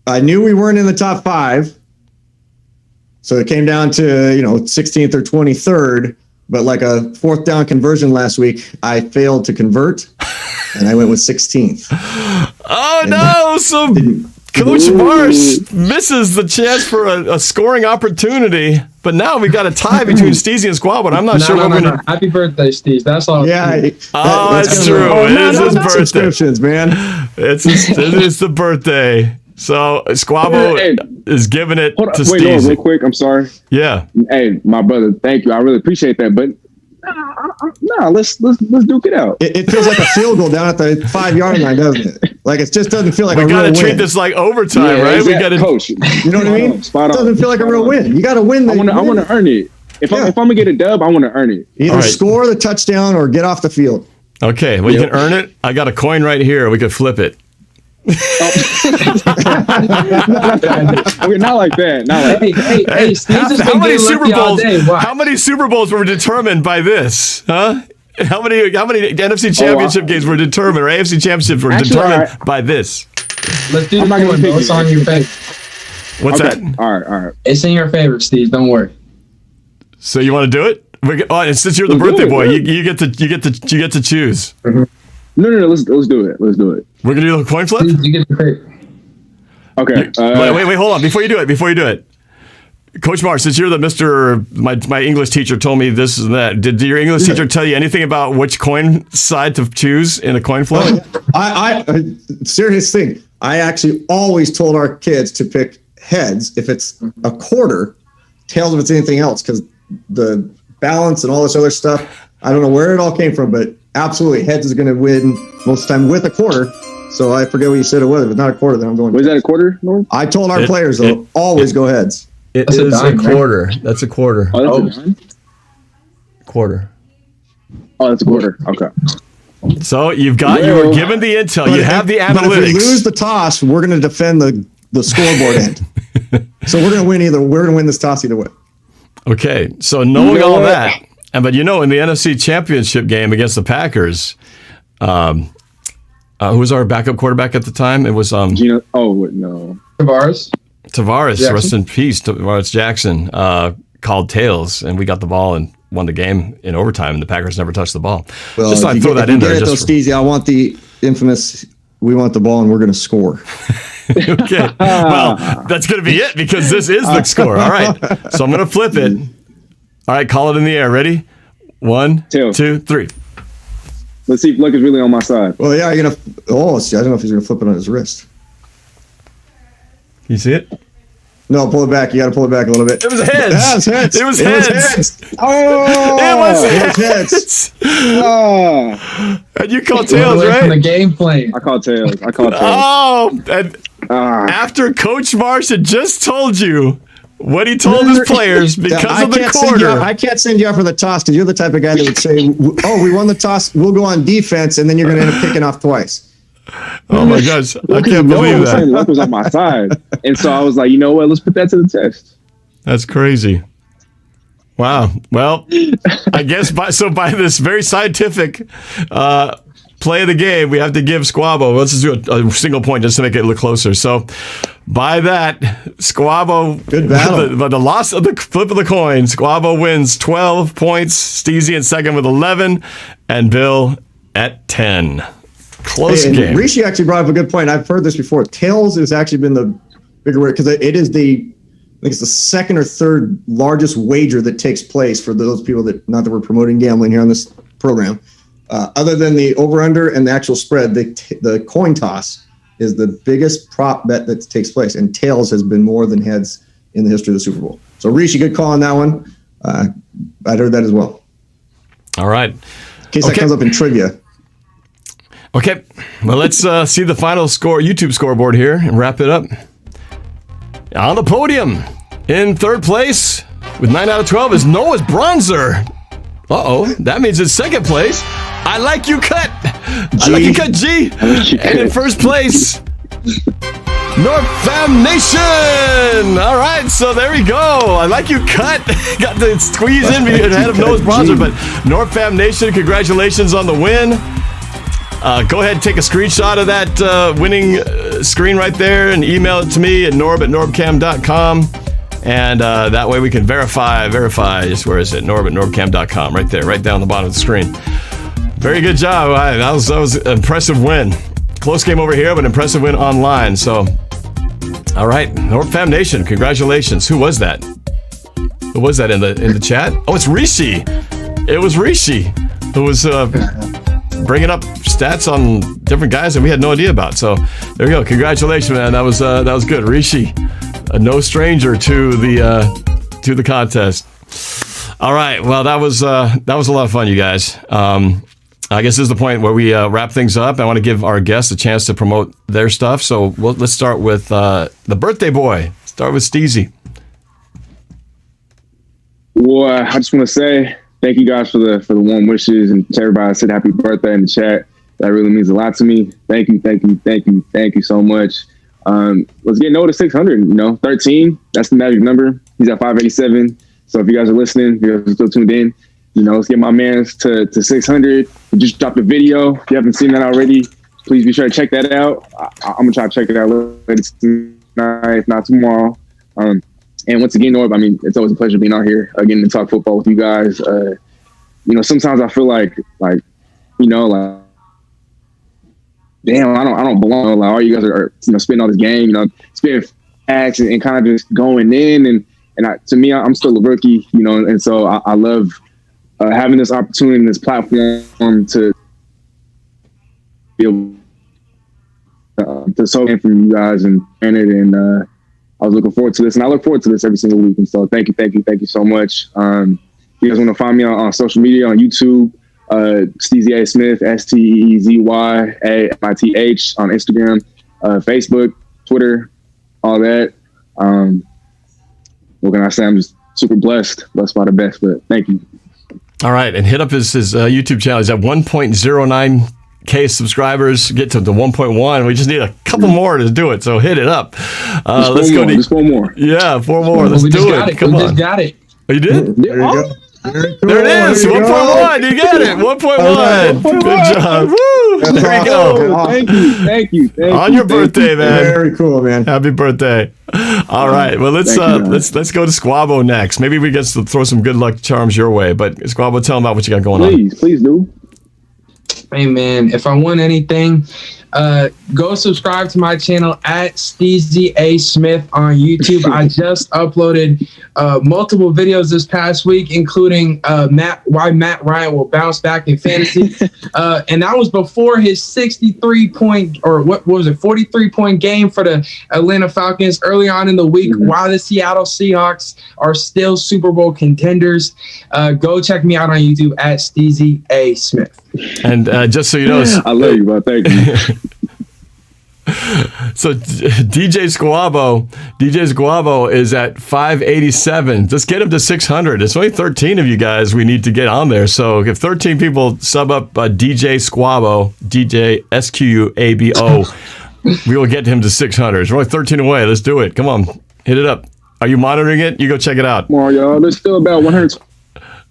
I knew we weren't in the top 5. So it came down to, 16th or 23rd, but like a 4th down conversion last week, I failed to convert, and I went with 16th. Oh, no! So Coach Marsh misses the chance for a scoring opportunity, but now we got a tie between Steezy and Squab, but I'm not sure. No. Happy birthday, Steve. That's all. Yeah. That's true. It is his birthday. Subscriptions, man. It's the birthday. So Squabo is giving it to Steezy. Wait, no, real quick. I'm sorry. Yeah. Hey, my brother, thank you. I really appreciate that. But let's duke it out. It feels like a field goal down at the 5-yard line, doesn't it? Like it just doesn't feel like a real win. We got to treat this like overtime, right? Exactly. We got to, coach. You know what I mean? It doesn't feel like a real win. You got to win. I want to earn it. If I'm gonna get a dub, I want to earn it. Either score the touchdown or get off the field. Okay, well, you can earn it. I got a coin right here. We could flip it. Okay, not like that. Hey, Steve just how many Super Bowls? Wow. How many Super Bowls were determined by this? Huh? How many NFC Championship games were determined, or AFC Championships were determined by this? Let's do the one. It's on your favor. What's that? All right. It's in your favor, Steve. Don't worry. So you want to do it? And since you're the birthday boy, you get to choose. Mm-hmm. No. Let's do it. We're gonna do the coin flip. You get the credit. Okay. Wait, hold on. Before you do it, Coach Marsh, since you're my English teacher told me this and that. Did your English teacher tell you anything about which coin side to choose in a coin flip? I serious thing. I actually always told our kids to pick heads if it's a quarter, tails if it's anything else, because the balance and all this other stuff. I don't know where it all came from, but absolutely heads is going to win most of the time with a quarter. So I forget what you said it was. If it's not a quarter, then I'm going. Was that a quarter, Norm? I told our players though, always go heads. It is a quarter. Right? That's a quarter. Oh, that's a dime? Quarter. Oh, that's a quarter. Okay. So you were given the intel. You have the analytics. But if we lose the toss, we're going to defend the scoreboard end. So we're going to win We're going to win this toss either way. Okay. So knowing all that, but in the NFC Championship game against the Packers, who was our backup quarterback at the time? It was Gino. Oh no, Tavares, Jackson. rest in peace. Tavares Jackson called tails, and we got the ball and won the game in overtime. And the Packers never touched the ball. Well, just throw that in there. Steezy, I want the infamous. We want the ball, and we're going to score. Okay. Well, that's going to be it because this is the score. All right. So I'm going to flip it. All right. Call it in the air. Ready? 1, Tails. 2, 3. Let's see if luck is really on my side. Well, yeah, you're gonna. Oh, see, I don't know if he's gonna flip it on his wrist. Can you see it? No, pull it back. You got to pull it back a little bit. It was heads. It was heads. Oh, It was heads. And you called tails, right? From the game plan. I call tails. Oh, and after Coach Marsh had just told you what he told his players because of the quarter. I can't send you out for the toss because you're the type of guy that would say, "Oh, we won the toss. We'll go on defense," and then you're going to end up picking off twice. Oh my gosh, I can't believe that. Luck was on my side, and so I was like, you know what? Let's put that to the test. That's crazy. Wow. Well, I guess by this very scientific play of the game, we have to give Squabo. Let's just do a single point just to make it look closer. So, By that, Squabo. Good battle. But the loss of the flip of the coin, Squabo wins 12 points. Steezy in second with 11, and Bill at 10. Close game. Rishi actually brought up a good point. I've heard this before. Tails has actually been the bigger word because it is I think it's the second or third largest wager that takes place for those people that, not that we're promoting gambling here on this program. Other than the over-under and the actual spread, the coin toss is the biggest prop bet that takes place, and tails has been more than heads in the history of the Super Bowl. So, Rishi, good call on that one. I'd heard that as well. All right. In case that comes up in trivia. Okay. Well, let's see the final score, YouTube scoreboard here, and wrap it up. On the podium, in third place, with 9 out of 12, is Noah's Bronzer. Uh-oh. That means in second place, I Like You Cut. I Like You Cut G. And in first place, NorbCam Nation. All right, so there we go. I Like You Cut. Got to squeeze in ahead of Noah's Bronzer, but NorbCam Nation, congratulations on the win. Go ahead and take a screenshot of that winning screen right there and email it to me at norb@norbcam.com. And that way we can verify. Just where is it? norb@norbcam.com. Right there, right down the bottom of the screen. Very good job. That was an impressive win. Close game over here, but impressive win online. So, all right, NorbCam Nation, congratulations. Who was that? Who was that in the chat? Oh, it's Rishi. It was Rishi who was bringing up stats on different guys that we had no idea about. So there we go. Congratulations, man. That was good. Rishi, no stranger to the contest. All right. Well, that was a lot of fun, you guys. I guess this is the point where we wrap things up. I want to give our guests a chance to promote their stuff. So let's start with the birthday boy. Start with Steezy. Well, I just want to say thank you guys for the warm wishes, and to everybody that said happy birthday in the chat. That really means a lot to me. Thank you so much. Let's get Noah to 600. 13. That's the magic number. He's at 587. So if you guys are listening, you guys are still tuned in. Let's get my man to 600. We just dropped a video. If you haven't seen that already, please be sure to check that out. I'm gonna try to check it out later tonight, if not tomorrow. And once again, Norb, it's always a pleasure being out here getting to talk football with you guys. Sometimes I feel like damn, I don't belong. Like all you guys are spitting all this game, spitting facts and kind of just going in. And to me, I'm still a rookie, and so I love having this opportunity and this platform to be able to soak in from you guys and I was looking forward to this, and I look forward to this every single week. And so thank you so much. If you guys want to find me on social media, on YouTube, Steezy A. Smith, SteeZyAMith on Instagram, Facebook, Twitter, all that. What can I say? I'm just super blessed by the best, but thank you. All right, and hit up his YouTube channel. He's at 1.09K subscribers. Get to the 1.1. We just need a couple more to do it, so hit it up. Let's go. Just 4 more. Yeah, 4 more. Let's do it. Come on. We just got it. Oh, you did? There you go. There it is. 1.1. You got it. 1.1. Good job. Woo. There you go. Thank you. On your birthday, man. Very cool, man. Happy birthday. All right. Well, let's go to Squabo next. Maybe we get to throw some good luck charms your way. But Squabo, tell them about what you got going on. Please do. Hey, man, if I won anything, go subscribe to my channel at Steezy A. Smith on YouTube. I just uploaded multiple videos this past week, including why Matt Ryan will bounce back in fantasy. And that was before his 63-point, or what was it, 43-point game for the Atlanta Falcons early on in the week, while the Seattle Seahawks are still Super Bowl contenders. Go check me out on YouTube at Steezy A. Smith. And just so you know, I love you, bro. Thank you. So DJ Squabo is at 587. Just get him to 600. It's only 13 of you guys we need to get on there. So if 13 people sub up DJ Squabo, DJ SQUABO, we will get him to 600. There's only 13 away. Let's do it. Come on, hit it up. Are you monitoring it? You go check it out. Come on, y'all. There's still about 100.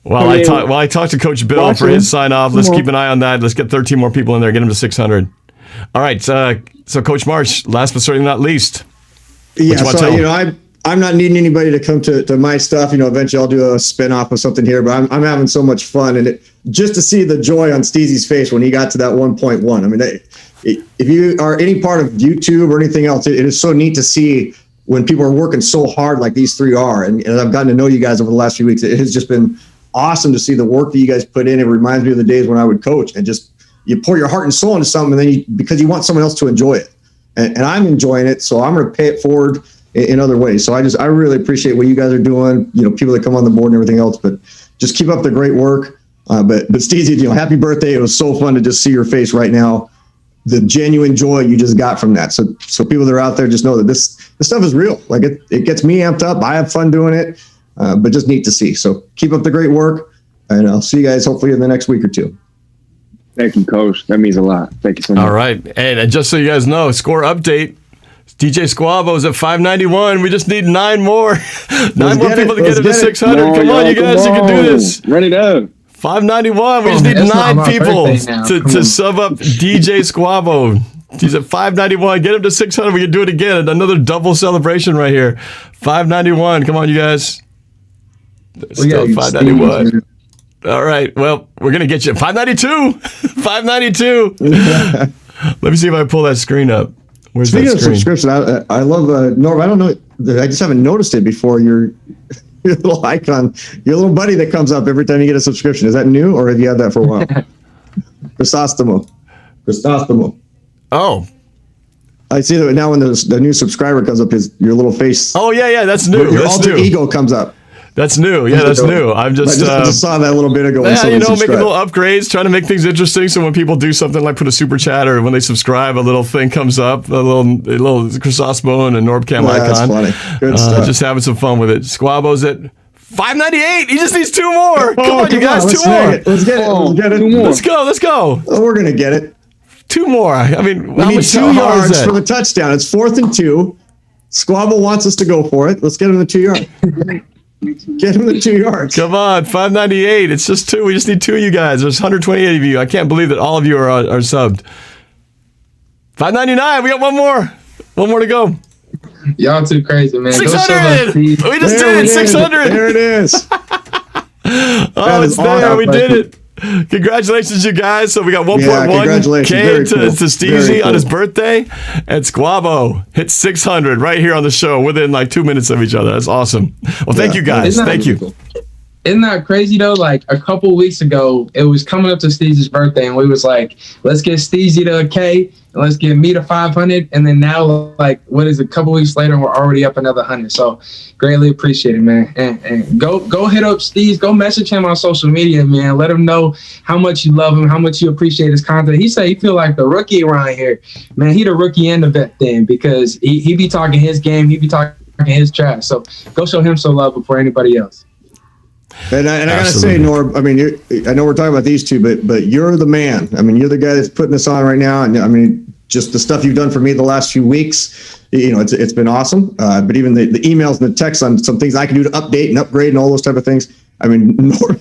While I talk to Coach Bill for his sign off, let's keep an eye on that. Let's get 13 more people in there. Get him to 600. All right. So Coach Marsh, last but certainly not least. Yeah, you want so to tell? I'm not needing anybody to come to my stuff. Eventually I'll do a spin-off of something here, but I'm having so much fun, and just to see the joy on Steezy's face when he got to that 1.1. I mean, if you are any part of YouTube or anything else, it is so neat to see when people are working so hard like these three are. And I've gotten to know you guys over the last few weeks. It has just been awesome to see the work that you guys put in. It reminds me of the days when I would coach, and just you pour your heart and soul into something, and then because you want someone else to enjoy it. And I'm enjoying it, so I'm going to pay it forward in other ways. So I really appreciate what you guys are doing, people that come on the board and everything else, but just keep up the great work. But Steezy, happy birthday. It was so fun to just see your face right now, the genuine joy you just got from that. So people that are out there, just know that this stuff is real. Like it gets me amped up. I have fun doing it, but just neat to see. So keep up the great work, and I'll see you guys hopefully in the next week or two. Thank you, Coach. That means a lot. Thank you so much. All right. And just so you guys know, score update. DJ Squavo's at 591. We just need 9 more. 9 more people to get him to 600. Come on, you guys. You can do this. Run it up. 591. We just need 9 people to sub up DJ Squavo. He's at 591. Get him to 600. We can do it again. Another double celebration right here. 591. Come on, you guys. Still 591. All right. Well, we're going to get you 592. 592. Let me see if I pull that screen up. Where's Speaking that of screen? subscription, I love Norb. I don't know. I just haven't noticed it before. Your little icon, your little buddy that comes up every time you get a subscription. Is that new, or have you had that for a while? Chrysostomo. Oh. I see that now when the new subscriber comes up, your little face. Oh, yeah. That's new. Your That's alter new. ego comes up. That's new. Yeah, that's new. I just saw that a little bit ago. Yeah, making little upgrades, trying to make things interesting. So when people do something like put a super chat, or when they subscribe, a little thing comes up, a little Chrysostomo and a NorbCam icon. That's funny. Good stuff. Just having some fun with it. Squabo's at 598. He just needs 2 more. Come on, you guys, 2 more. Let's get it. 2 more. Let's go. Oh, we're gonna get it. 2 more. I mean, we need 2 yards for the touchdown. It's 4th and 2. Squabo wants us to go for it. Let's get him the 2 yards. Get him the 2 yards. Come on, 598. It's just 2. We just need 2 of you guys. There's 128 of you. I can't believe that all of you are subbed. 599. We got 1 more. 1 more to go. Y'all too crazy, man. 600. We just did it. 600. There it is. Oh, it's there. We did it. Congratulations, you guys. So we got 1.1K to Steezy on his birthday. And Squabo hit 600 right here on the show within like 2 minutes of each other. That's awesome. Well, thank you guys. Thank you. Isn't that crazy though? Like a couple weeks ago, it was coming up to Steezy's birthday, and we was like, let's get Steezy to a K, and let's get me to 500. And then now, like, what is it? A couple weeks later, we're already up another 100. So greatly appreciate it, man. And go hit up Steez. Go message him on social media, man. Let him know how much you love him, how much you appreciate his content. He said he feel like the rookie around here, man. He the rookie and the vet then, because he be talking his game, he be talking his trash. So go show him some love before anybody else. And I gotta say, Norb, I mean, I know we're talking about these two, but you're the man. I mean, you're the guy that's putting this on right now, and I mean, just the stuff you've done for me the last few weeks, it's been awesome. But even the emails and the texts on some things I can do to update and upgrade and all those type of things. I mean, Norb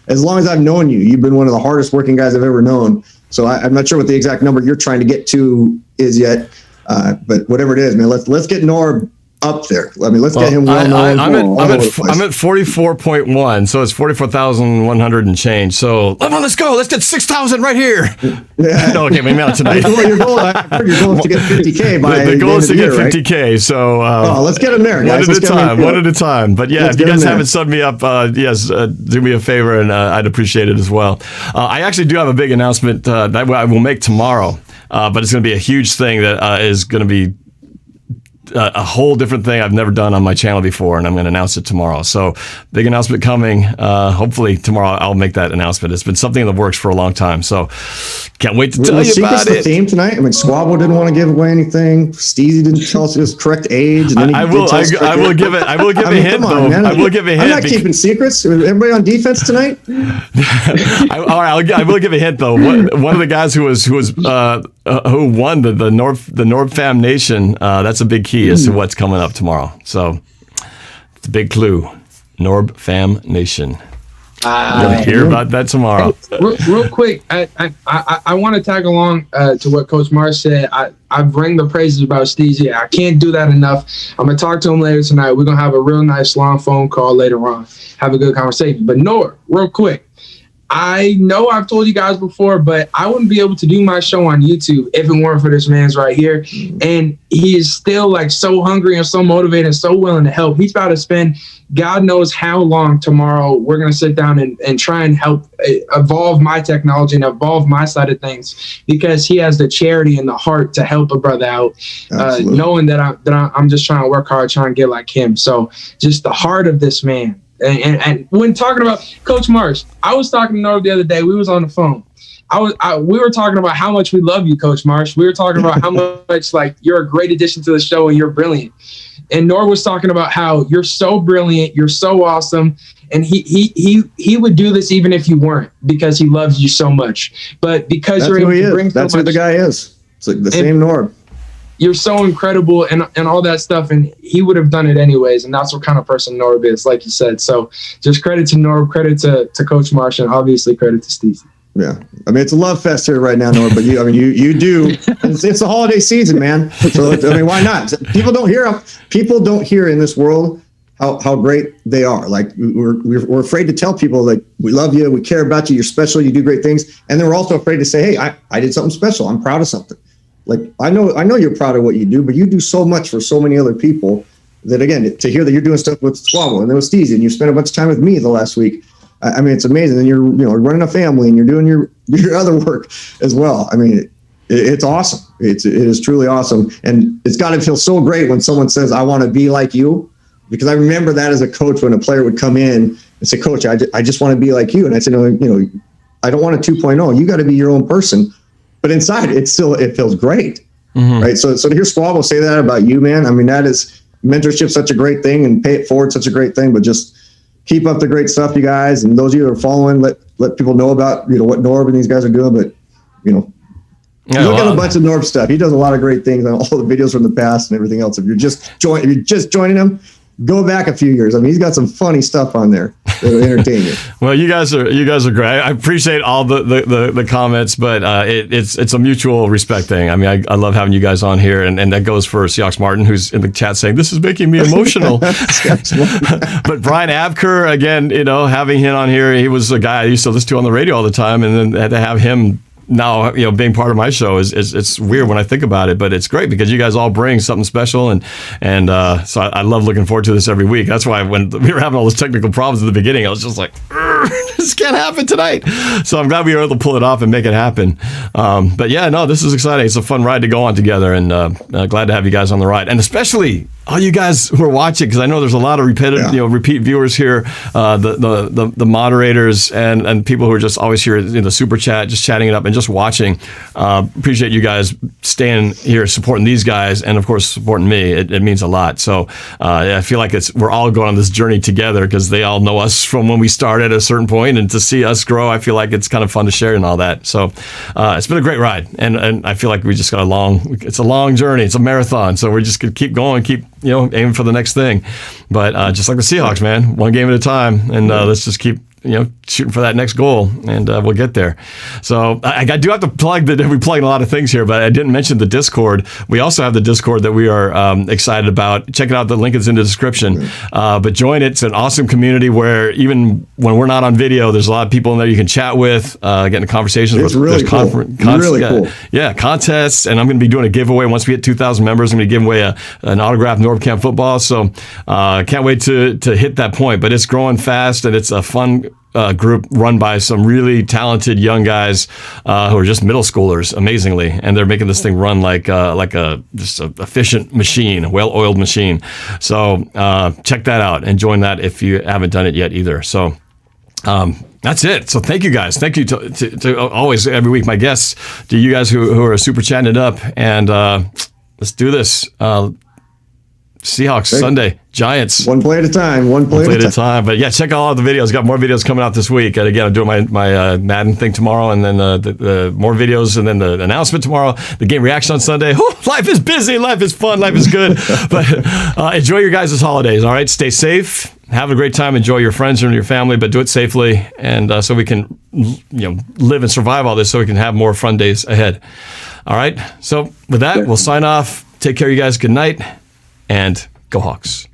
as long as I've known you, you've been one of the hardest working guys I've ever known. So I'm not sure what the exact number you're trying to get to is yet, but whatever it is, man, let's get Norb up there. I mean, let's get him well known. I'm at 44.1, so it's 44,100 and change. So let's go. Let's get 6,000 right here. Yeah. No, okay, maybe not tonight. Your goal is to get 50K by the goal is to get 50K. Right? So let's get him there, guys. One at a time. But yeah, if you guys haven't subbed me up, do me a favor, and I'd appreciate it as well. I actually do have a big announcement that I will make tomorrow, but it's going to be a huge thing that is going to be a whole different thing I've never done on my channel before, and I'm going to announce it tomorrow. So big announcement coming. Hopefully tomorrow I'll make that announcement. It's been something in the works for a long time, so can't wait to tell you about it. The theme tonight. I mean, Squabble didn't want to give away anything. Steezy didn't tell us his correct age. And then I will give a hint, though. I will give a hint. I'm not keeping secrets. Everybody on defense tonight. I will give a hint, though. One of the guys who won the NorbFam Nation. That's a big key as to what's coming up tomorrow. So it's a big clue. NorbFam Nation. You'll hear about that tomorrow. Real quick, I want to tag along to what Coach Marsh said. I've rang the praises about Steezy. I can't do that enough. I'm going to talk to him later tonight. We're going to have a real nice long phone call later on. Have a good conversation. But Nor, real quick, I know I've told you guys before, but I wouldn't be able to do my show on YouTube if it weren't for this man's right here. And he is still like so hungry and so motivated and so willing to help. He's about to spend God knows how long tomorrow. We're going to sit down and try and help evolve my technology and evolve my side of things, because he has the charity and the heart to help a brother out, knowing that I'm just trying to work hard, trying to get like him. So just the heart of this man. And when talking about Coach Marsh, I was talking to Norb the other day. We was on the phone. We were talking about how much we love you, Coach Marsh. We were talking about how much like you're a great addition to the show and you're brilliant. And Norb was talking about how you're so brilliant, you're so awesome, and he would do this even if you weren't, because he loves you so much. But because you're able to bring so much, that's who the guy is. It's like the same Norb. You're so incredible and all that stuff, and he would have done it anyways, and that's what kind of person Norb is, like you said. So just credit to Norb, credit to Coach Marsh, and obviously credit to Steve. Yeah, I mean, it's a love fest here right now, Norb, but you do. It's the holiday season, man. So I mean, why not? People don't hear in this world how great they are. Like we're afraid to tell people like we love you, we care about you, you're special, you do great things, and then we're also afraid to say, hey, I did something special, I'm proud of something. Like I know you're proud of what you do, but you do so much for so many other people that, again, to hear that you're doing stuff with Squabble and then with Steezy, and you spent a bunch of time with me the last week. I mean, it's amazing. And you're running a family and you're doing your other work as well. I mean, it's awesome. It is truly awesome, and it's got to feel so great when someone says, "I want to be like you," because I remember that as a coach when a player would come in and say, "Coach, I just want to be like you," and I said, "No, I don't want a 2.0. You got to be your own person." But inside, it feels great, right? So to hear Squabble say that about you, man, I mean, that is mentorship, such a great thing, and pay it forward, such a great thing. But just keep up the great stuff, you guys, and those of you that are following, let people know about what Norb and these guys are doing. But look at a bunch of Norb stuff. He does a lot of great things on all the videos from the past and everything else. If you're just joining him, go back a few years. I mean, he's got some funny stuff on there that'll entertain you. Well, you guys are great. I appreciate all the comments, but it's a mutual respect thing. I mean, I love having you guys on here, and that goes for Seahawks Martin, who's in the chat saying this is making me emotional. But Brian Abker, again, having him on here, he was a guy I used to listen to on the radio all the time, and then to have him now, being part of my show is it's weird when I think about it, but it's great because you guys all bring something special, and so I love looking forward to this every week. That's why when we were having all those technical problems at the beginning, I was just like, this can't happen tonight. So I'm glad we were able to pull it off and make it happen. But yeah, no, this is exciting. It's a fun ride to go on together, and glad to have you guys on the ride, and especially all you guys who are watching, because I know there's a lot of repeat viewers here, the moderators and people who are just always here in the super chat, just chatting it up and just watching. Appreciate you guys staying here, supporting these guys, and of course supporting me. It means a lot. So I feel like we're all going on this journey together because they all know us from when we started at a certain point, and to see us grow, I feel like it's kind of fun to share and all that. So it's been a great ride, and I feel like we just got it's a long journey. It's a marathon, so we're just gonna keep going, keep aiming for the next thing. But just like the Seahawks, man, one game at a time, and let's just keep shooting for that next goal, and we'll get there. So I do have to plug that we're plugging a lot of things here, but I didn't mention the Discord. We also have the Discord that we are excited about. Check it out. The link is in the description. But join it. It's an awesome community where even when we're not on video, there's a lot of people in there you can chat with, get into conversations. It's really cool. Really cool. Yeah, contests. And I'm going to be doing a giveaway once we hit 2,000 members. I'm going to give away an autographed NorbCam football. So can't wait to hit that point. But it's growing fast, and it's a fun group run by some really talented young guys who are just middle schoolers, amazingly, and they're making this thing run like a efficient machine, a well-oiled machine. So check that out and join that if you haven't done it yet either. So that's it. So thank you guys. Thank you to always every week my guests, to you guys who are super chatting it up, and let's do this. Seahawks Sunday, Giants. One play at a time. One play at a time. But yeah, check out all the videos. Got more videos coming out this week. And again, I'm doing my Madden thing tomorrow, and then the more videos, and then the announcement tomorrow. The game reaction on Sunday. Whew, life is busy. Life is fun. Life is good. But enjoy your guys' holidays. All right, stay safe. Have a great time. Enjoy your friends and your family, but do it safely, and so we can live and survive all this, so we can have more fun days ahead. All right. So with that, we'll sign off. Take care, you guys. Good night. And go Hawks.